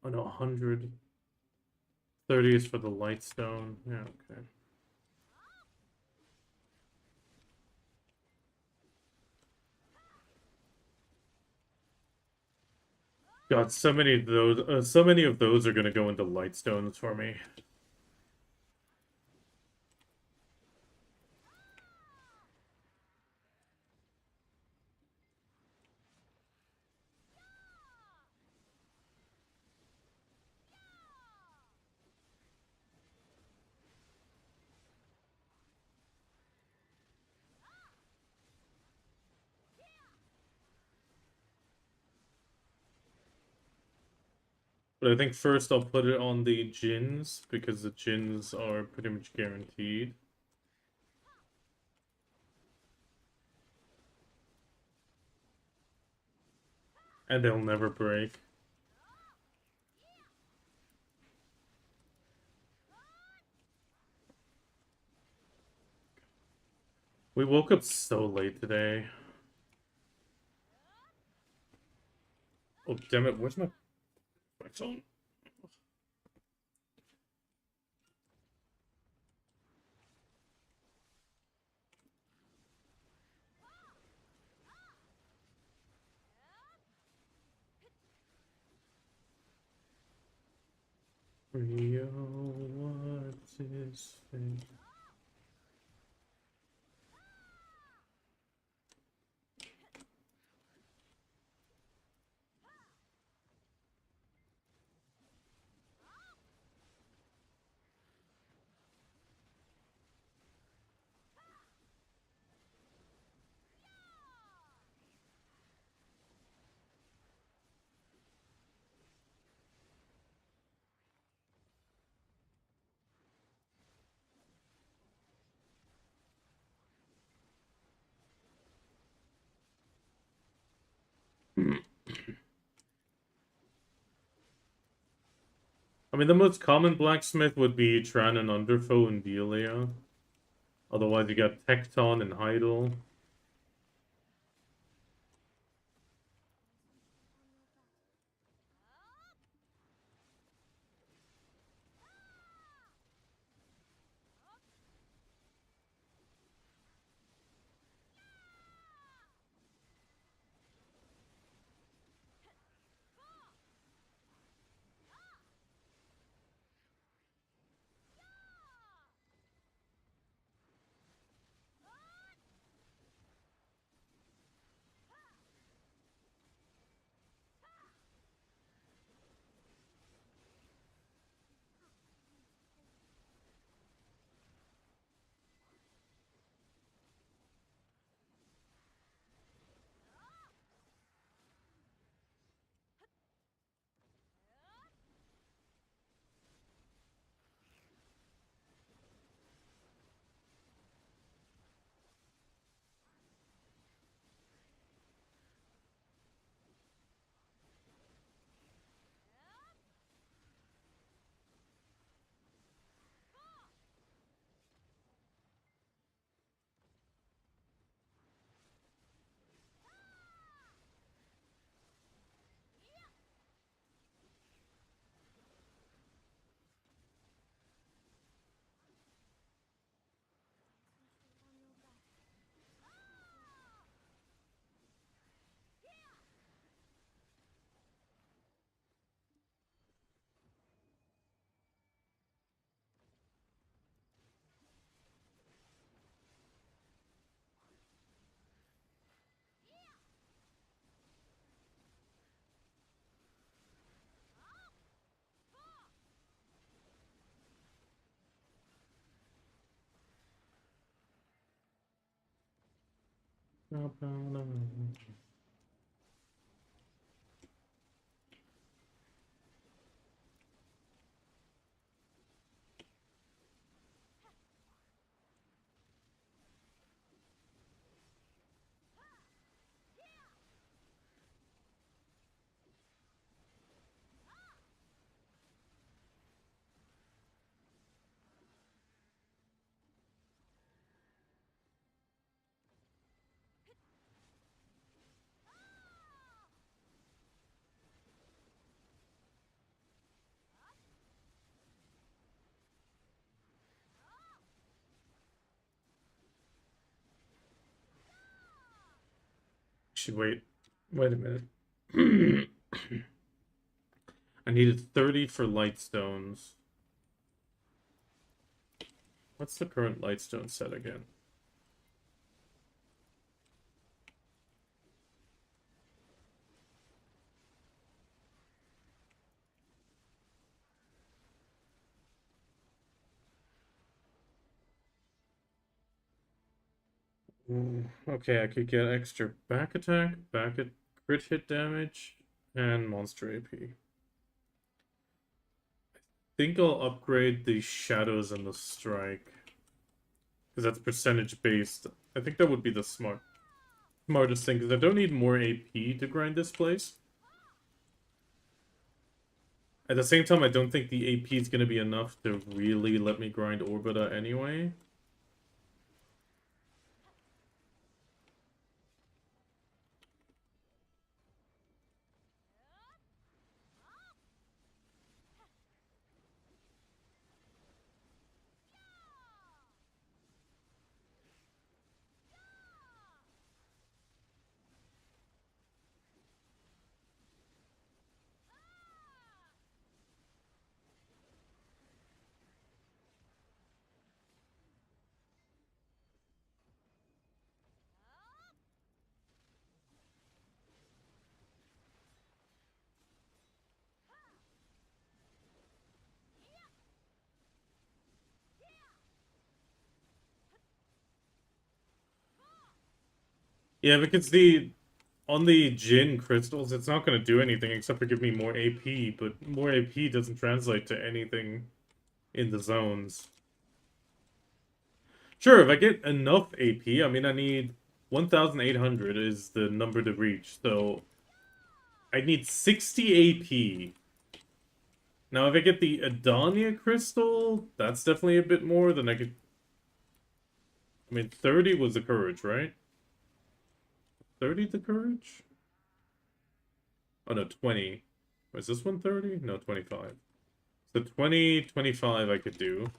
S1: Oh no, 100. 30 is for the lightstone. Yeah, okay. God, so many of those are gonna go into lightstones for me. But I think first I'll put it on the gins, because the gins are pretty much guaranteed. And they'll never break. We woke up so late today. Oh, damn it, where's my phone? Rio, what is fate? I mean, the most common blacksmith would be Tran and Underfoe and Delia. Otherwise, you got Tecton and Heidel. Actually, wait a minute. I needed 30 for lightstones. What's the current lightstone set again? Okay, I could get extra back attack, crit hit damage, and monster AP. think I'll upgrade the shadows and the strike. Because that's percentage based. I think that would be the smartest thing, because I don't need more AP to grind this place. At the same time, I don't think the AP is going to be enough to really let me grind Orbita anyway. Yeah, because on the Jin crystals, it's not going to do anything except for give me more AP, but more AP doesn't translate to anything in the zones. Sure, if I get enough AP, I mean, I need 1,800 is the number to reach, so I need 60 AP. Now, if I get the Adania crystal, that's definitely a bit more than I could... I mean, 30 was the courage, right? 30 the courage? Oh, no, 20. Was this one 30? No, 25. So 20, 25 I could do.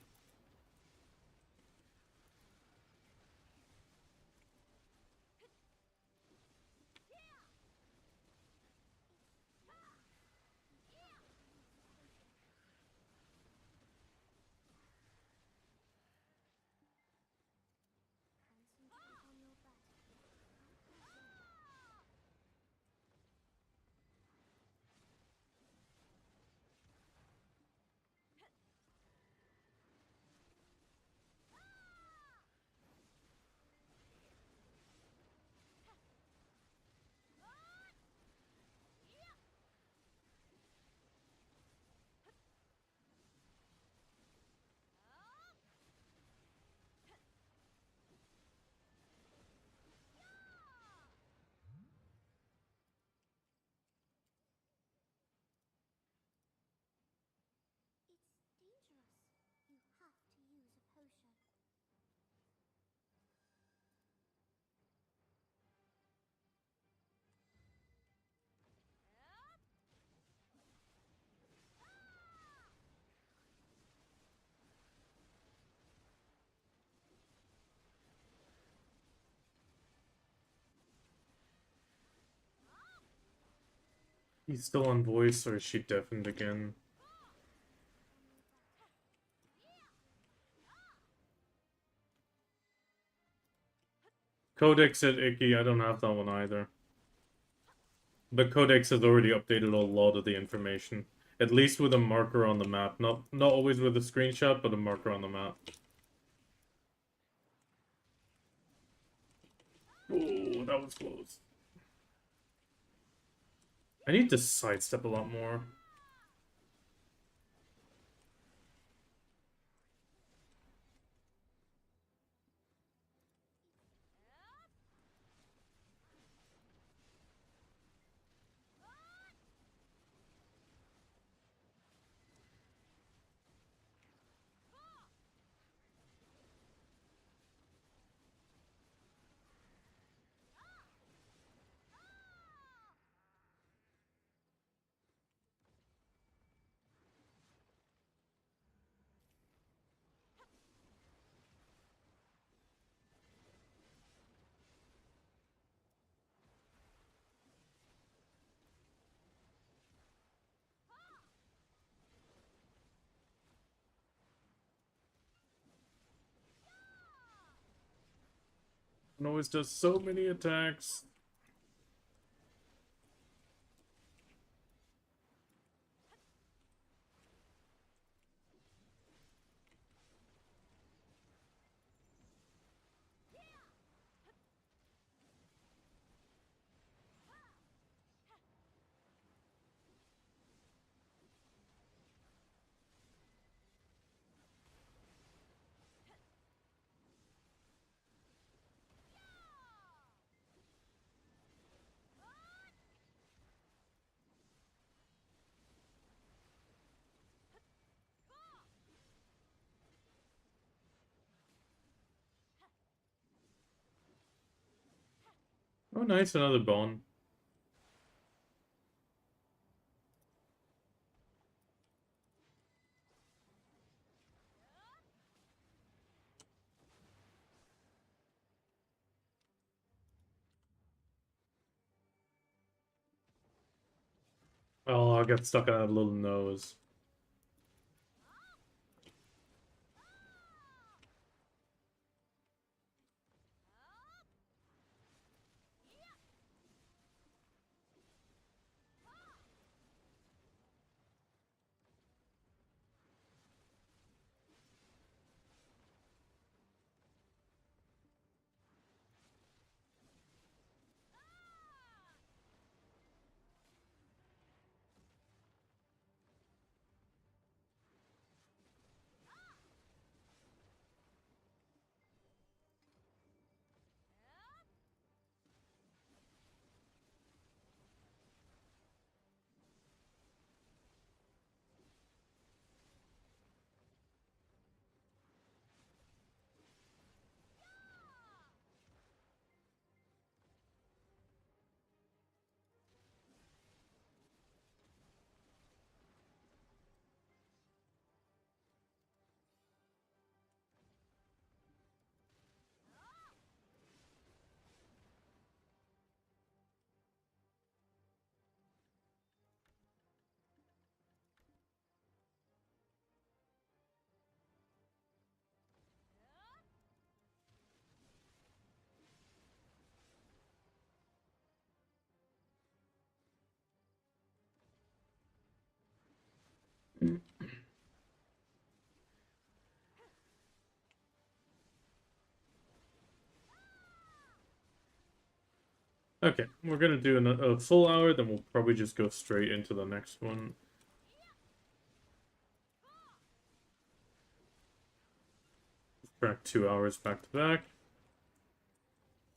S4: Concentrate on your battle. It's dangerous. You have to use a potion.
S1: He's still on voice, or is she deafened again? Codex said Icky, I don't have that one either. But Codex has already updated a lot of the information. At least with a marker on the map. Not always with a screenshot, but a marker on the map. Oh, that was close. I need to sidestep a lot more. It always does so many attacks. Oh, nice, another bone. Oh, I got stuck on that little nose. Okay, we're gonna do a full hour, then we'll probably just go straight into the next one. Track 2 hours back to back.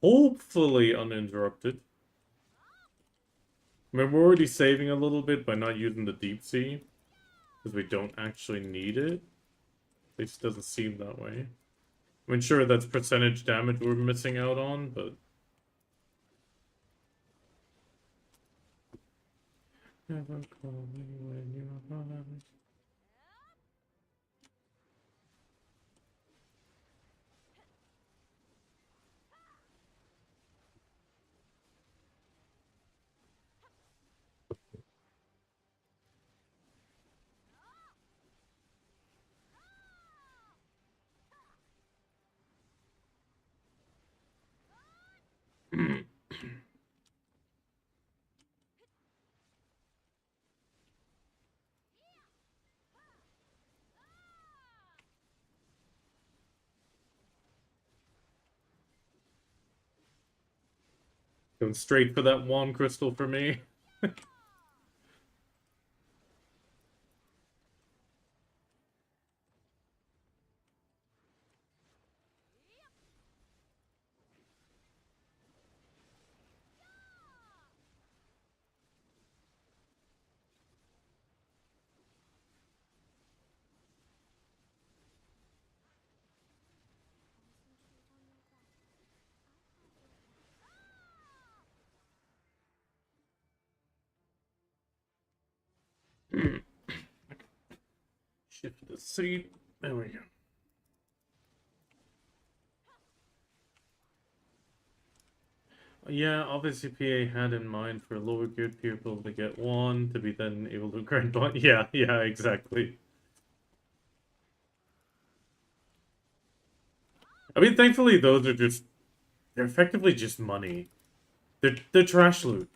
S1: Hopefully uninterrupted. I mean, we're already saving a little bit by not using the deep sea. Because we don't actually need it. At least it doesn't seem that way. I mean, sure, that's percentage damage we're missing out on, but... Never call me when you're home. Going straight for that one crystal for me. Shift the seat. There we go. Yeah, obviously PA had in mind for lower geared people to get one, to be then able to grind one. Yeah, yeah, exactly. I mean, thankfully, those are just... They're effectively just money. They're trash loot.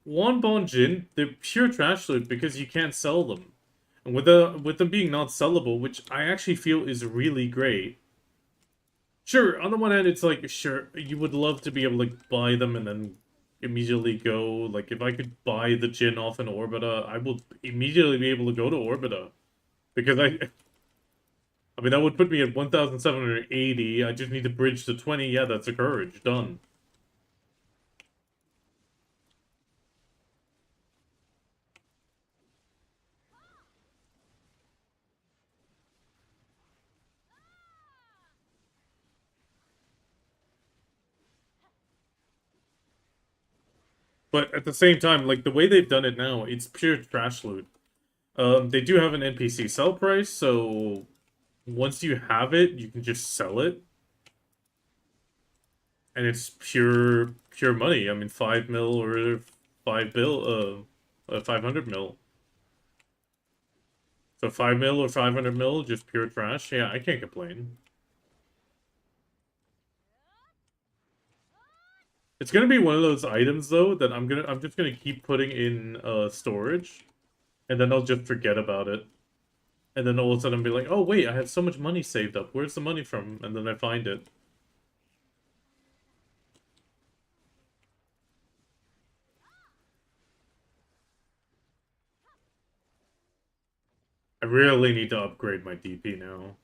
S1: One bone Jin, they're pure trash loot because you can't sell them. And with them being not sellable, which I actually feel is really great. Sure, on the one hand, it's like, sure, you would love to be able to like, buy them and then immediately go. Like, if I could buy the Jin off an Orbita, I would immediately be able to go to Orbita. Because I mean, that would put me at 1,780. I just need to bridge to 20. Yeah, that's a courage. Done. But at the same time, like the way they've done it now, it's pure trash loot. They do have an NPC sell price, so once you have it, you can just sell it. And it's pure money. I mean 5 mil or 500 mil. So 5 mil or 500 mil, just pure trash. Yeah, I can't complain. It's gonna be one of those items though that I'm just gonna keep putting in storage, and then I'll just forget about it. And then all of a sudden be like, oh wait, I have so much money saved up. Where's the money from? And then I find it. I really need to upgrade my DP now.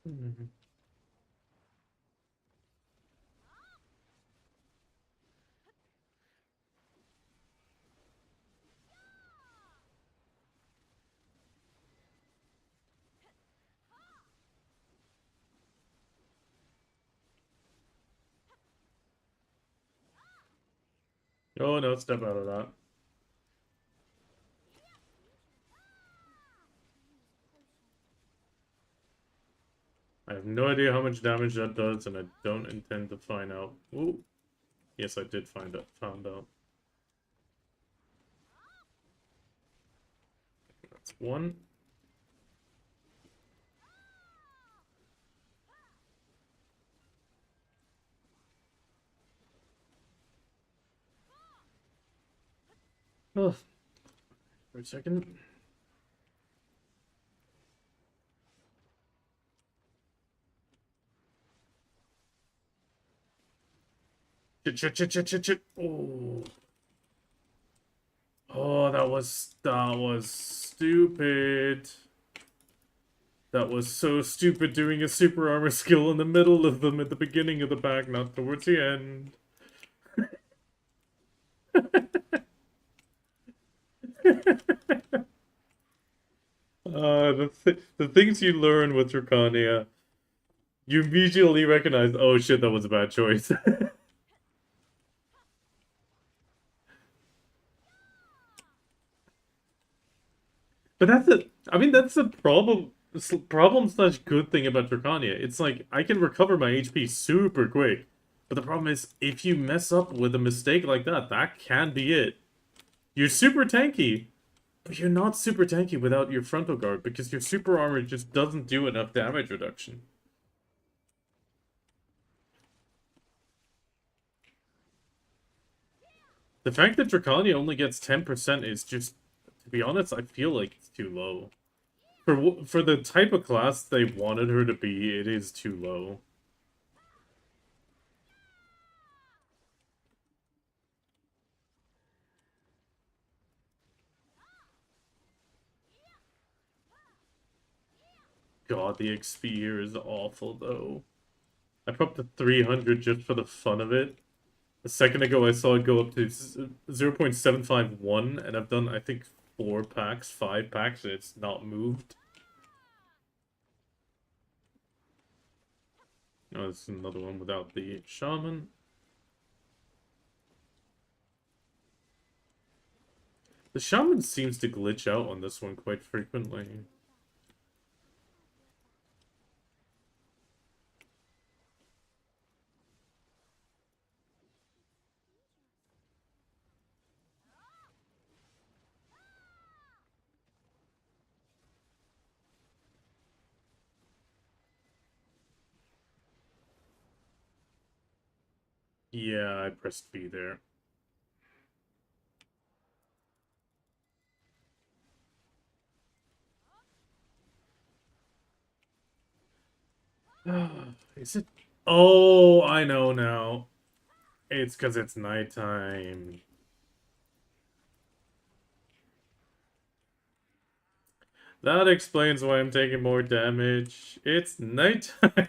S1: Mhm. Oh no, step out of that. I have no idea how much damage that does, and I don't intend to find out. Ooh. Yes, I did found out. That's one. Oh, for a second. Chit. Oh. Oh, that was stupid. That was so stupid doing a super armor skill in the middle of them at the beginning of the pack, not towards the end. The things you learn with Drakania, you immediately recognize, oh shit, that was a bad choice. But I mean, that's the problem slash good thing about Drakania. It's like, I can recover my HP super quick. But the problem is, if you mess up with a mistake like that, that can be it. You're super tanky, but you're not super tanky without your frontal guard, because your super armor just doesn't do enough damage reduction. The fact that Drakania only gets 10% is just, to be honest, I feel like it's too low. For the type of class they wanted her to be, it is too low. God, the XP here is awful, though. I put up to 300 just for the fun of it. A second ago, I saw it go up to 0.751, and I've done, I think, 4 packs, 5 packs, and it's not moved. Oh, this is another one without the shaman. The shaman seems to glitch out on this one quite frequently. Yeah, I pressed B there. Is it? Oh, I know now. It's because it's nighttime. That explains why I'm taking more damage. It's nighttime.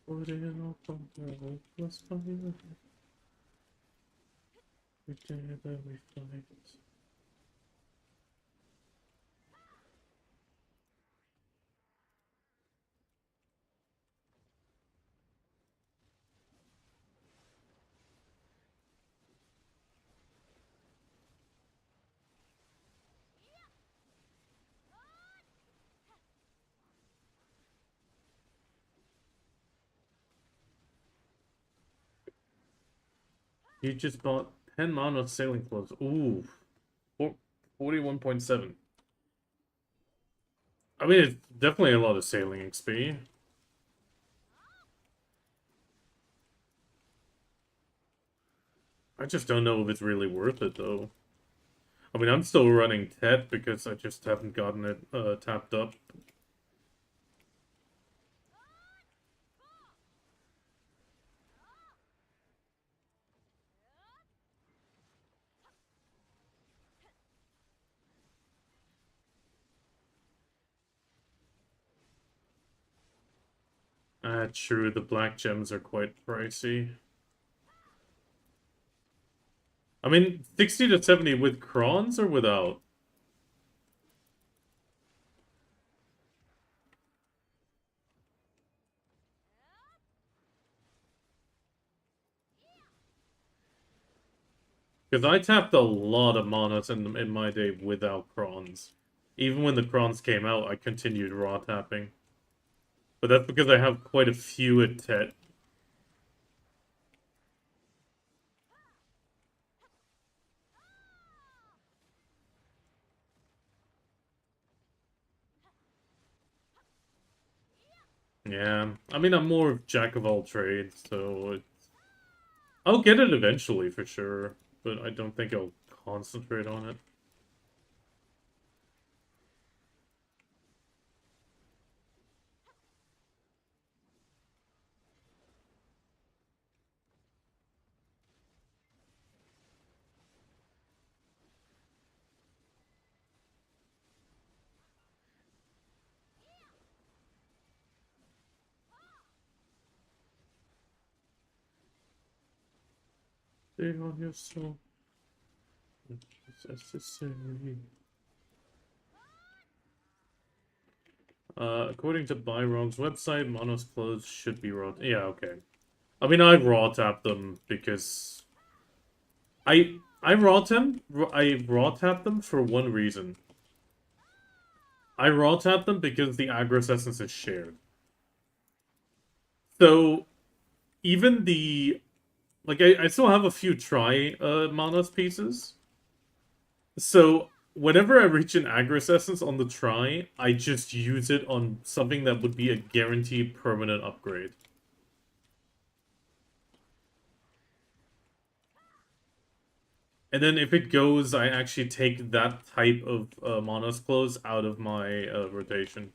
S1: Put it up on the hopeless fire. We did that, we fight. You just bought 10 mono sailing clothes. Ooh. 41.7. I mean, it's definitely a lot of sailing XP. I just don't know if it's really worth it, though. I mean, I'm still running Tet because I just haven't gotten it tapped up. True, the black gems are quite pricey. I mean, 60 to 70 with crons or without? Because I tapped a lot of manas in my day without crons. Even when the crons came out, I continued raw tapping. But that's because I have quite a few at Tet. Yeah, I mean, I'm more of jack of all trades, so I'll get it eventually for sure, but I don't think I'll concentrate on it. Stay on your soul. It's necessary. According to Byron's website, Mono's clothes should be raw. Yeah, okay. I mean, I raw tap them because I raw tap them for one reason. I raw tap them because the Agros essence is shared. So even the like I still have a few try Manas pieces. So whenever I reach an Agros essence on the try, I just use it on something that would be a guaranteed permanent upgrade. And then if it goes, I actually take that type of Monos clothes out of my rotation.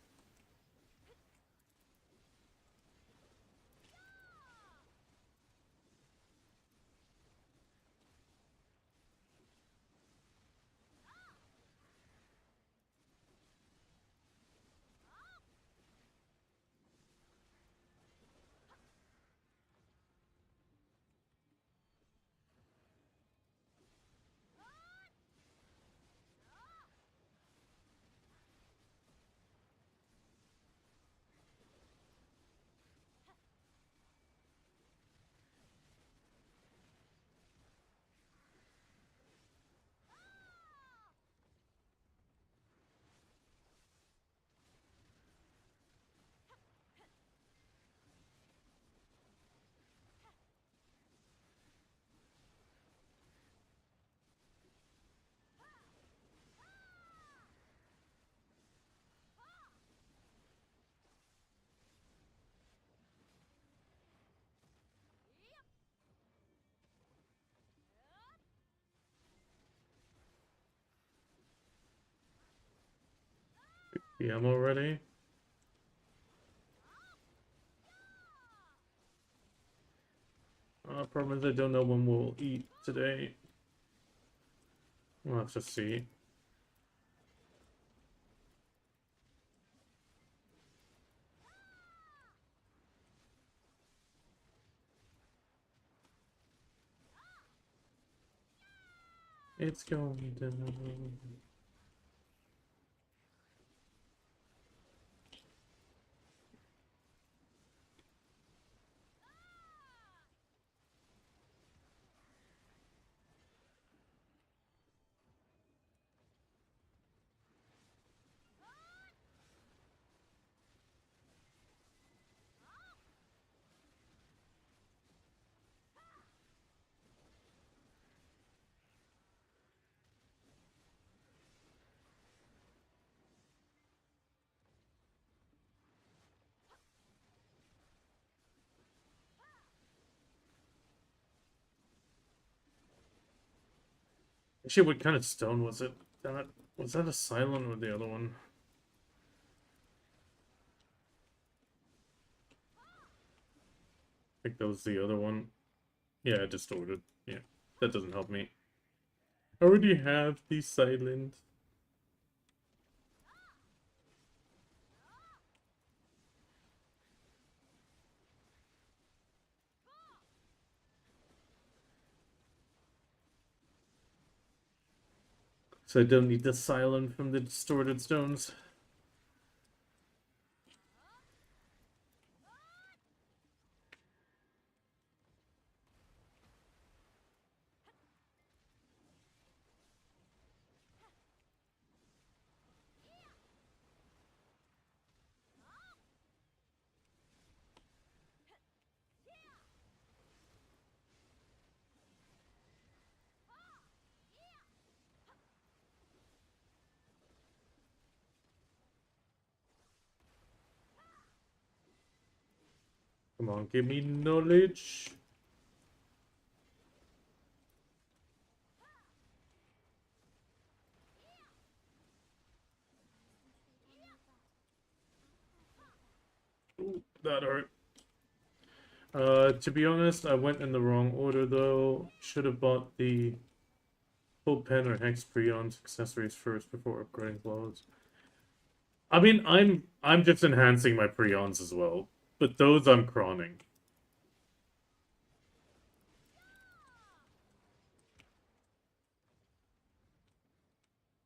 S1: The ammo ready. Problem is I don't know when we'll eat today. We'll have to see. It's going down. Actually, what kind of stone was it? That was that a silent or the other one? I think that was the other one. Yeah, distorted. Yeah, that doesn't help me. I already have the silent. So I don't need the silent from the distorted stones. Come on, give me knowledge. Ooh, that hurt. To be honest, I went in the wrong order though. Should have bought the full pen or hex prions accessories first before upgrading clothes. I mean, I'm just enhancing my prions as well, but those I'm chroning.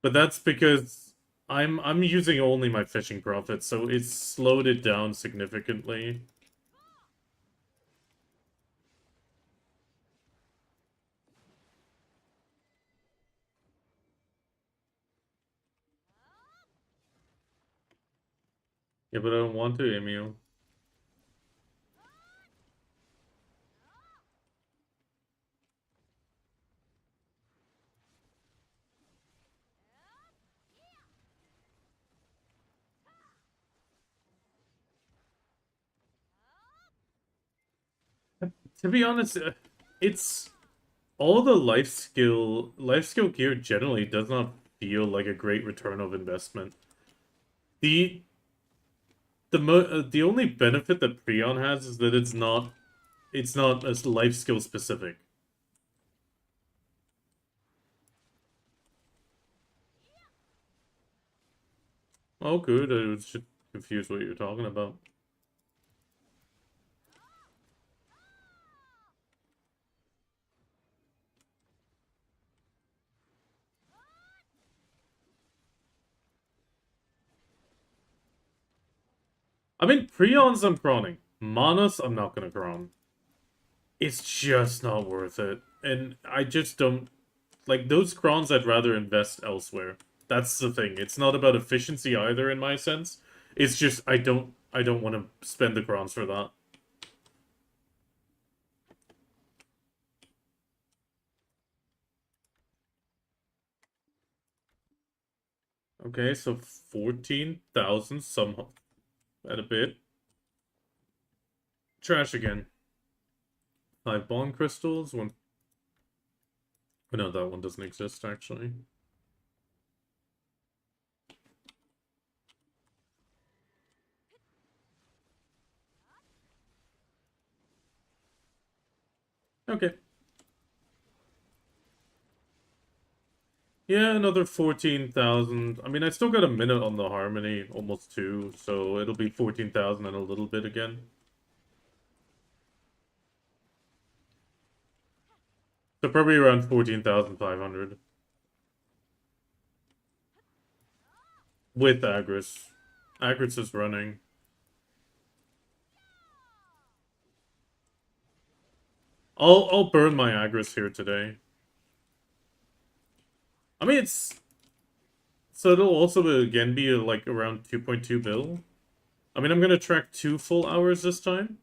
S1: But that's because I'm using only my fishing profits, so it's slowed it down significantly. Yeah, but I don't want to, Emil. To be honest, it's all the life skill gear generally does not feel like a great return of investment. The the only benefit that Prion has is that it's not as life skill specific. Oh, good. I was just confused what you're talking about. I mean, Prions I'm crawling. Manas I'm not gonna crawl. It's just not worth it. And I just don't like those crons I'd rather invest elsewhere. That's the thing. It's not about efficiency either in my sense. It's just I don't want to spend the crons for that. Okay, so 14,000 some at a bit. Trash again. 5 bond crystals, one. Oh, no, that one doesn't exist actually. Okay. Yeah, another 14,000. I mean, I still got a minute on the Harmony, almost 2, so it'll be 14,000 and a little bit again. So probably around 14,500. With Agris. Agris is running. I'll burn my Agris here today. I mean, it's... So it'll also again be like around 2.2 bill. I mean, I'm gonna track 2 full hours this time.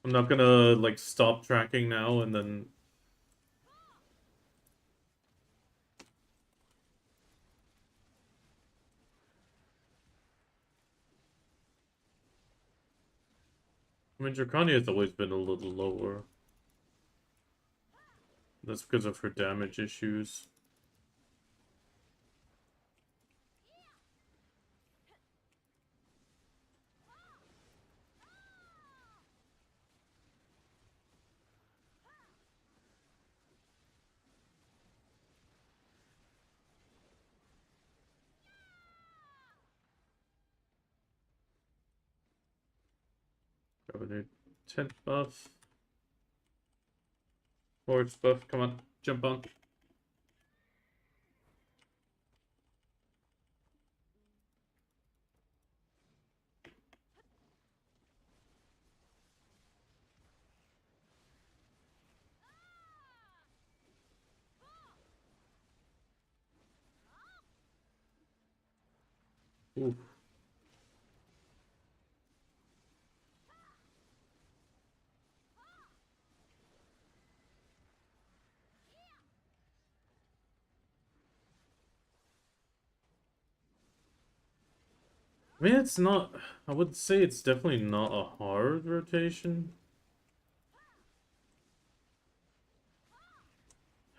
S1: I'm not gonna, like, stop tracking now and then... I mean, Drakania has always been a little lower. That's because of her damage issues. Governor 10th buff. Force buff, come on, jump on. Ooh. I mean, it's not... I would say it's definitely not a hard rotation.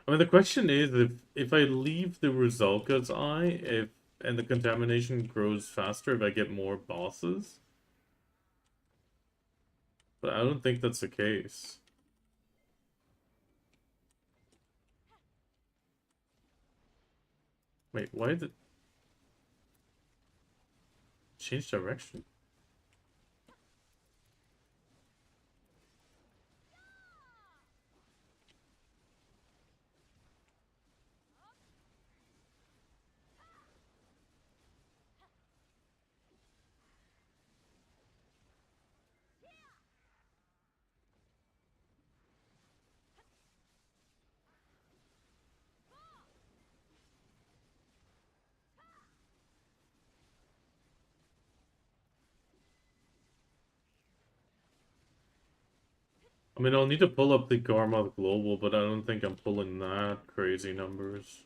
S1: I mean, the question is if I leave the Rusalka's Eye, and the contamination grows faster if I get more bosses. But I don't think that's the case. Wait, why did it change direction? I mean, I'll need to pull up the Garmoth Global, but I don't think I'm pulling that crazy numbers.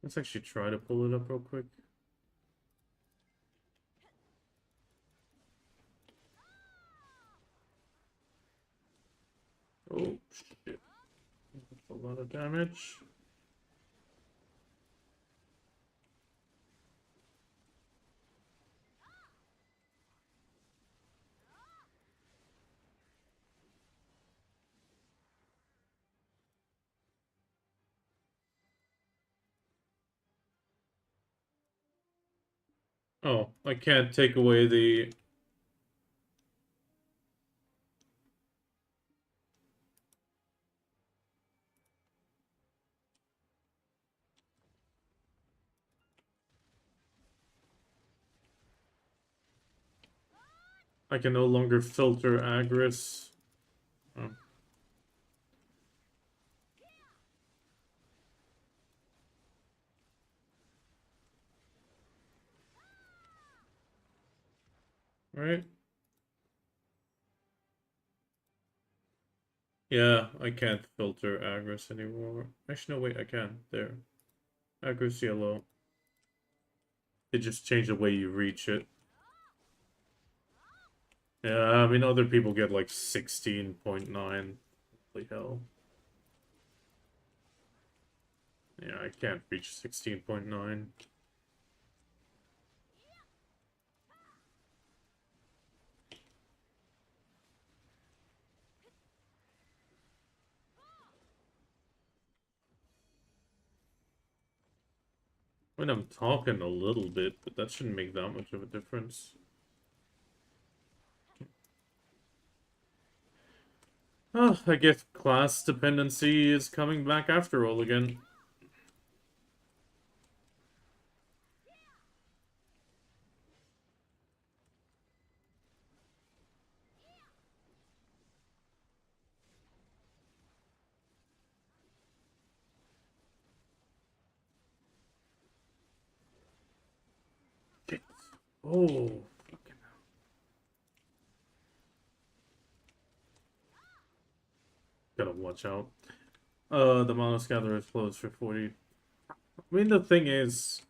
S1: Let's actually try to pull it up real quick. Oh, shit. That's a lot of damage. Oh, I can't take away the... I can no longer filter Agris. Oh. Right? Yeah, I can't filter Agris anymore. Actually, no, wait, I can. There. Agris yellow. It just changed the way you reach it. Yeah, I mean, other people get like 16.9. Holy hell. Yeah, I can't reach 16.9. I mean, I'm talking a little bit, but that shouldn't make that much of a difference. Oh, I guess class dependency is coming back after all again. Shit. Oh, fucking hell. Gotta watch out. The Mono Gatherer is closed for 40. I mean, the thing is,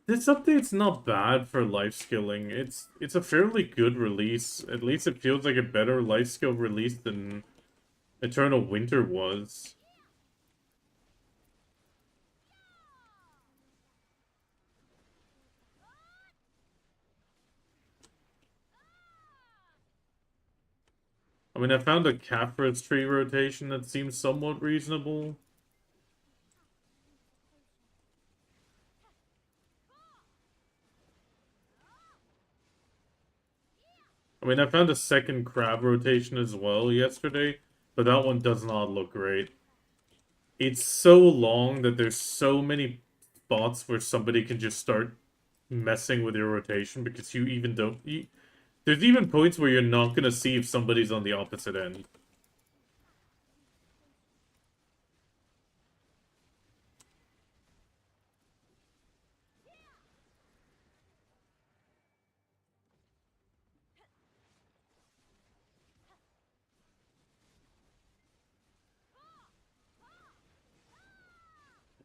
S1: this update's not bad for life skilling. It's a fairly good release. At least it feels like a better life skill release than Eternal Winter was. I mean, I found a Caphras tree rotation that seems somewhat reasonable. I mean, I found a second crab rotation as well yesterday, but that one does not look great. It's so long that there's so many spots where somebody can just start messing with your rotation because you even don't... there's even points where you're not going to see if somebody's on the opposite end.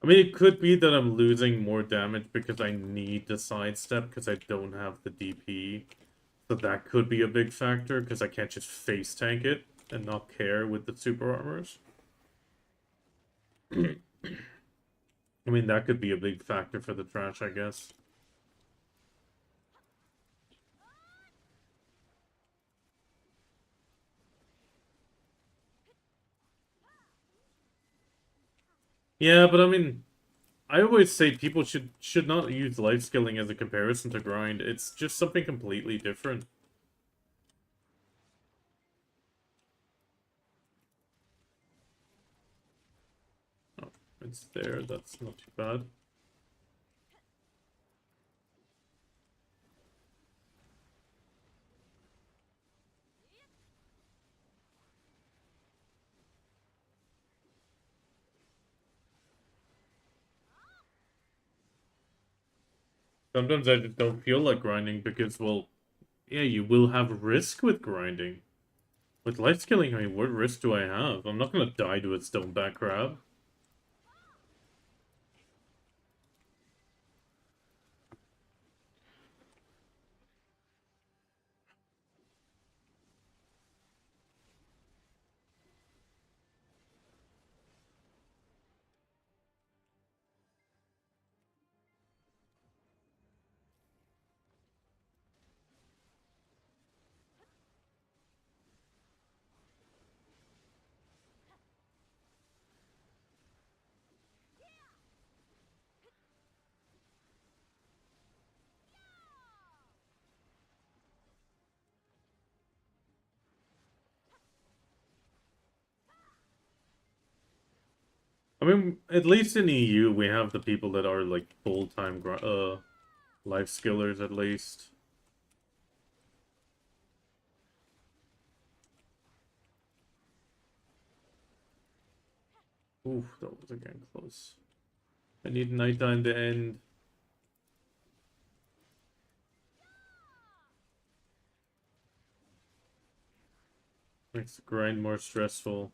S1: I mean, it could be that I'm losing more damage because I need the sidestep because I don't have the DP. So that could be a big factor because I can't just face tank it and not care with the super armors. I mean, that could be a big factor for the trash, I guess. Yeah, but I mean, I always say people should not use life skilling as a comparison to grind. It's just something completely different. Oh, it's there. That's not too bad. Sometimes I just don't feel like grinding because, well, yeah, you will have risk with grinding. With life skilling, I mean, what risk do I have? I'm not gonna die to a stoneback crab. I mean, at least in EU, we have the people that are like full-time life skillers at least. Oof, that was again close. I need nighttime to end. Makes the grind more stressful.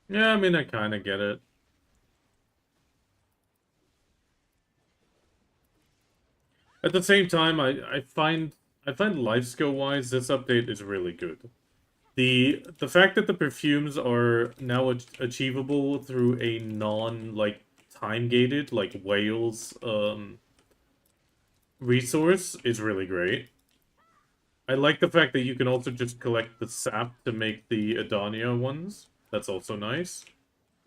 S1: Yeah, I mean, I kind of get it. At the same time, I find life skill wise, this update is really good. The fact that the perfumes are now achievable through a non like time gated like whales resource is really great. I like the fact that you can also just collect the sap to make the Adania ones. That's also nice.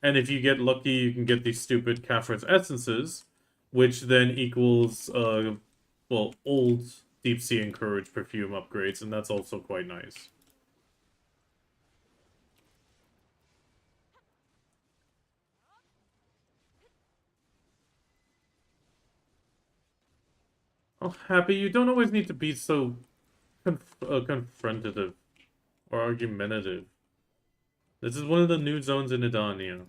S1: And if you get lucky, you can get these stupid Caphras essences, which then equals, well, old Deep Sea Encourage perfume upgrades, and that's also quite nice. Oh, Happy, you don't always need to be so confrontative or argumentative. This is one of the new zones in Edania.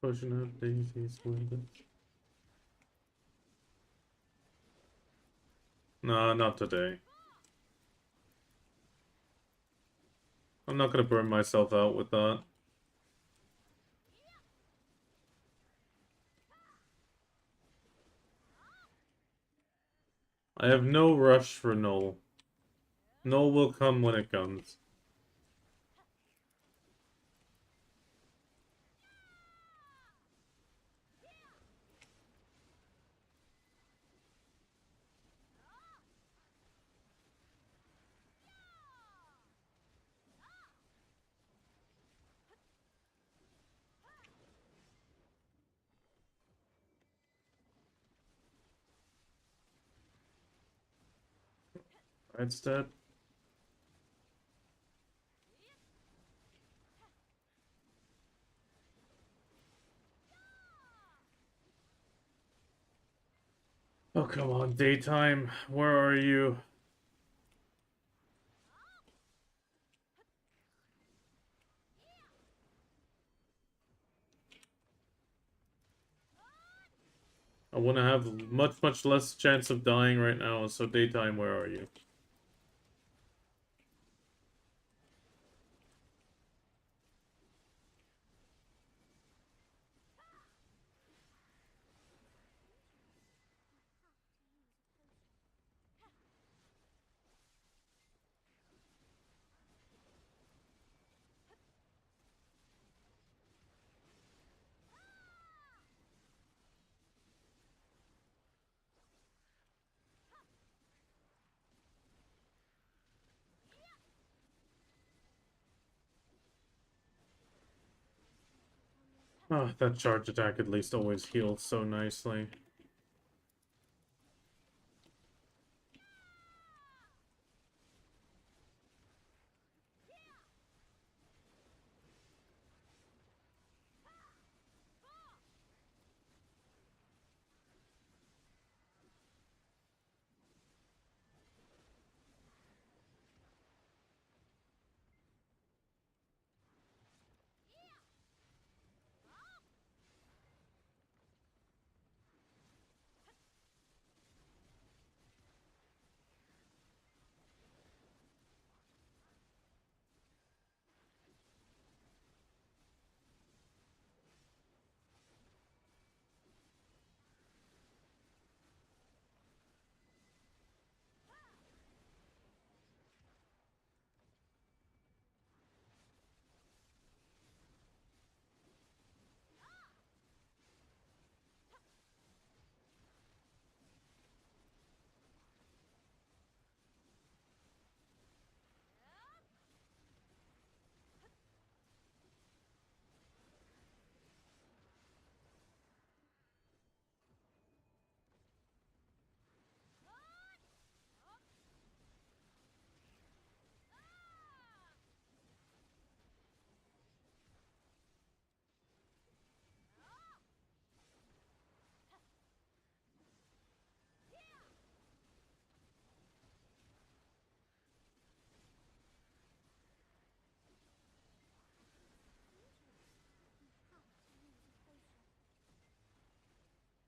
S1: Pushing out daisies with it. Nah, not today. I'm not gonna burn myself out with that. I have no rush for Null. Null will come when it comes. Right, step. Oh, come on, daytime. Where are you? I want to have much less chance of dying right now, so daytime, where are you? Ah, that charge attack at least always heals so nicely.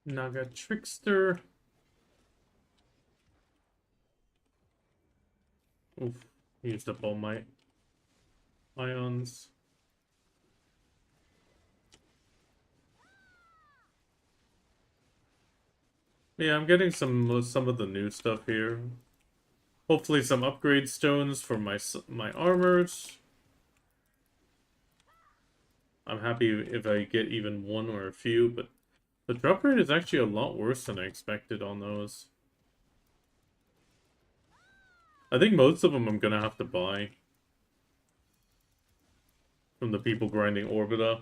S1: Naga Trickster. Oof, used up all my ions. Yeah, I'm getting some of the new stuff here. Hopefully some upgrade stones for my armors. I'm happy if I get even one or a few, but the drop rate is actually a lot worse than I expected on those. I think most of them I'm gonna have to buy from the people grinding Orbita.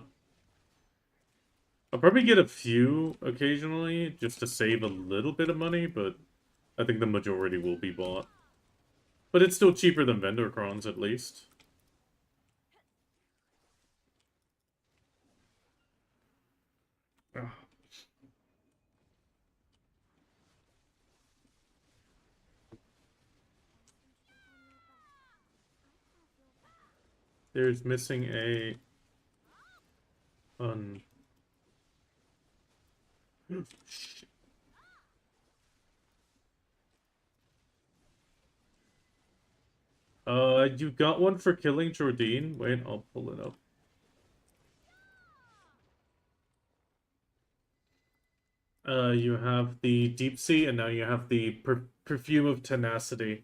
S1: I'll probably get a few occasionally just to save a little bit of money, but I think the majority will be bought. But it's still cheaper than vendor crons, at least. Ugh. There's missing a... Shit. You got one for killing Jordine? Wait, I'll pull it up. You have the Deep Sea, and now you have the Perfume of Tenacity.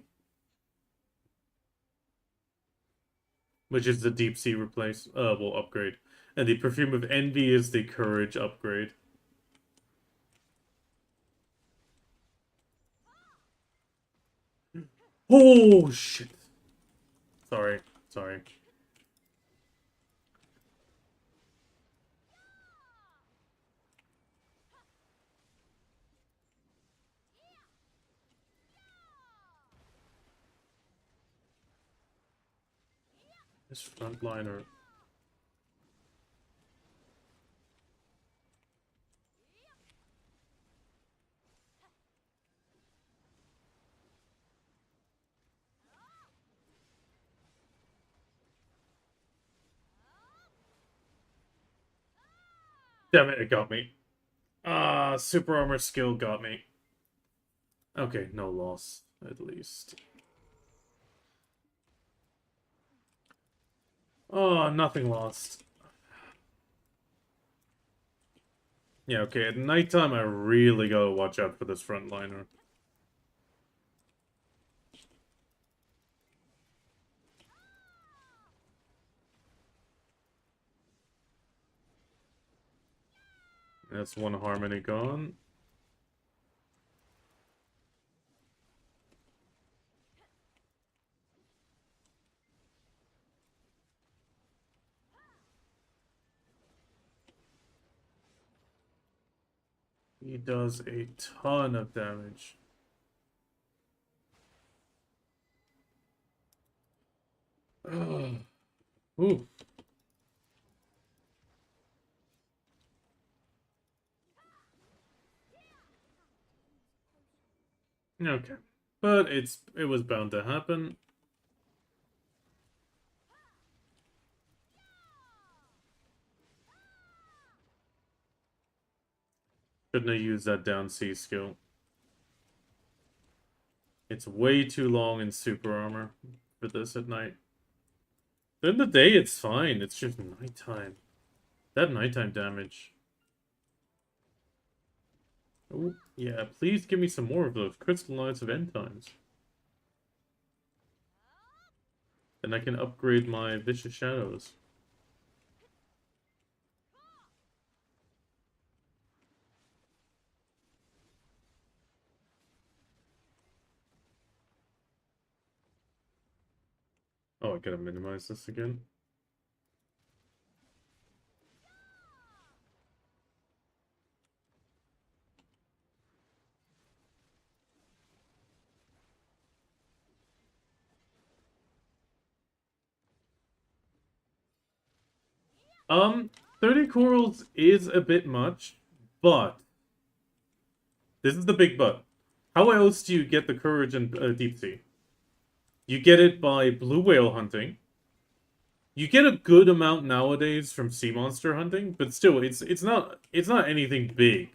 S1: Which is the Deep Sea upgrade. And the Perfume of Envy is the Courage upgrade. Oh, shit. Sorry. This frontliner. Damn it got me. Super armor skill got me. Okay, no loss, at least. Oh, nothing lost. Yeah, okay, at nighttime I really gotta watch out for this frontliner. That's one harmony gone. He does a ton of damage. Ooh. Okay. But it was bound to happen. Shouldn't have used that down C skill. It's way too long in super armor for this at night. In the day, it's fine. It's just nighttime. That nighttime damage. Oh, yeah. Please give me some more of those crystallized of end times. Then I can upgrade my Vicious Shadows. Oh, I gotta minimize this again. Um, 30 corals is a bit much, but this is the big but. How else do you get the courage in Deep Sea? You get it by blue whale hunting. You get a good amount nowadays from sea monster hunting, but still, it's not anything big.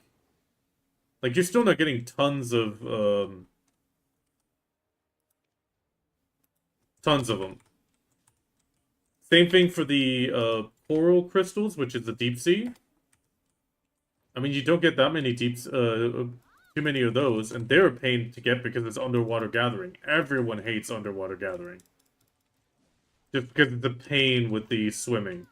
S1: Like, you're still not getting tons of them. Same thing for the coral crystals, which is the deep sea. I mean, you don't get that many too many of those, and they're a pain to get because it's underwater gathering. Everyone hates underwater gathering. Just because it's a pain with the swimming.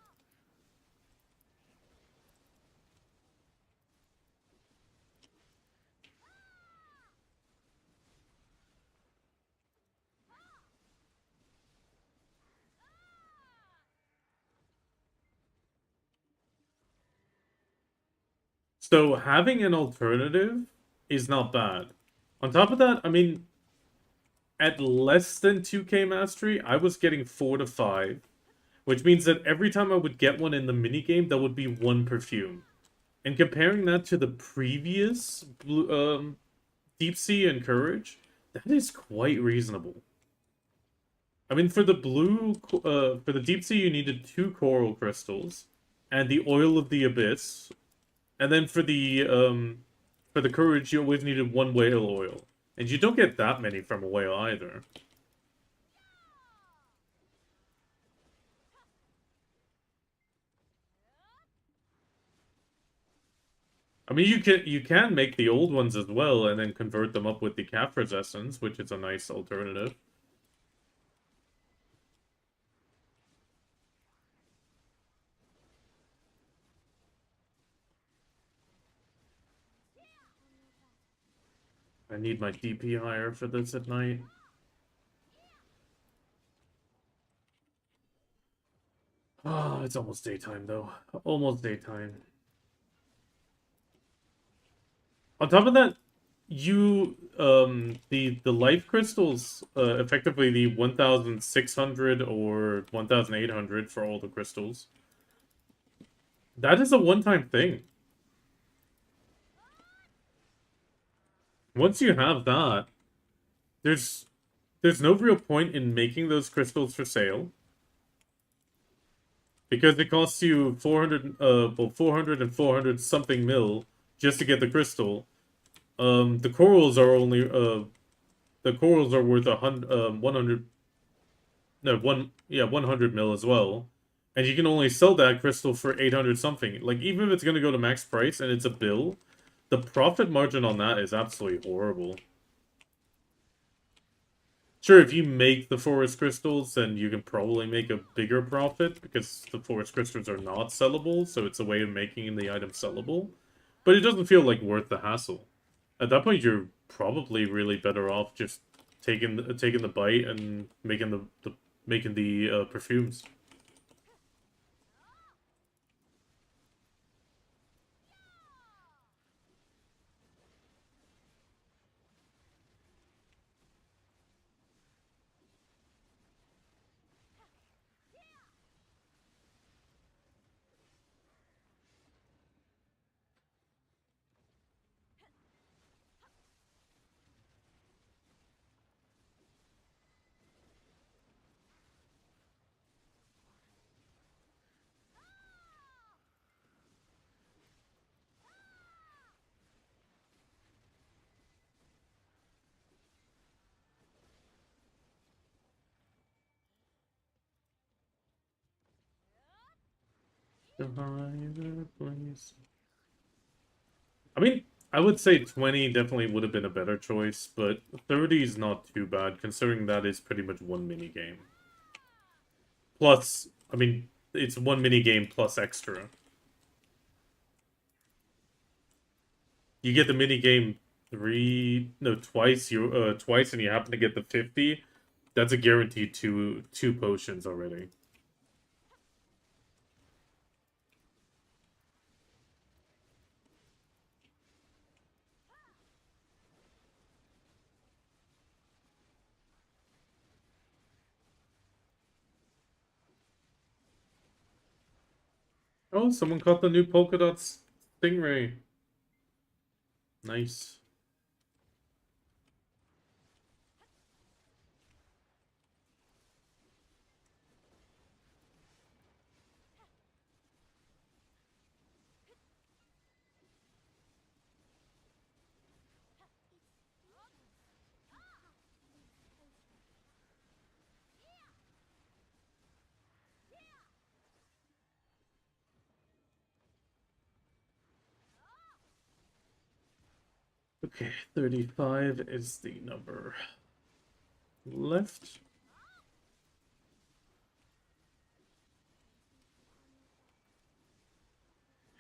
S1: So having an alternative is not bad. On top of that, I mean, at less than 2k mastery, I was getting 4 to 5, which means that every time I would get one in the minigame, that would be one perfume. And comparing that to the previous Deep Sea and Courage, that is quite reasonable. I mean, for the for the Deep Sea, you needed 2 coral crystals and the oil of the abyss, and then for the Courage, you always needed 1 whale oil, and you don't get that many from a whale either. I mean, you can make the old ones as well, and then convert them up with the Caphras essence, which is a nice alternative. I need my DP higher for this at night. Ah, it's almost daytime though. Almost daytime. On top of that, the life crystals, effectively the 1,600 or 1,800 for all the crystals. That is a one-time thing. Once you have that, there's no real point in making those crystals for sale. Because it costs you 400 and 400 something mil just to get the crystal. The corals are only the corals are worth 100 no 100 mil as well, and you can only sell that crystal for 800 something. Like, even if it's gonna go to max price and it's a bill, the profit margin on that is absolutely horrible. Sure, if you make the forest crystals, then you can probably make a bigger profit because the forest crystals are not sellable, so it's a way of making the item sellable. But it doesn't feel like worth the hassle. At that point, you're probably really better off just taking the bite and making the perfumes. I mean, I would say 20 definitely would have been a better choice, but 30 is not too bad, considering that is pretty much one mini game. Plus, I mean, it's one mini game plus extra. You get the mini game twice. Twice, and you happen to get the 50. That's a guaranteed two potions already. Oh, someone caught the new polka dot stingray. Nice. Okay, 35 is the number left.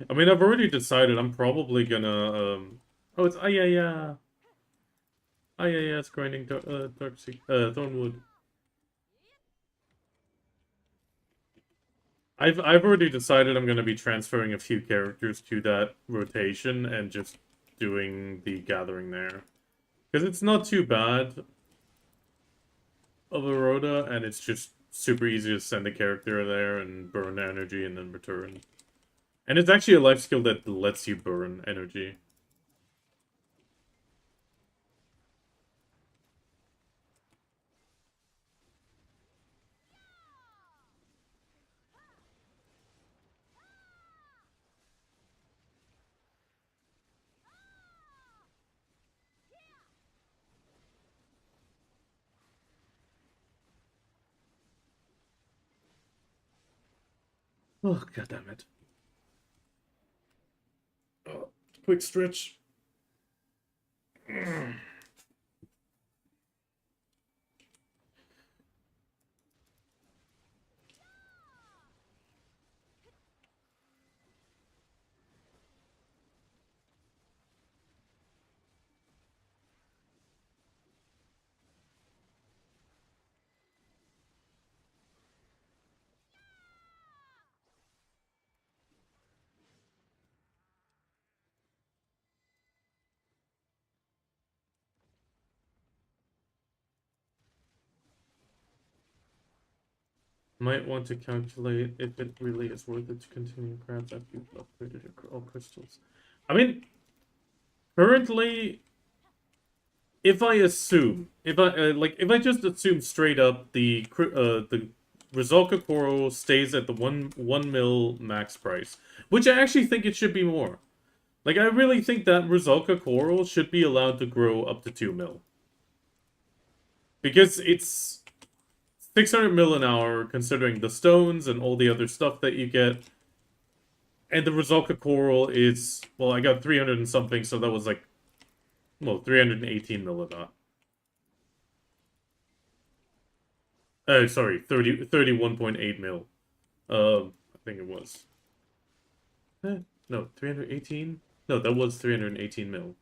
S1: I mean, I've already decided I'm probably gonna, oh, it's, yeah, yeah. Yeah, yeah, it's grinding dark sea, Thornwood. I've already decided I'm gonna be transferring a few characters to that rotation and just doing the gathering there. Because it's not too bad of a rota, and it's just super easy to send a character there and burn energy and then return. And it's actually a life skill that lets you burn energy. Oh, god damn it. Oh, quick stretch. Might want to calculate if it really is worth it to continue craft after you've upgraded all crystals. I mean, currently, if I assume, if I just assume straight up the Rizalka Coral stays at the one mil max price, which I actually think it should be more. Like, I really think that Rizalka Coral should be allowed to grow up to 2 mil. Because it's 600 mil an hour, considering the stones and all the other stuff that you get. And the Rizalka Coral is, well, I got 300 and something, so that was like, well, 318 mil of that. Sorry, 31.8 mil. I think it was. No, 318? No, that was 318 mil.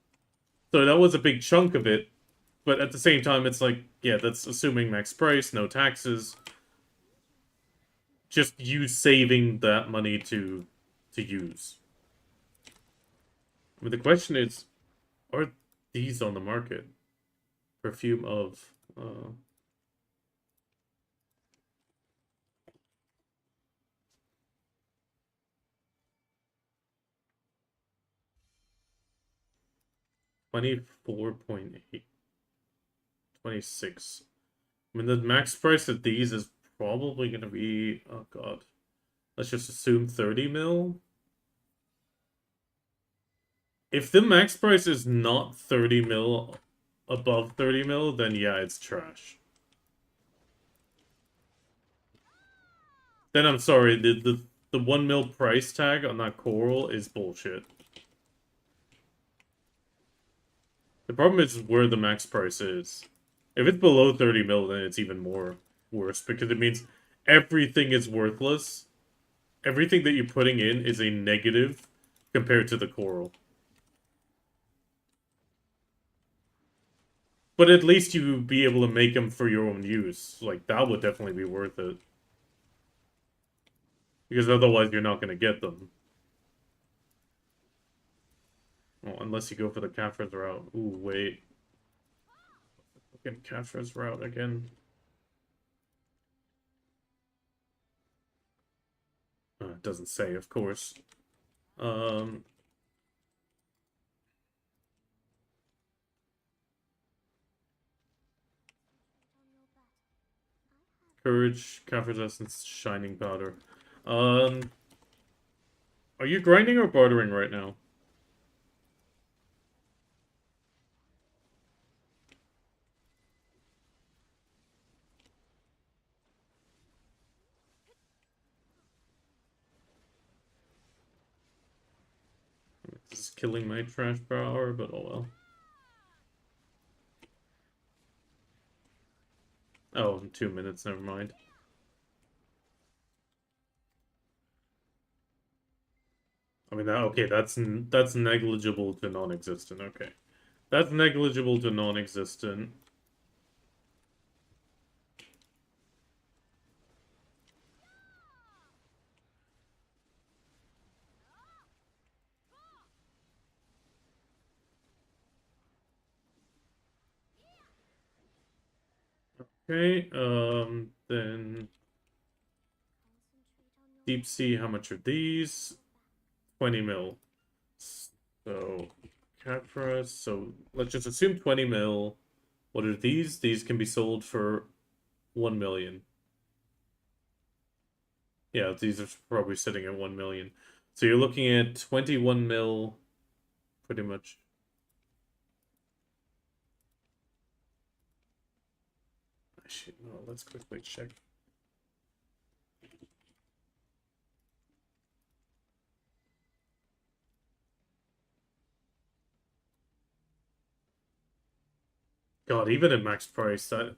S1: So that was a big chunk of it, but at the same time, it's like, yeah, that's assuming max price, no taxes. Just you saving that money to use. I mean, the question is, are these on the market? Perfume of, 24.8. 26. I mean, the max price of these is probably going to be, oh god. Let's just assume 30 mil. If the max price is not 30 mil, above 30 mil, then yeah, it's trash. Then I'm sorry, the 1 mil price tag on that coral is bullshit. The problem is where the max price is. If it's below 30 mil, then it's even more worse, because it means everything is worthless. Everything that you're putting in is a negative compared to the coral. But at least you be able to make them for your own use. Like, that would definitely be worth it. Because otherwise you're not going to get them. Well, unless you go for the Caphras route. Ooh, wait. Fucking Caphras route again. It doesn't say, of course. Courage, Caphras Essence, Shining Powder. Are you grinding or bartering right now? This is killing my trash power, but oh well. Oh, in 2 minutes, never mind. I mean, okay, that's negligible to non-existent. Okay, that's negligible to non-existent. Okay, then deep sea. How much are these? 20 mil. So Jettxrose. So let's just assume 20 mil. What are these? These can be sold for 1 million. Yeah, these are probably sitting at 1 million. So you're looking at 21 mil, pretty much. Actually, no, let's quickly check. God, even at max price, that...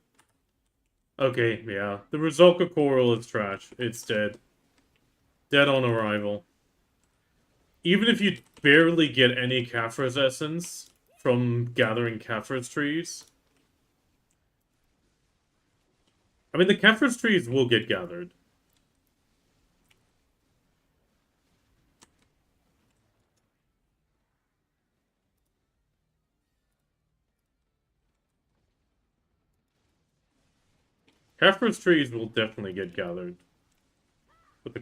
S1: Okay, yeah. The Rizalka Coral is trash. It's dead. Dead on arrival. Even if you barely get any Caphras essence from gathering Caphras trees... I mean, the Caphras trees will get gathered. Caphras trees will definitely get gathered. But the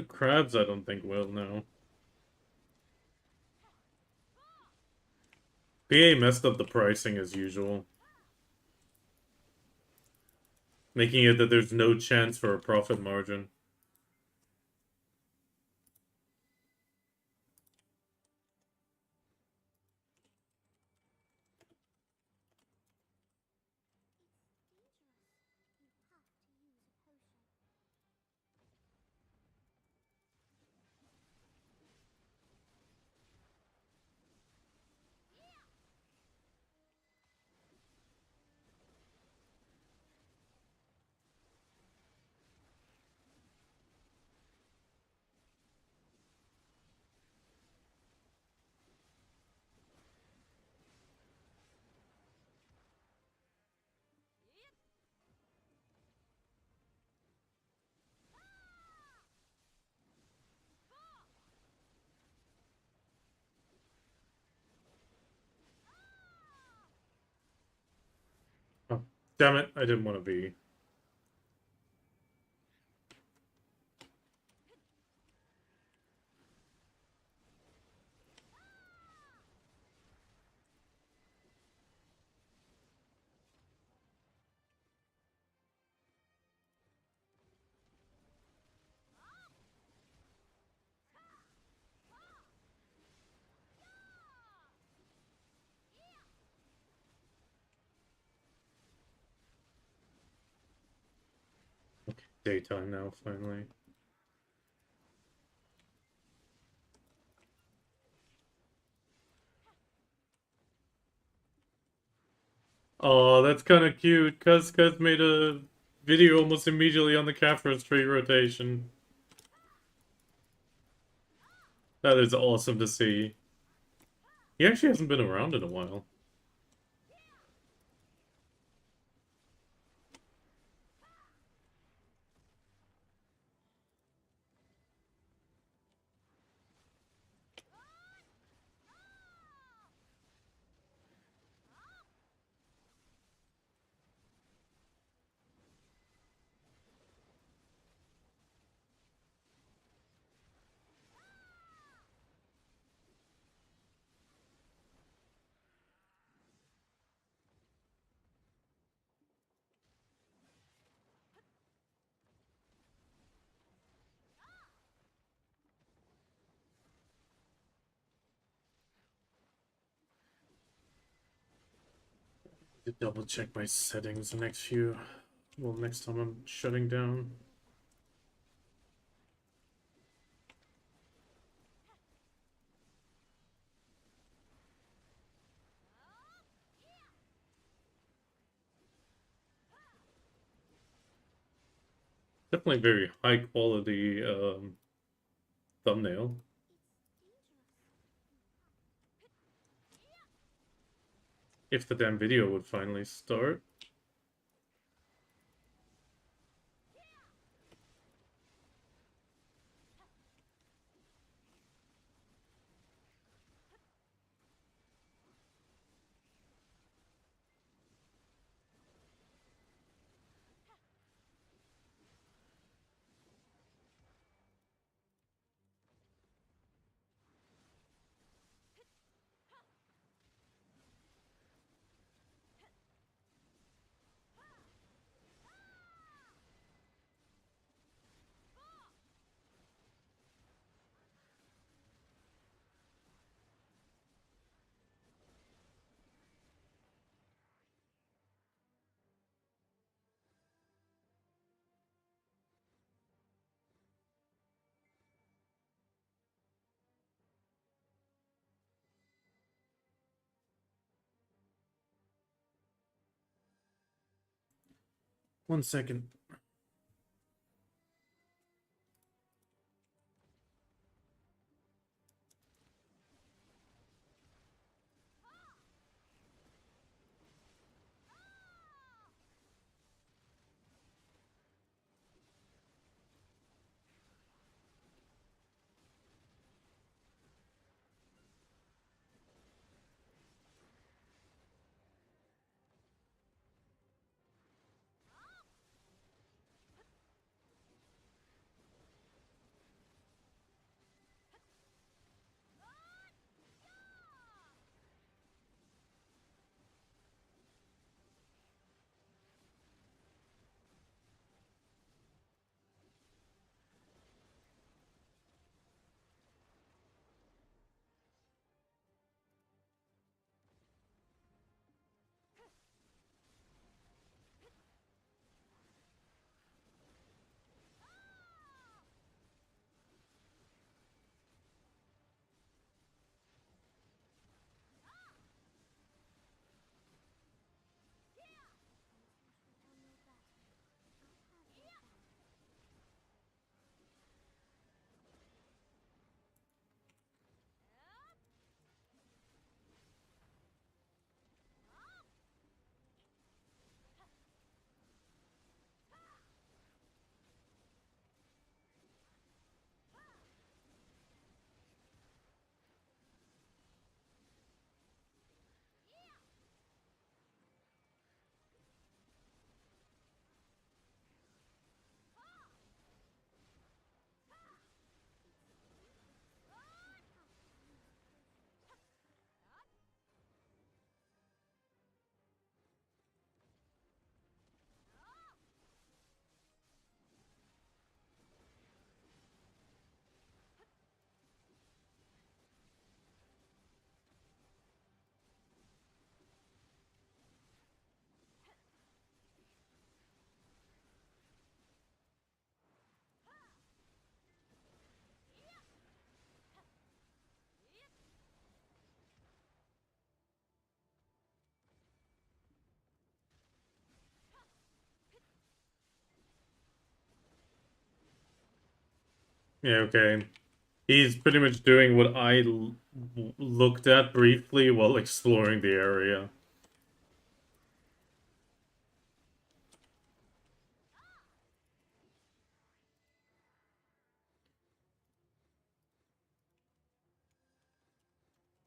S1: crabs, I don't think will, no. PA messed up the pricing as usual. Making it that there's no chance for a profit margin. Oh, damn it, I didn't want to be. Okay, daytime now, finally. Oh, that's kind of cute. Cuz made a video almost immediately on the Caphras tree rotation. That is awesome to see. He actually hasn't been around in a while. To double check my settings the next few. Well, next time I'm shutting down. Definitely very high quality thumbnail. If the damn video would finally start. One second. Yeah, okay. He's pretty much doing what I looked at briefly while exploring the area.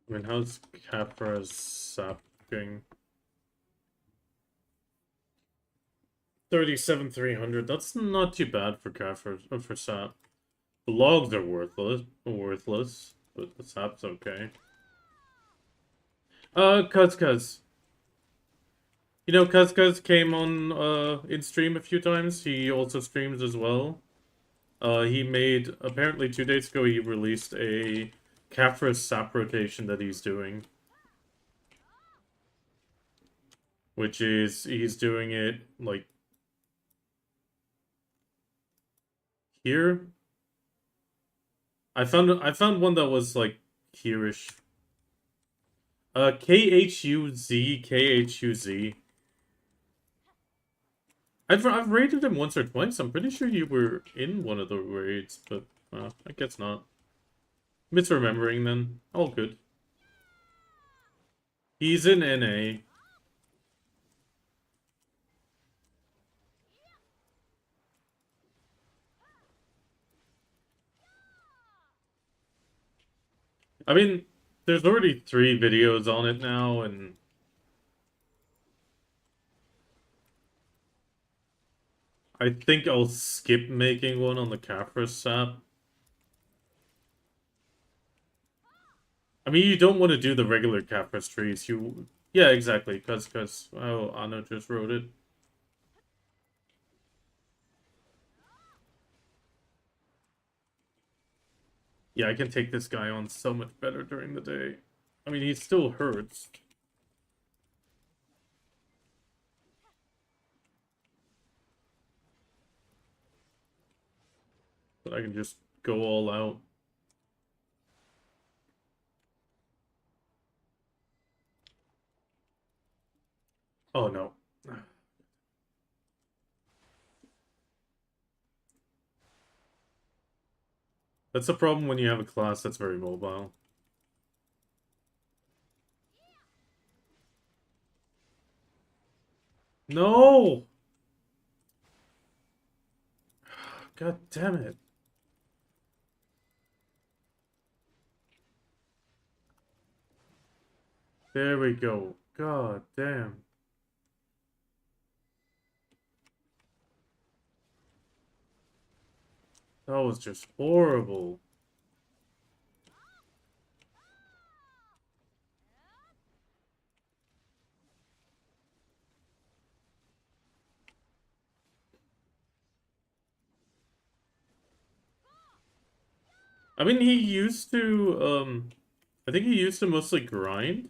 S1: I mean, how's Capra's sap going? 37,300. That's not too bad for Capra for sap. The logs are worthless, but the sap's okay. Cuz. You know, Cuz came on in stream a few times. He also streams as well. He made, apparently 2 days ago, he released a Caphras sap rotation that he's doing. Which is, he's doing it, like, here. I found one that was, like, here-ish. KHUZ. I've raided him once or twice. I'm pretty sure you were in one of the raids, but I guess not. Misremembering then. All good. He's in NA. I mean, there's already 3 videos on it now, and I think I'll skip making one on the Caphras sap. I mean, you don't want to do the regular Caphras trees. Yeah, exactly. Cause oh, Anno just wrote it. Yeah, I can take this guy on so much better during the day. I mean, he still hurts. But I can just go all out. Oh, no. That's the problem when you have a class that's very mobile. No! God damn it. There we go. God damn. That was just horrible. I mean, he used to, I think he used to mostly grind.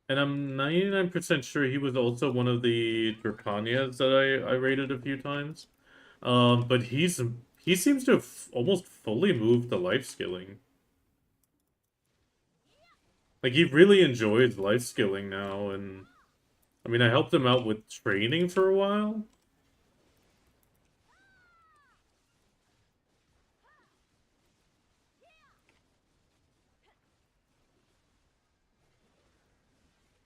S1: And I'm 99% sure he was also one of the Drakanias that I raided a few times. But he seems to have almost fully moved to life skilling. Like, he really enjoys life skilling now, and I mean, I helped him out with training for a while.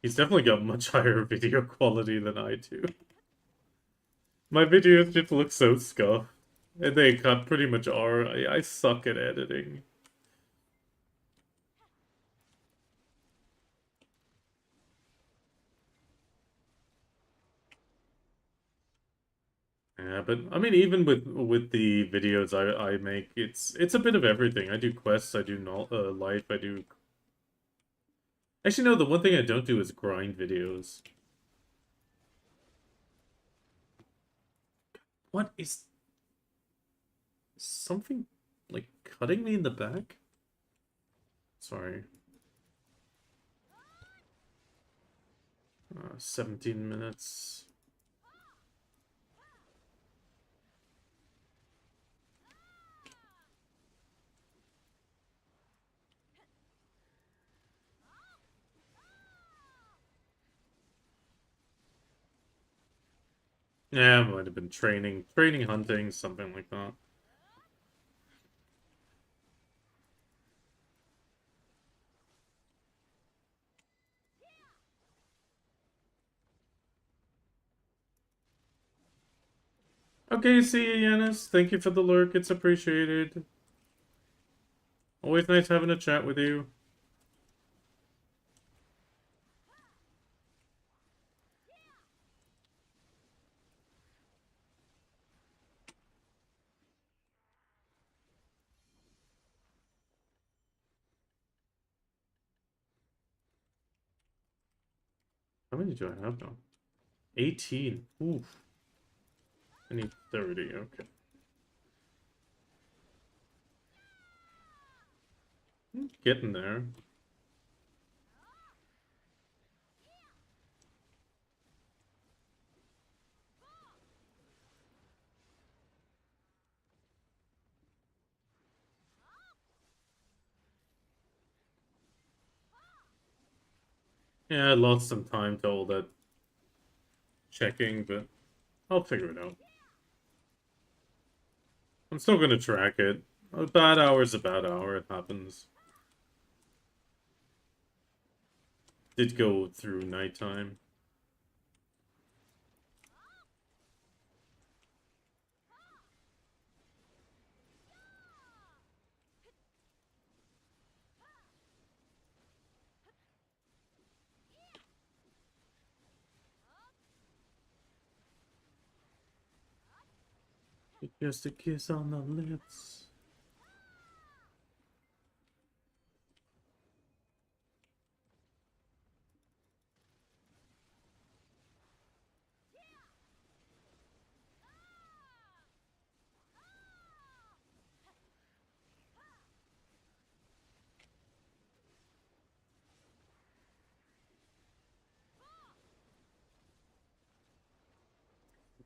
S1: He's definitely got much higher video quality than I do. My videos just look so scuffed. And they cut pretty much are. I suck at editing. Yeah, but I mean, even with the videos I make, it's a bit of everything. I do quests, I do no, life, I do. Actually, no. The one thing I don't do is grind videos. What is something like cutting me in the back? Sorry. 17 minutes. Yeah, might have been training hunting, something like that. Okay, see you, Yanis. Thank you for the lurk. It's appreciated. Always nice having a chat with you. How many do I have now? 18. Oof. I need 30. Okay. Getting there. Yeah, I lost some time to all that checking, but I'll figure it out. I'm still gonna track it. A bad hour's a bad hour, it happens. Did go through nighttime. Just a kiss on the lips.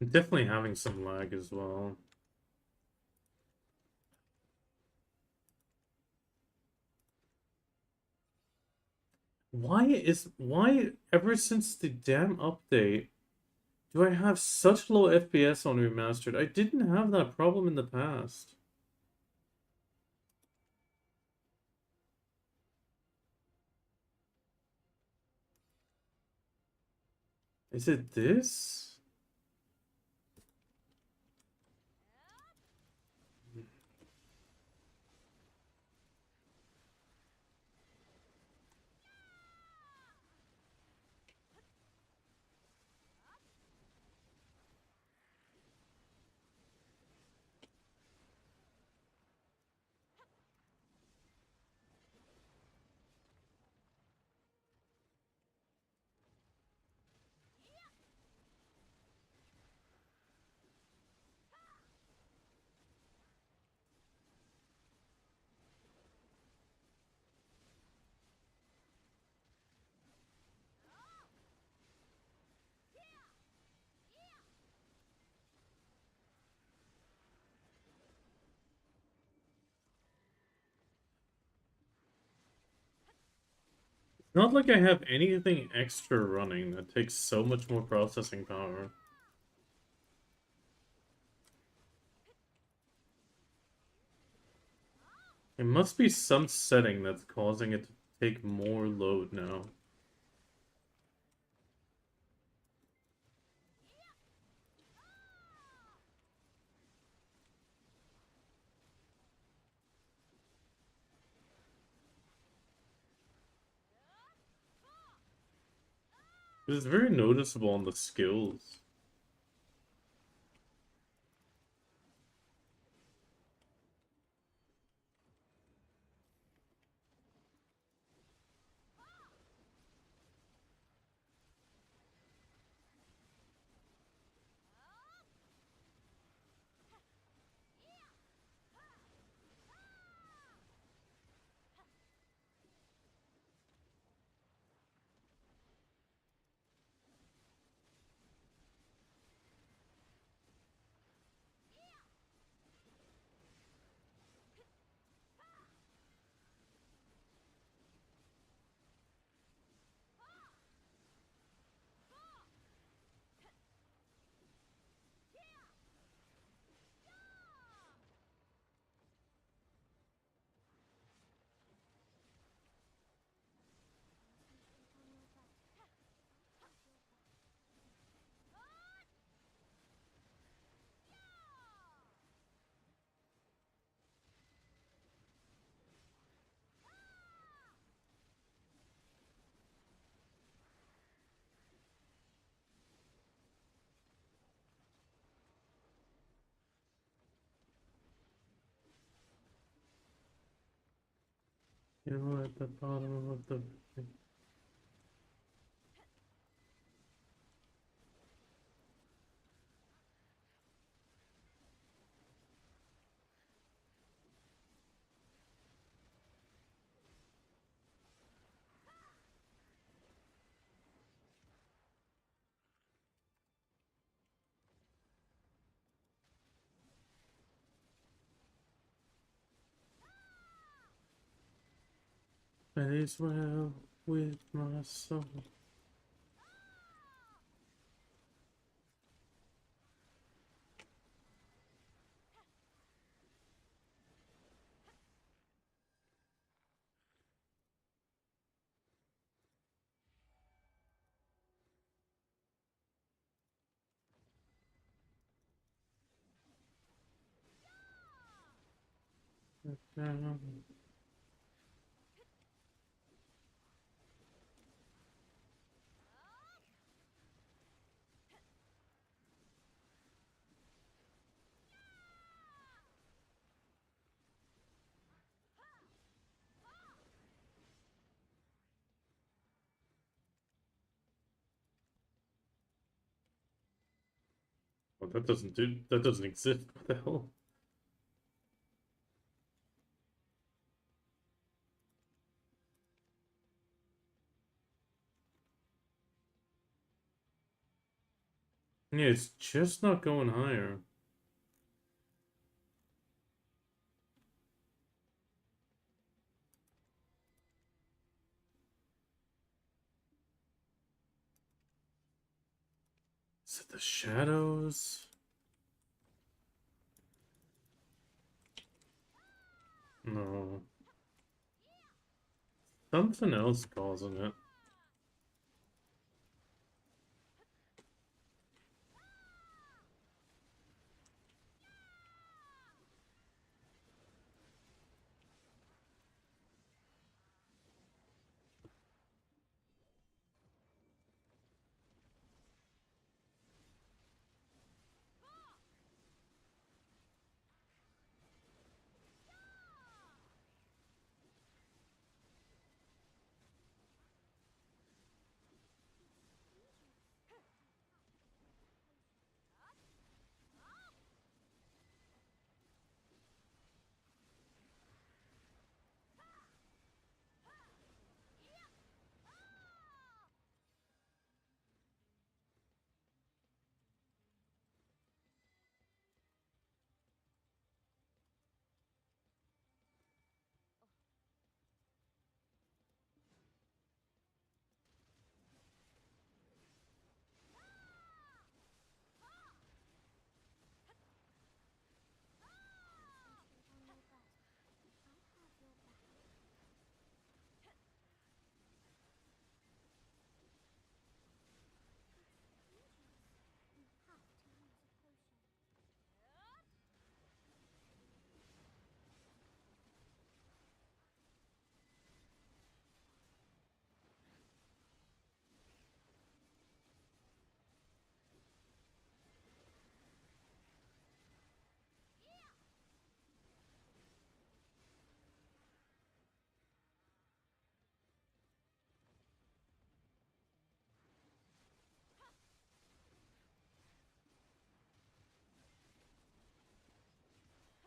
S1: I'm definitely having some lag as well. Why ever since the damn update do I have such low FPS on remastered? I didn't have that problem in the past. Is it this? Not like I have anything extra running that takes so much more processing power. It must be some setting that's causing it to take more load now. It's very noticeable on the skills. You know, at the bottom of the... It is well with my soul. Oh, that doesn't exist. What the hell? Yeah, it's just not going higher. Is it the shadows? No. Something else causing it.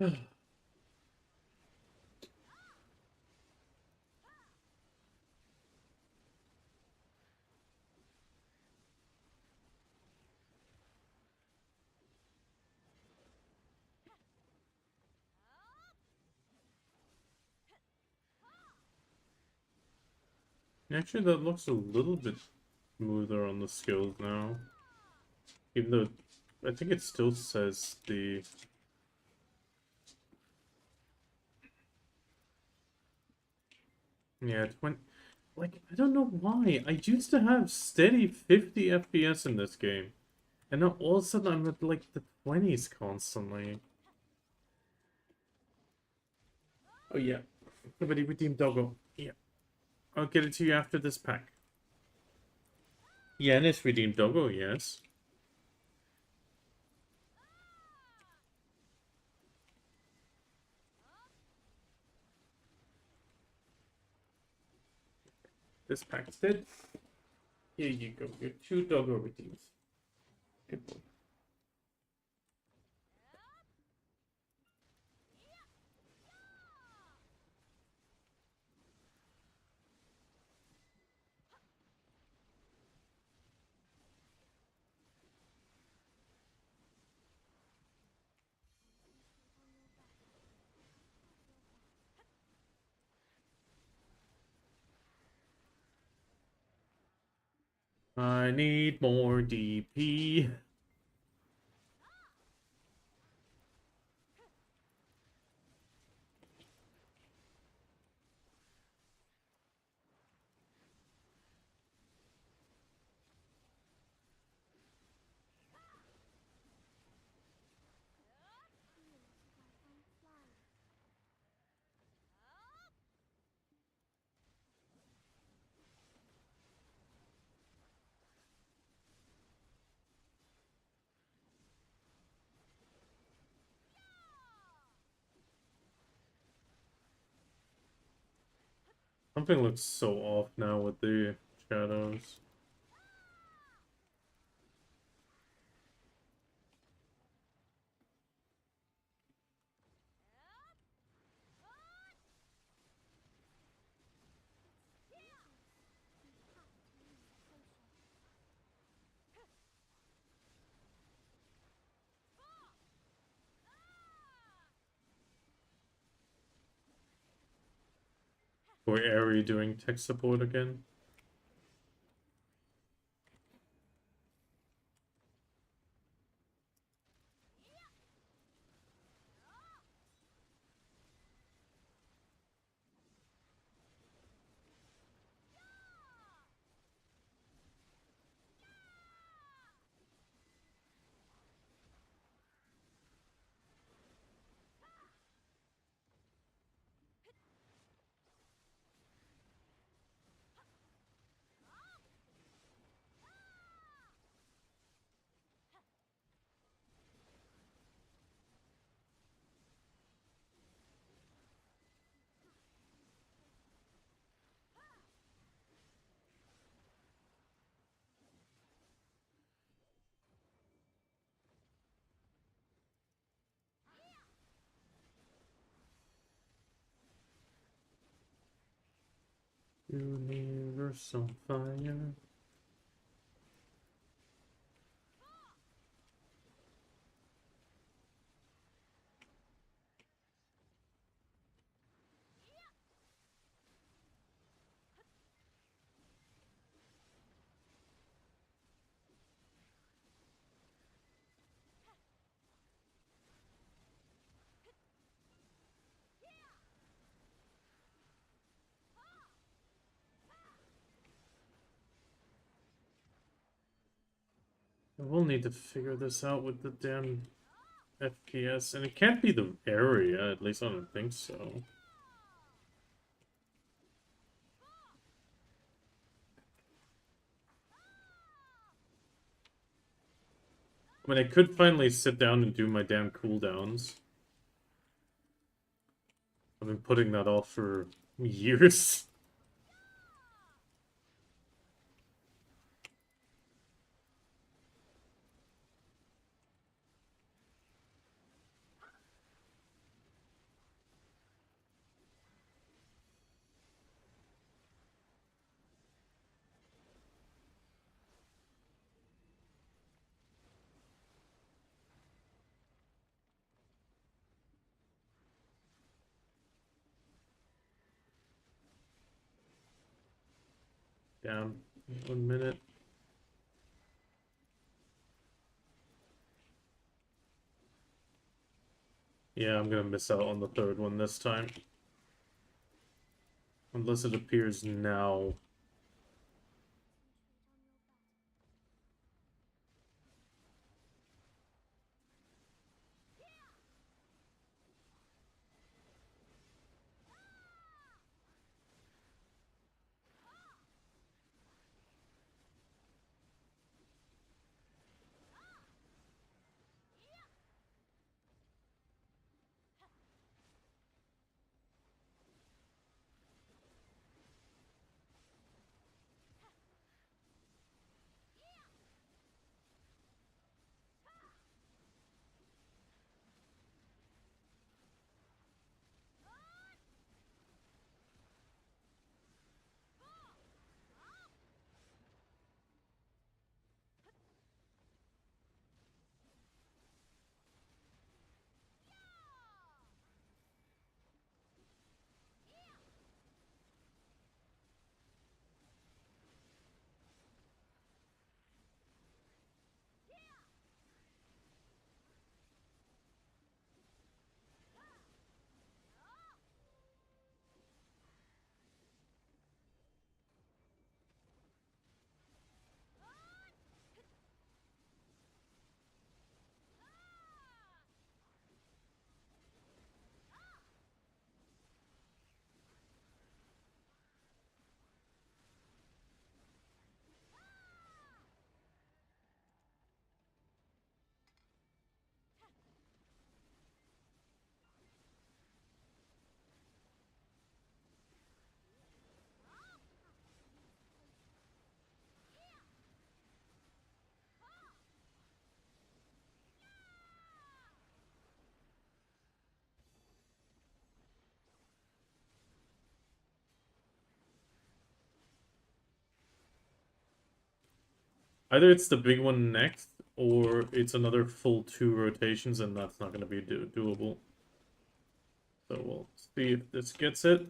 S4: On your best. I have your back. It's dangerous. You have to use a potion.
S1: Actually, that looks a little bit smoother on the skills now. Even though I think it still says the... Yeah, 20... Like, I don't know why. I used to have steady 50 FPS in this game. And now all of a sudden I'm at like the 20s constantly. Oh yeah. Nobody redeemed Doggo. Yeah. I'll get it to you after this pack. Yeah, and it's redeemed Doggo, yes. This pack's dead. Here you go. Your 2 Doggo redeems. Good boy.
S4: On your best.
S1: I need more DP.
S4: Feels like I'm flying.
S1: Something looks so off now with the shadows. Or Ari doing tech support again. Universal fire. I will need to figure this out with the damn FPS, and it can't be the area, at least I don't think so. I mean, I could finally sit down and do my damn cooldowns. I've been putting that off for years. Damn, 1 minute. Yeah, I'm gonna miss out on the third one this time. Unless it appears now. Either it's the big one next, or it's another full 2 rotations, and that's not going to be doable. So we'll see if this gets it.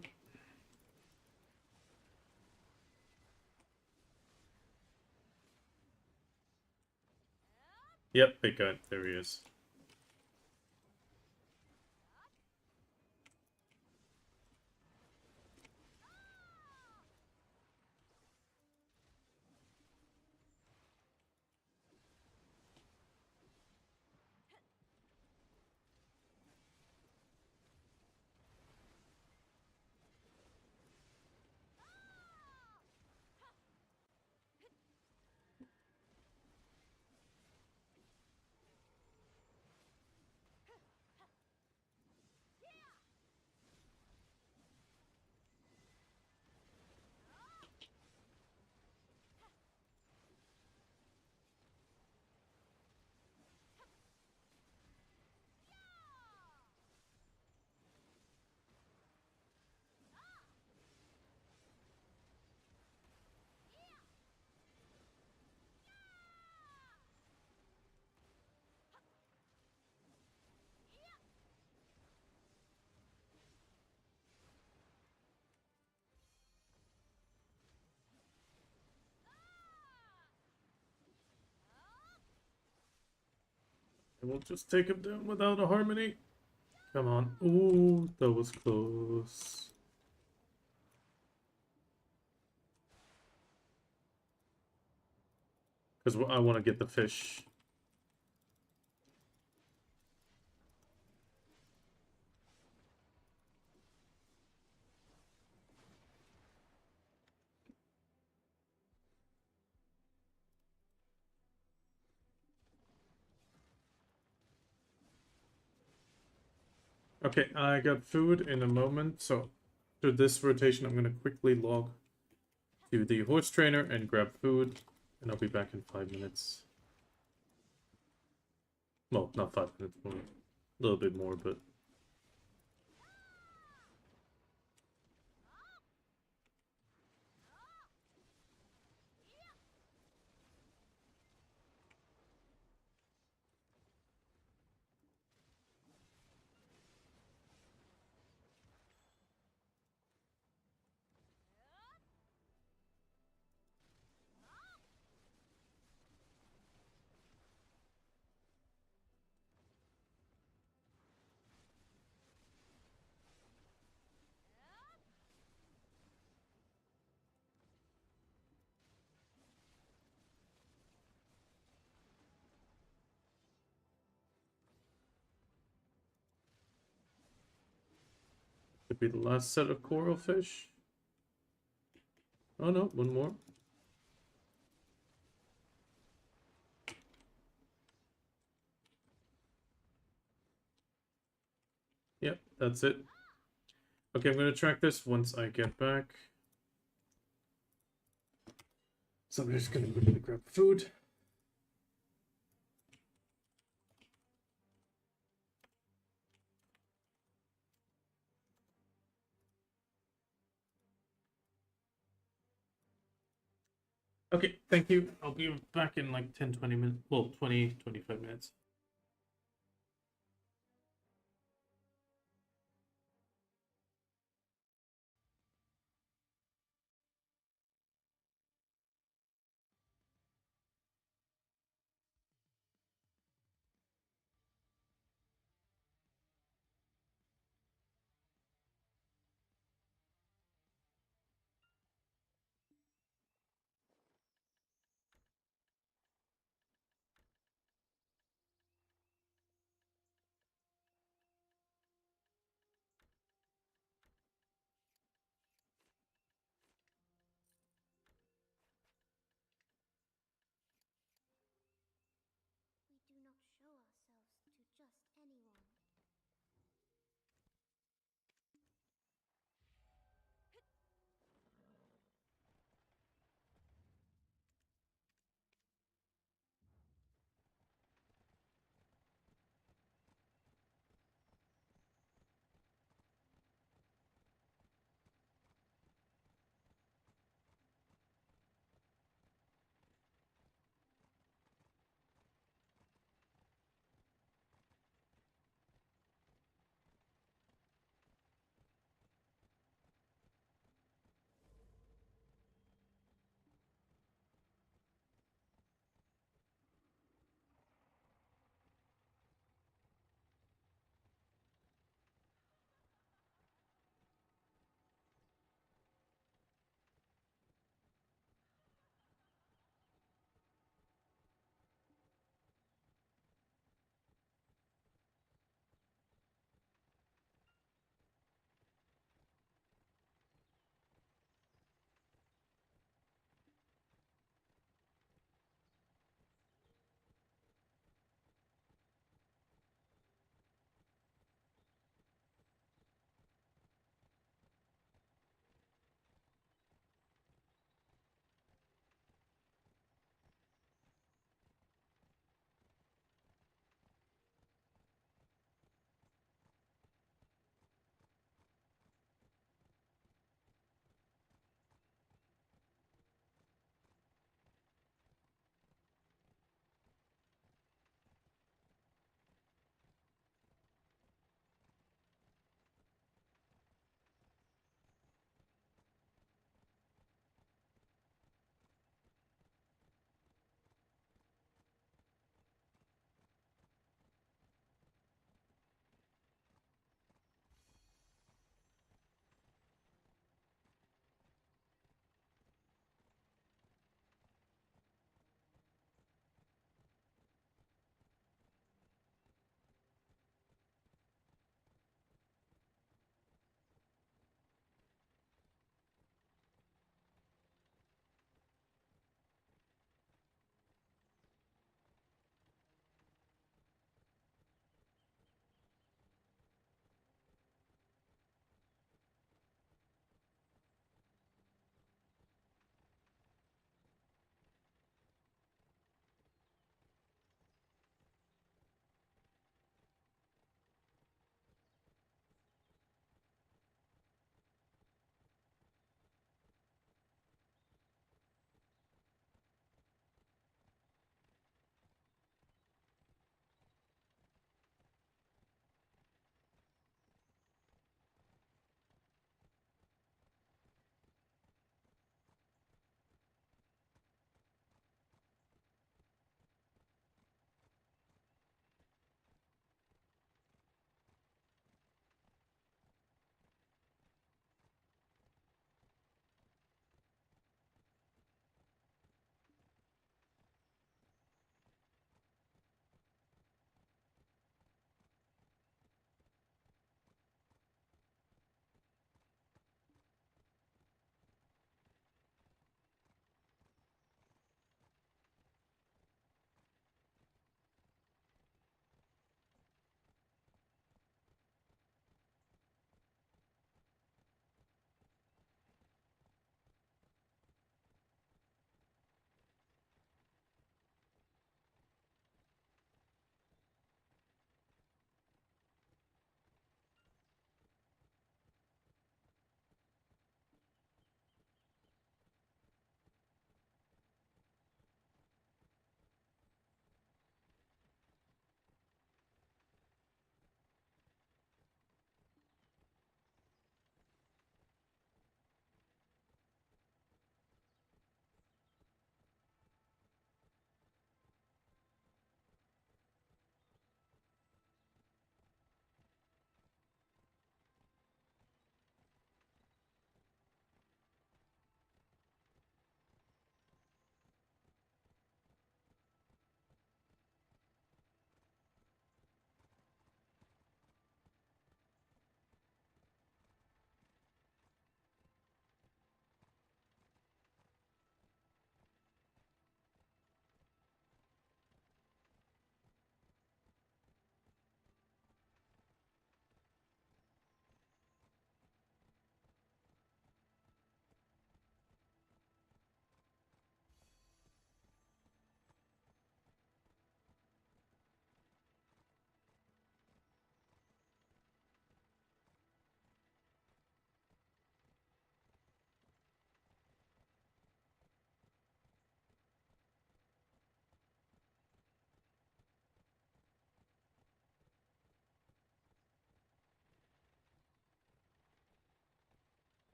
S1: Yep, big guy. There he is. And we'll just take him down without a harmony. Come on. Ooh, that was close. Because I want to get the fish. Okay, I got food in a moment, so after this rotation, I'm going to quickly log to the horse trainer and grab food, and I'll be back in 5 minutes. Well, not 5 minutes, more, a little bit more, but... Could be the last set of coral fish. Oh no, one more. Yep, that's it. Okay, I'm going to track this once I get back. So I'm just going to quickly grab food. Okay, thank you. I'll be back in like 10, 20 minutes. Well, 20, 25 minutes.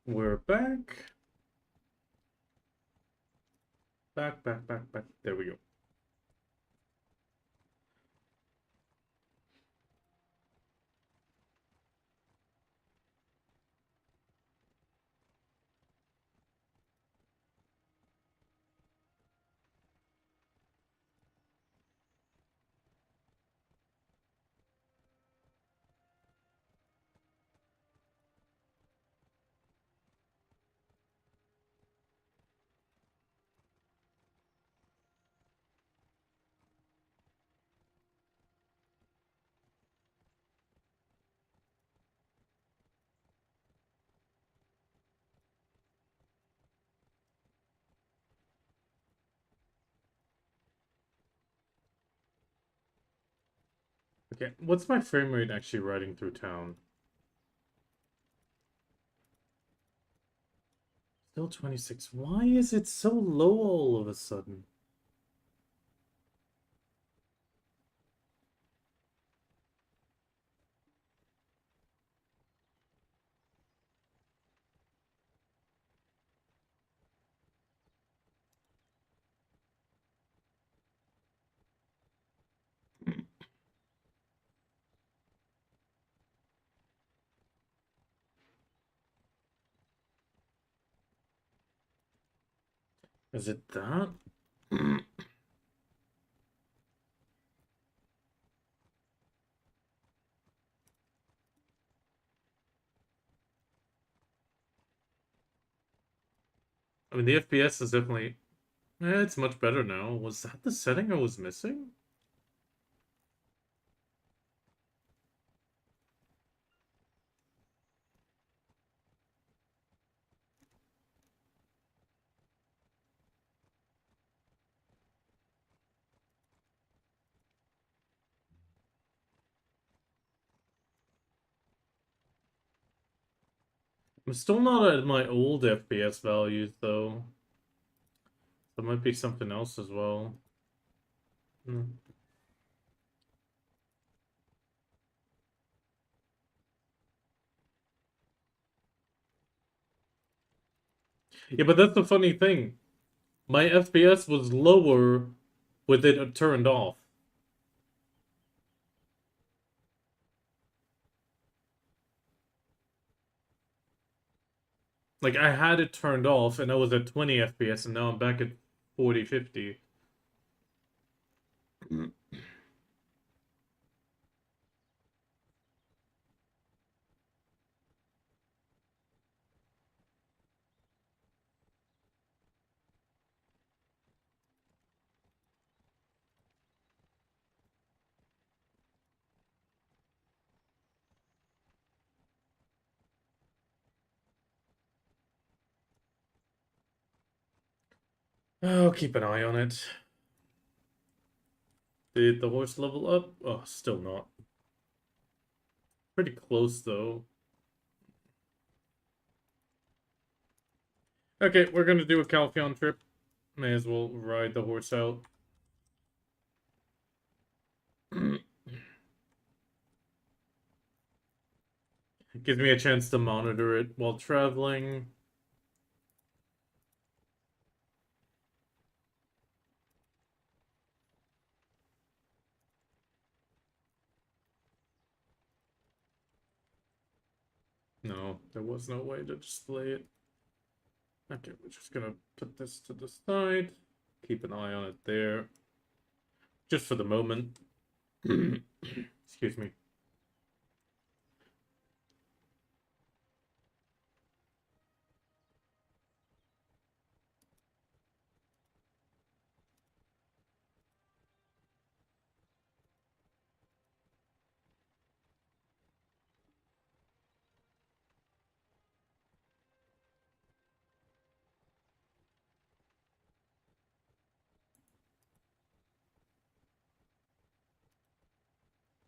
S1: We're back. Back. There we go. Okay, what's my frame rate actually riding through town? Still 26. Why is it so low all of a sudden? Is it that? I mean, the FPS is definitely... it's much better now. Was that the setting I was missing? I'm still not at my old FPS values, though. There might be something else as well. Hmm. Yeah, but that's the funny thing. My FPS was lower with it turned off. Like, I had it turned off, and I was at 20 FPS, and now I'm back at 40, 50. I'll keep an eye on it. Did the horse level up? Oh, still not. Pretty close, though. Okay, we're gonna do a Calpheon trip. May as well ride the horse out. Gives me a chance to monitor it while traveling. No, there was no way to display it. Okay, we're just gonna put this to the side. Keep an eye on it there. Just for the moment. Excuse me.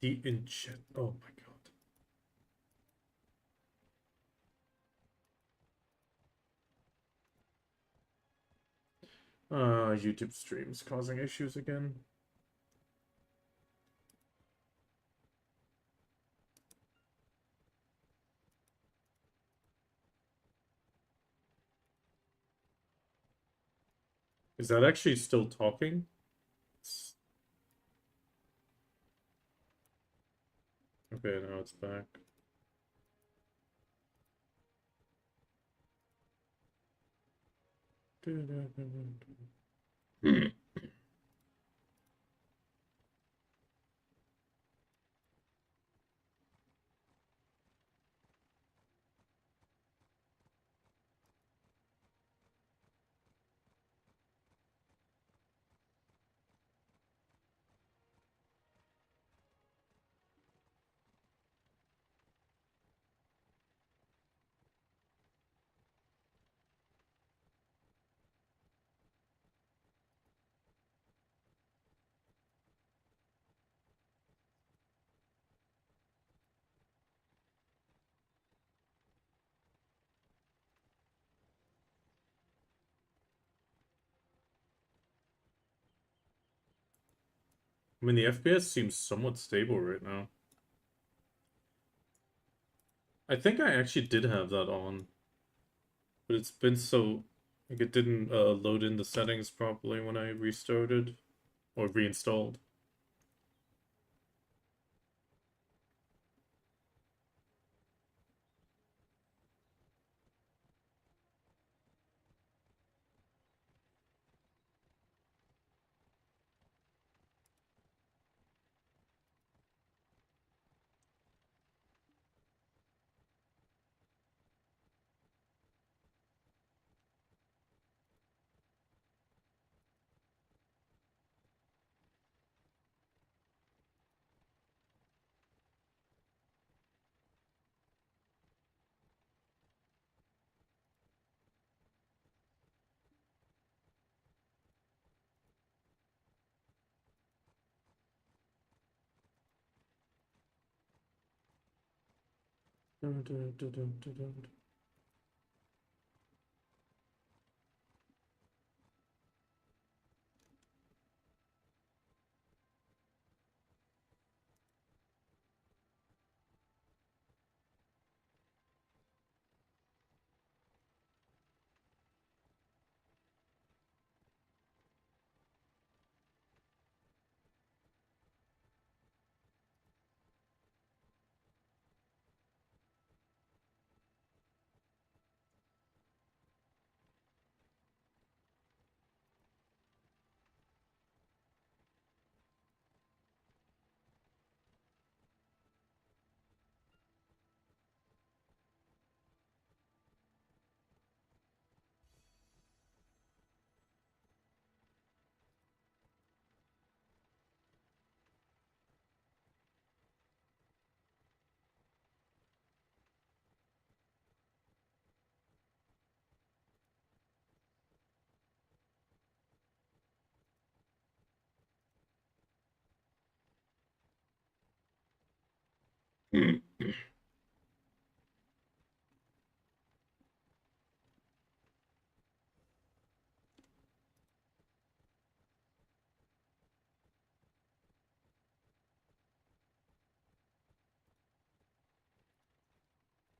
S1: The enchant. Oh my god. YouTube streams causing issues again. Is that actually still talking? Okay, now it's back. I mean, the FPS seems somewhat stable right now. I think I actually did have that on, but it's been so... Like, it didn't load in the settings properly when I restarted or reinstalled.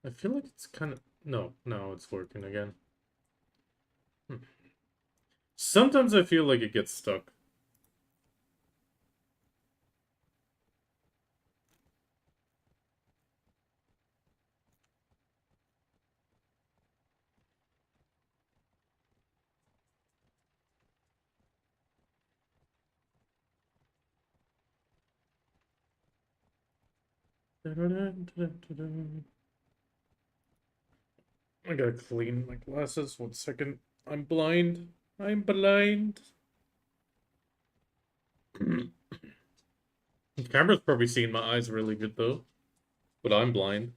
S1: I feel like it's kind of... No, now it's working again. Sometimes I feel like it gets stuck. I gotta clean my glasses. 1 second. I'm blind. I'm blind. The camera's probably seeing my eyes really good though, but I'm blind.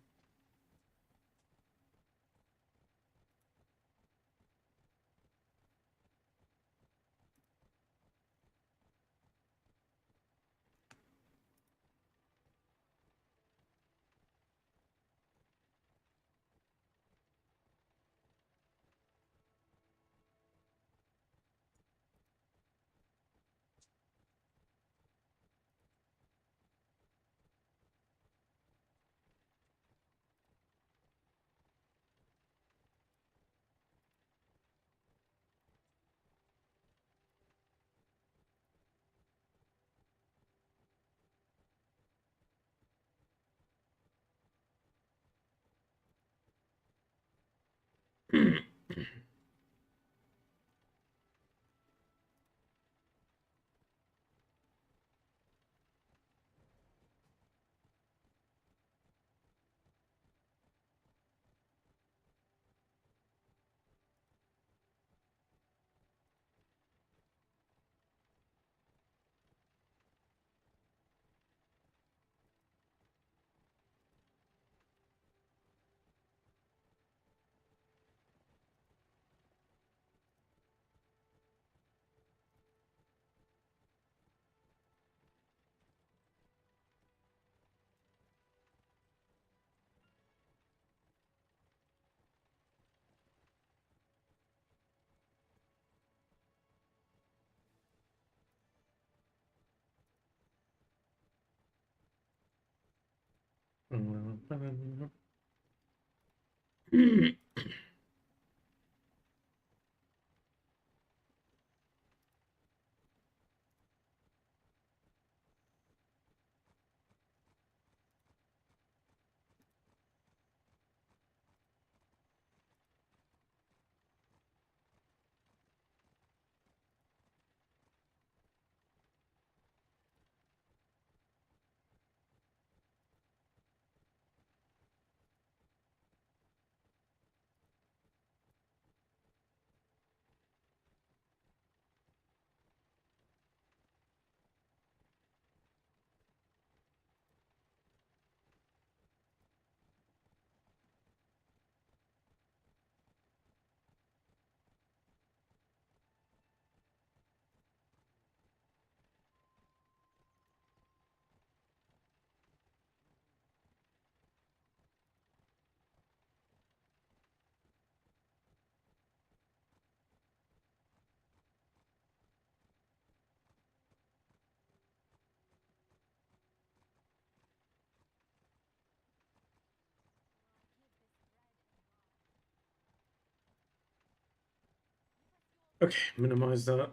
S1: Okay, minimize that.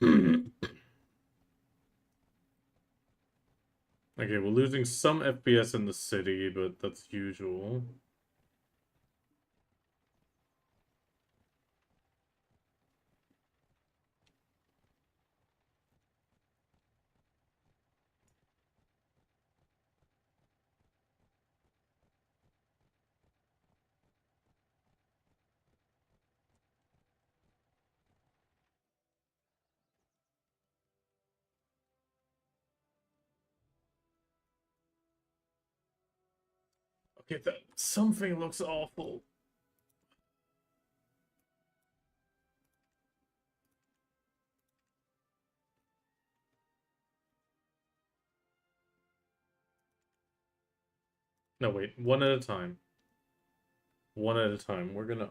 S1: Okay, we're losing some FPS in the city, but that's usual. Okay, that something looks awful. No, wait, one at a time. One at a time. We're gonna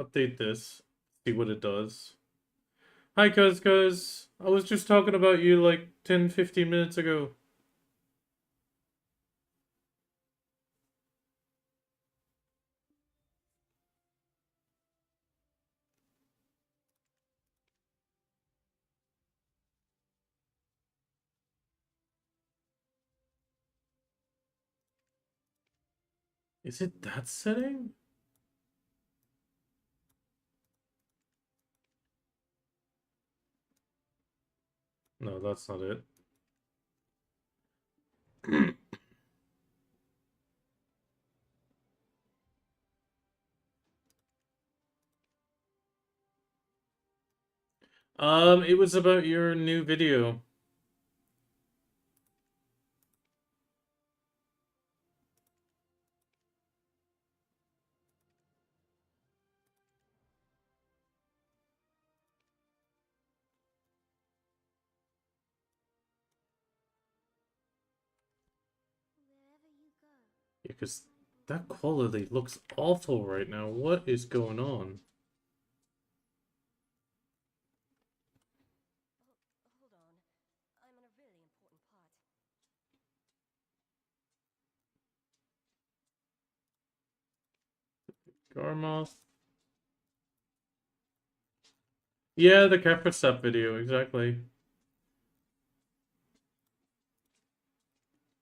S1: update this, see what it does. Hi, cuz. I was just talking about you like 10, 15 minutes ago. Is it that setting? No, that's not it. It was about your new video.
S4: Wherever you go,
S1: Because that quality looks awful right now. What is going on?
S5: Hold on. I'm on a really important part.
S1: Garmoth. Yeah, the Capricep video, exactly.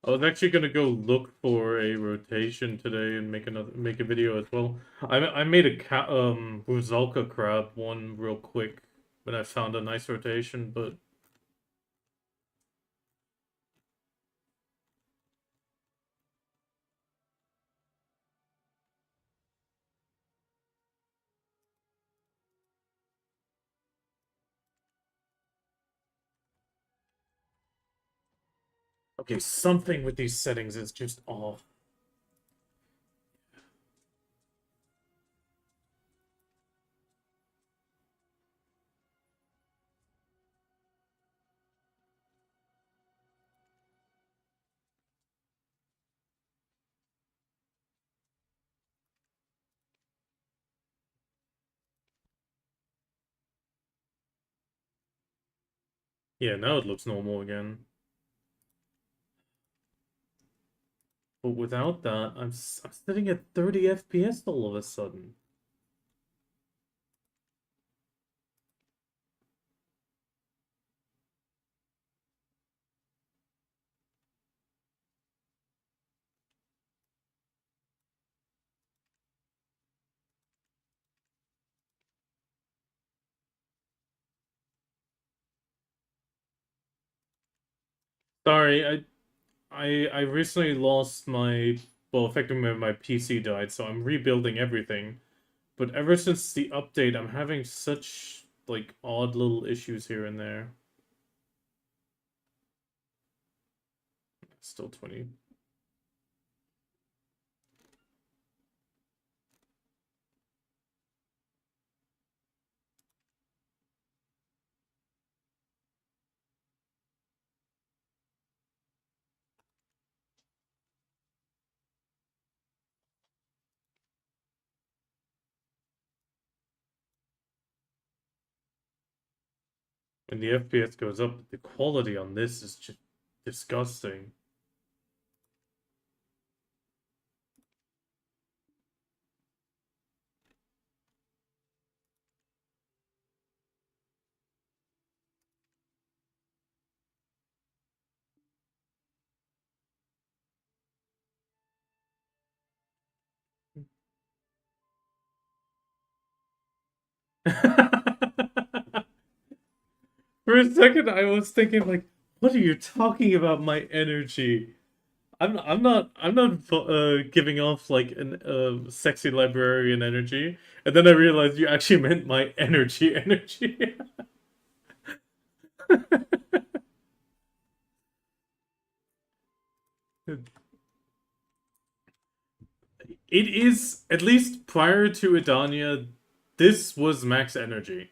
S1: I was actually gonna go look for a rotation today and make a video as well. I made a Ruzalka crab one real quick when I found a nice rotation, but okay, something with these settings is just off. Yeah, now it looks normal again. But without that, I'm sitting at 30 FPS all of a sudden. Sorry, I recently lost my, well, effectively my PC died, so I'm rebuilding everything. But ever since the update, I'm having such like odd little issues here and there. Still 20. When the FPS goes up, the quality on this is just disgusting. For a second, I was thinking like, what are you talking about? My energy. I'm not giving off like an sexy librarian energy, and then I realized you actually meant my energy. It is, at least prior to Idania, this was max energy.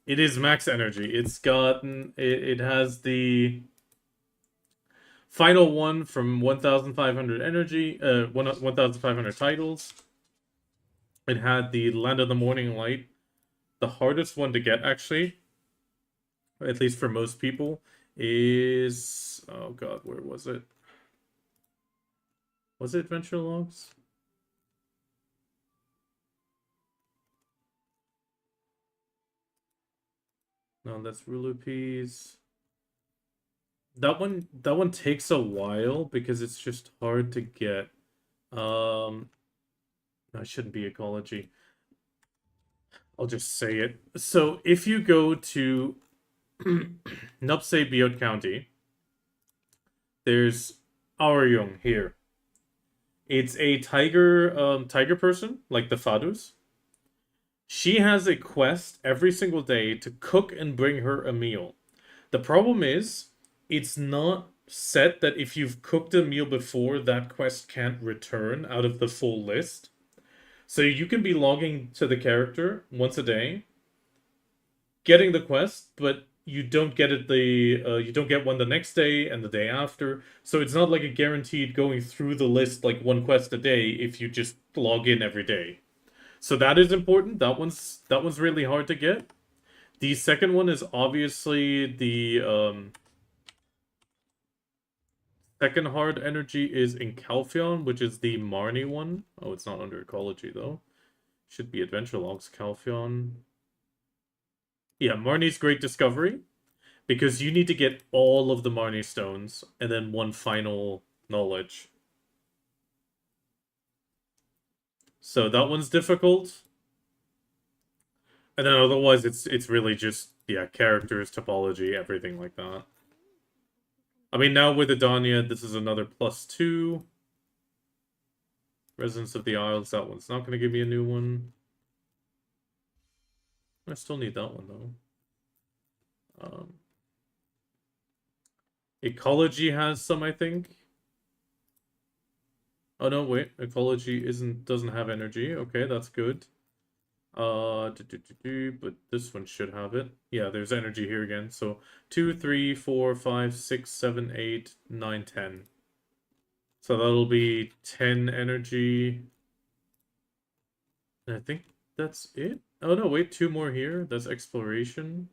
S1: It is max energy. It has the final one from 1,500 energy, 1,500 titles. It had the Land of the Morning Light, the hardest one to get actually, at least for most people, is, oh god, where was it? Was it Adventure Logs? No, that's Rulupees. That one takes a while because it's just hard to get. I shouldn't be ecology. I'll just say it. So if you go to Nupse Biot County, there's Aoryung here. It's a tiger person, like the Fadus. She has a quest every single day to cook and bring her a meal. The problem is, it's not set that if you've cooked a meal before, that quest can't return out of the full list. So you can be logging to the character once a day, getting the quest, but you don't get it you don't get one the next day and the day after. So it's not like a guaranteed going through the list like one quest a day if you just log in every day. So that is important. That one's really hard to get. The second one is obviously the second hard energy is in Calpheon, which is the Marnie one. Oh, it's not under ecology though. Should be Adventure Logs Calpheon. Yeah, Marnie's Great Discovery. Because you need to get all of the Marnie stones and then one final knowledge. So that one's difficult. And then otherwise it's really just, yeah, characters, topology, everything like that. I mean, now with Adania, this is another +2. Residents of the Isles, that one's not going to give me a new one. I still need that one, though. Ecology has some, I think. Oh, no, wait. Ecology doesn't have energy. Okay, that's good. But this one should have it. Yeah, there's energy here again. So 2, 3, 4, 5, 6, 7, 8, 9, 10. So that'll be 10 energy. And I think that's it. Oh no, wait, 2 more here. That's exploration.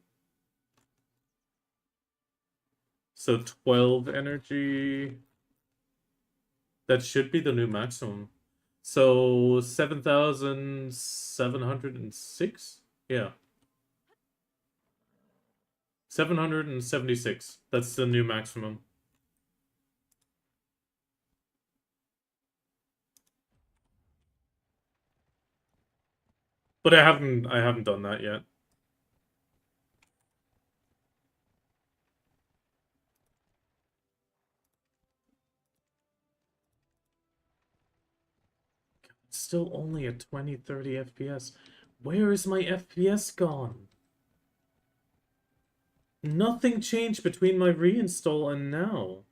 S1: So 12 energy. That should be the new maximum. So 7,706? Yeah. 776. That's the new maximum. But I haven't done that yet. It's still only at 20, 30 FPS. Where is my FPS gone? Nothing changed between my reinstall and now.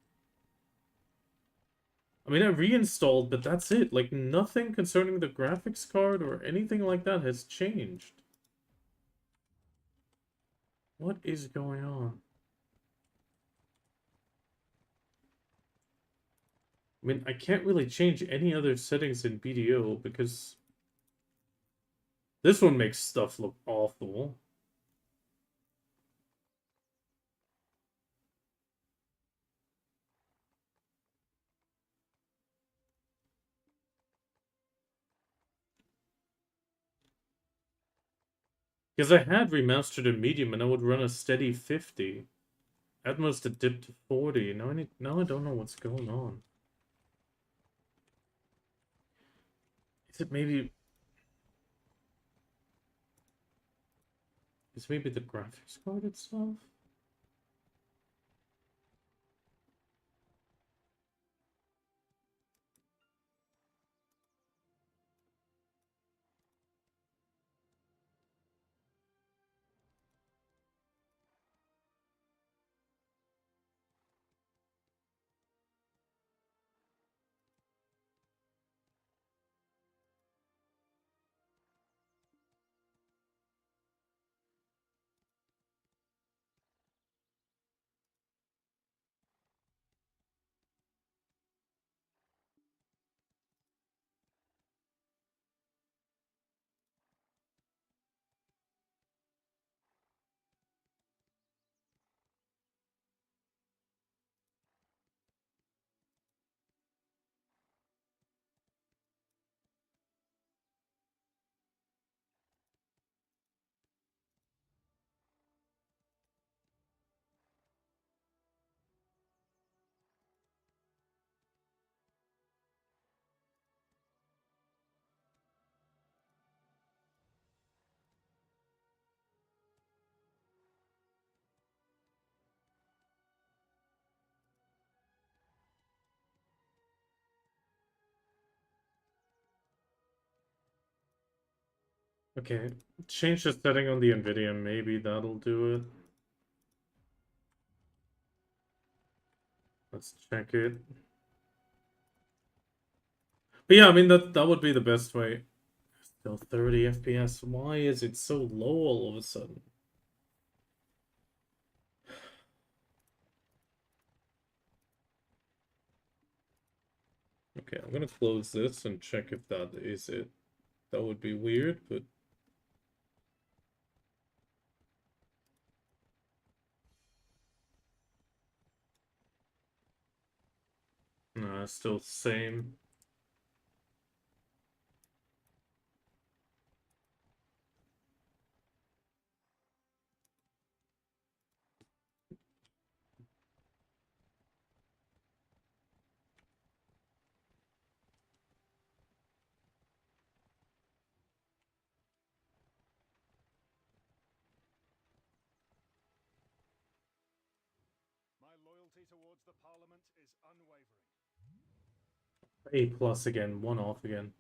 S1: I mean, I reinstalled, but that's it. Like, nothing concerning the graphics card or anything like that has changed. What is going on? I mean, I can't really change any other settings in BDO because this one makes stuff look awful. Because I had remastered in medium and I would run a steady 50. At most it dipped to 40. Now I don't know what's going on. Is it maybe... Is maybe the graphics card itself? Okay, change the setting on the NVIDIA, maybe that'll do it. Let's check it. But yeah, I mean, that would be the best way. Still 30 FPS. Why is it so low all of a sudden? Okay, I'm gonna close this and check if that is it. That would be weird, but... Nah, still the same.
S6: loyalty towards the Parliament is unwavering.
S1: A plus again, 1 off again.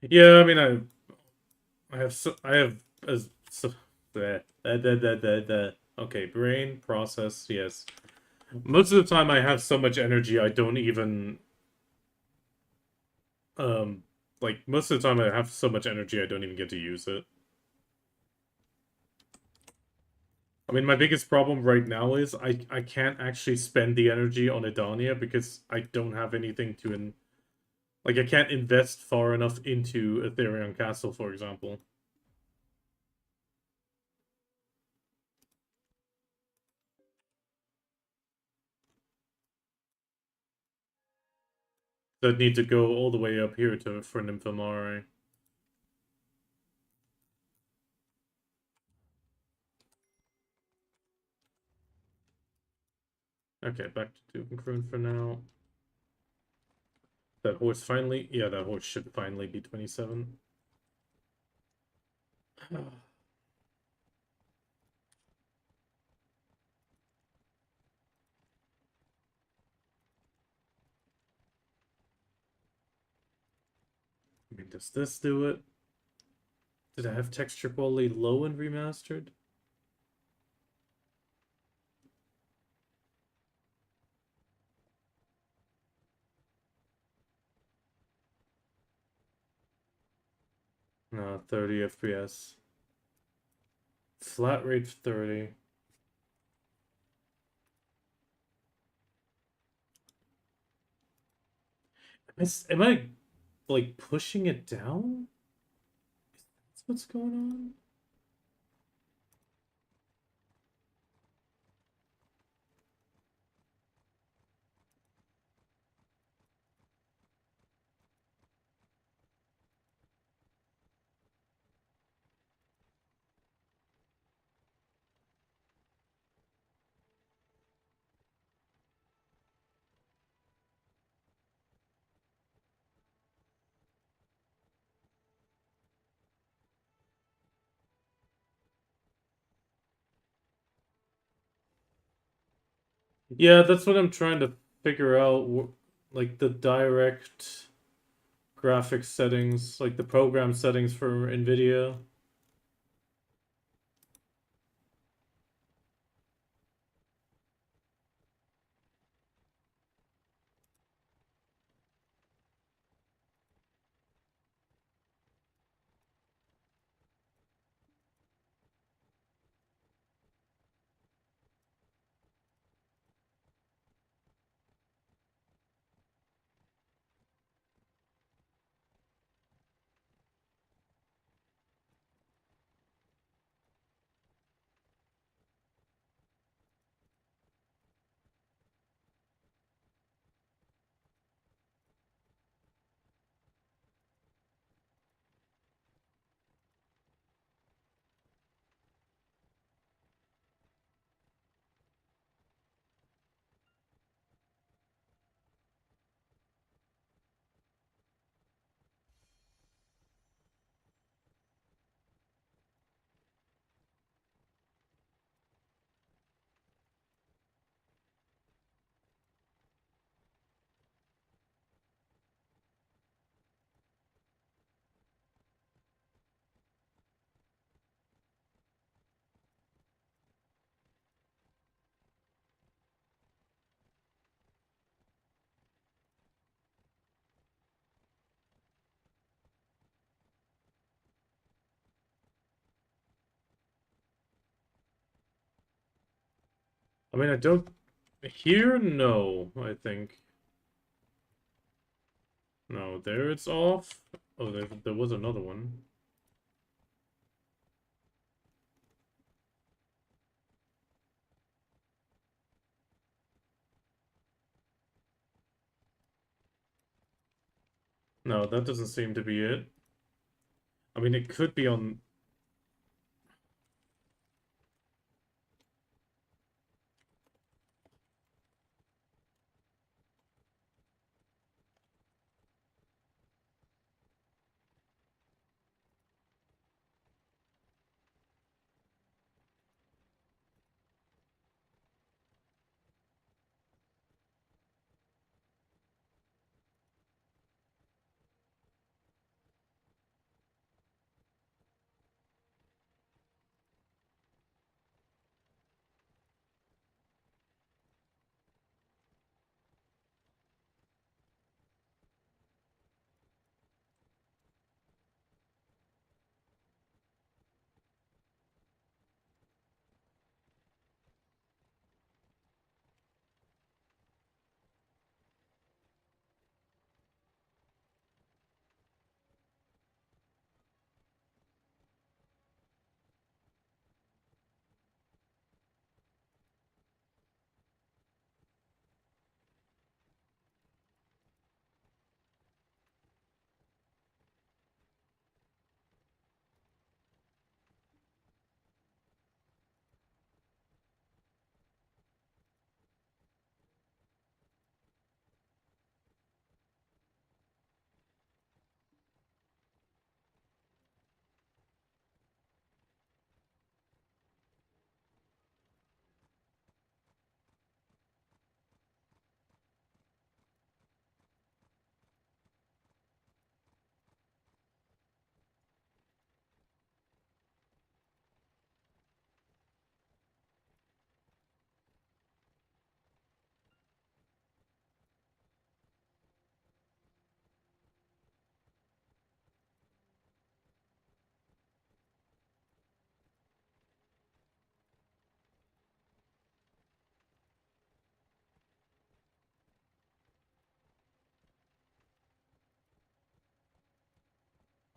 S1: Yeah, I mean, I have as so, okay, brain process, yes. Most of the time I have so much energy I don't even like most of the time I have so much energy I don't even get to use it. I mean, my biggest problem right now is I can't actually spend the energy on Edania because I don't have anything to like I can't invest far enough into Ethereum Castle, for example. So I'd need to go all the way up here to for Nymphomare. Okay, back to Dukencrone for now. That horse finally... Yeah, that horse should finally be 27. I mean, does this do it? Did I have texture quality low and remastered? No, 30 FPS. Flat rate 30. Am I like pushing it down? Is that what's going on? Yeah, that's what I'm trying to figure out. Like the direct graphics settings, like the program settings for NVIDIA. I mean, I don't... Here, no, I think. No, there it's off. Oh, there was another one. No, that doesn't seem to be it. I mean, it could be on...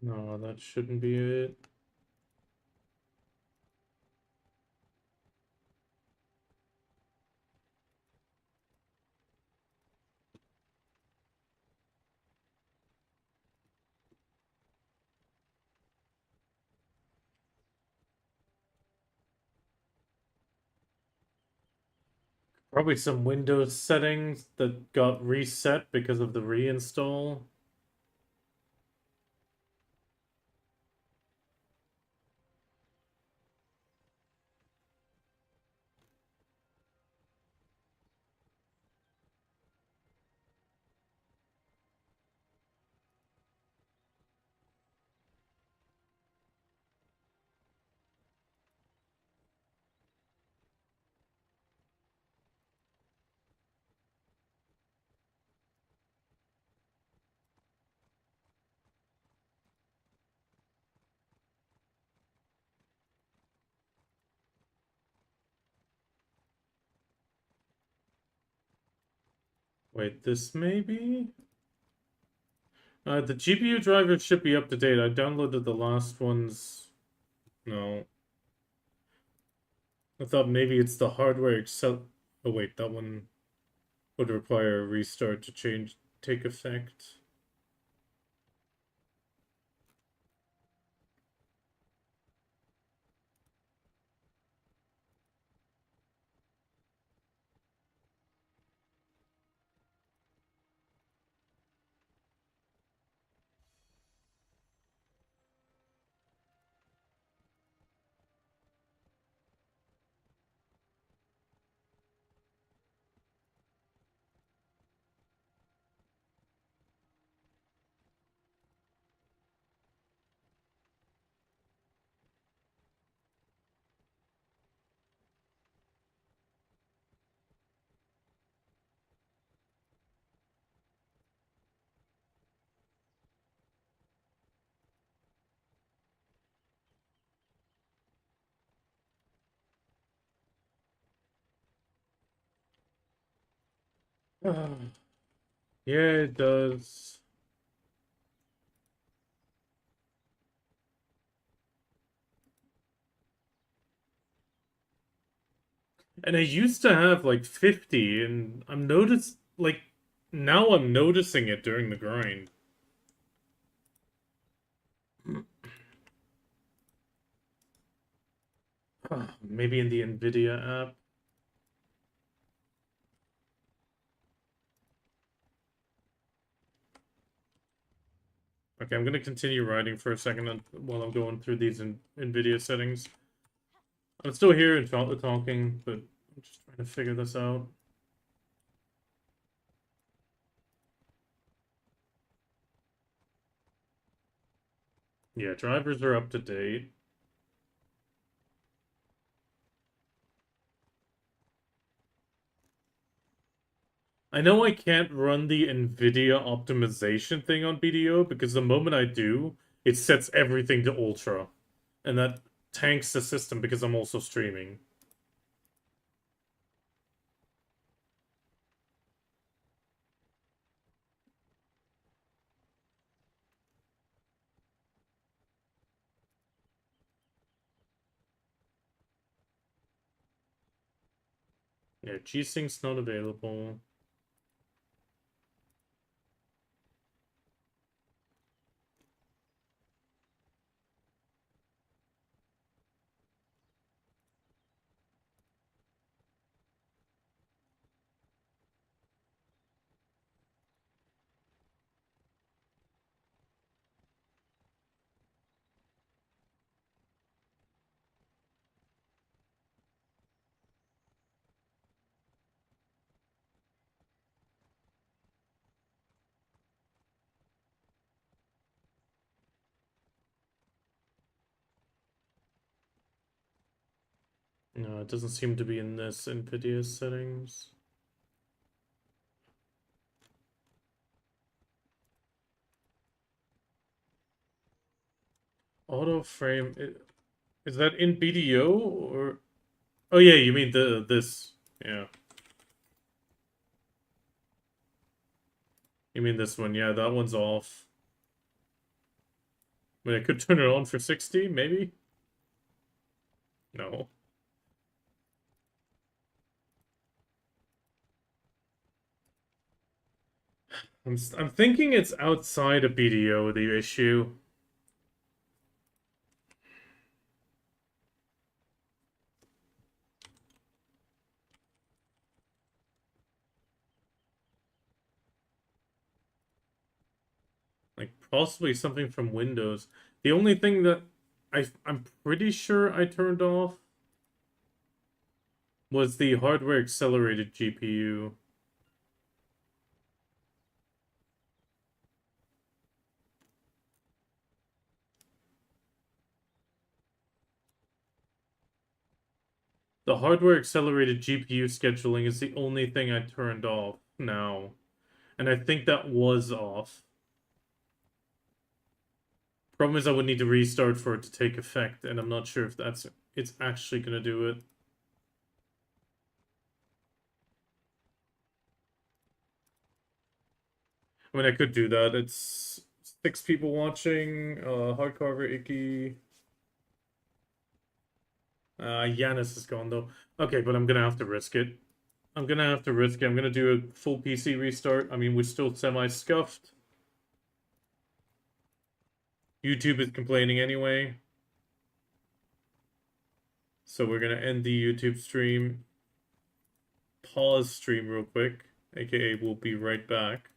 S1: No, that shouldn't be it. Probably some Windows settings that got reset because of the reinstall. Wait, this maybe? The GPU driver should be up to date. I downloaded the last ones. No. I thought maybe it's the hardware excel. Oh wait, that one would require a restart to take effect. Yeah, it does. And I used to have like 50, and now I'm noticing it during the grind. Maybe in the Nvidia app. Okay, I'm gonna continue writing for a second while I'm going through these Nvidia settings. I'm still here and talking, but I'm just trying to figure this out. Yeah, drivers are up to date. I know I can't run the NVIDIA optimization thing on BDO because the moment I do, it sets everything to ultra. And that tanks the system because I'm also streaming. Yeah, G-Sync's not available. No, it doesn't seem to be in this NVIDIA settings. Auto frame, is that in BDO or? Oh yeah, you mean this? Yeah. You mean this one? Yeah, that one's off. I mean, I could turn it on for 60, maybe? No. I'm thinking it's outside of BDO, the issue. Like, possibly something from Windows. The only thing that I'm pretty sure I turned off was the hardware accelerated GPU. The hardware accelerated GPU scheduling is the only thing I turned off now. And I think that was off. Problem is I would need to restart for it to take effect, and I'm not sure if it's actually gonna do it. I mean, I could do that. It's 6 people watching. Hardcover, Icky. Yanis is gone though. Okay, but I'm gonna have to risk it. I'm gonna have to risk it. I'm gonna do a full PC restart. I mean, we're still semi-scuffed. YouTube is complaining anyway. So we're gonna end the YouTube stream. Pause stream real quick. AKA, we'll be right back.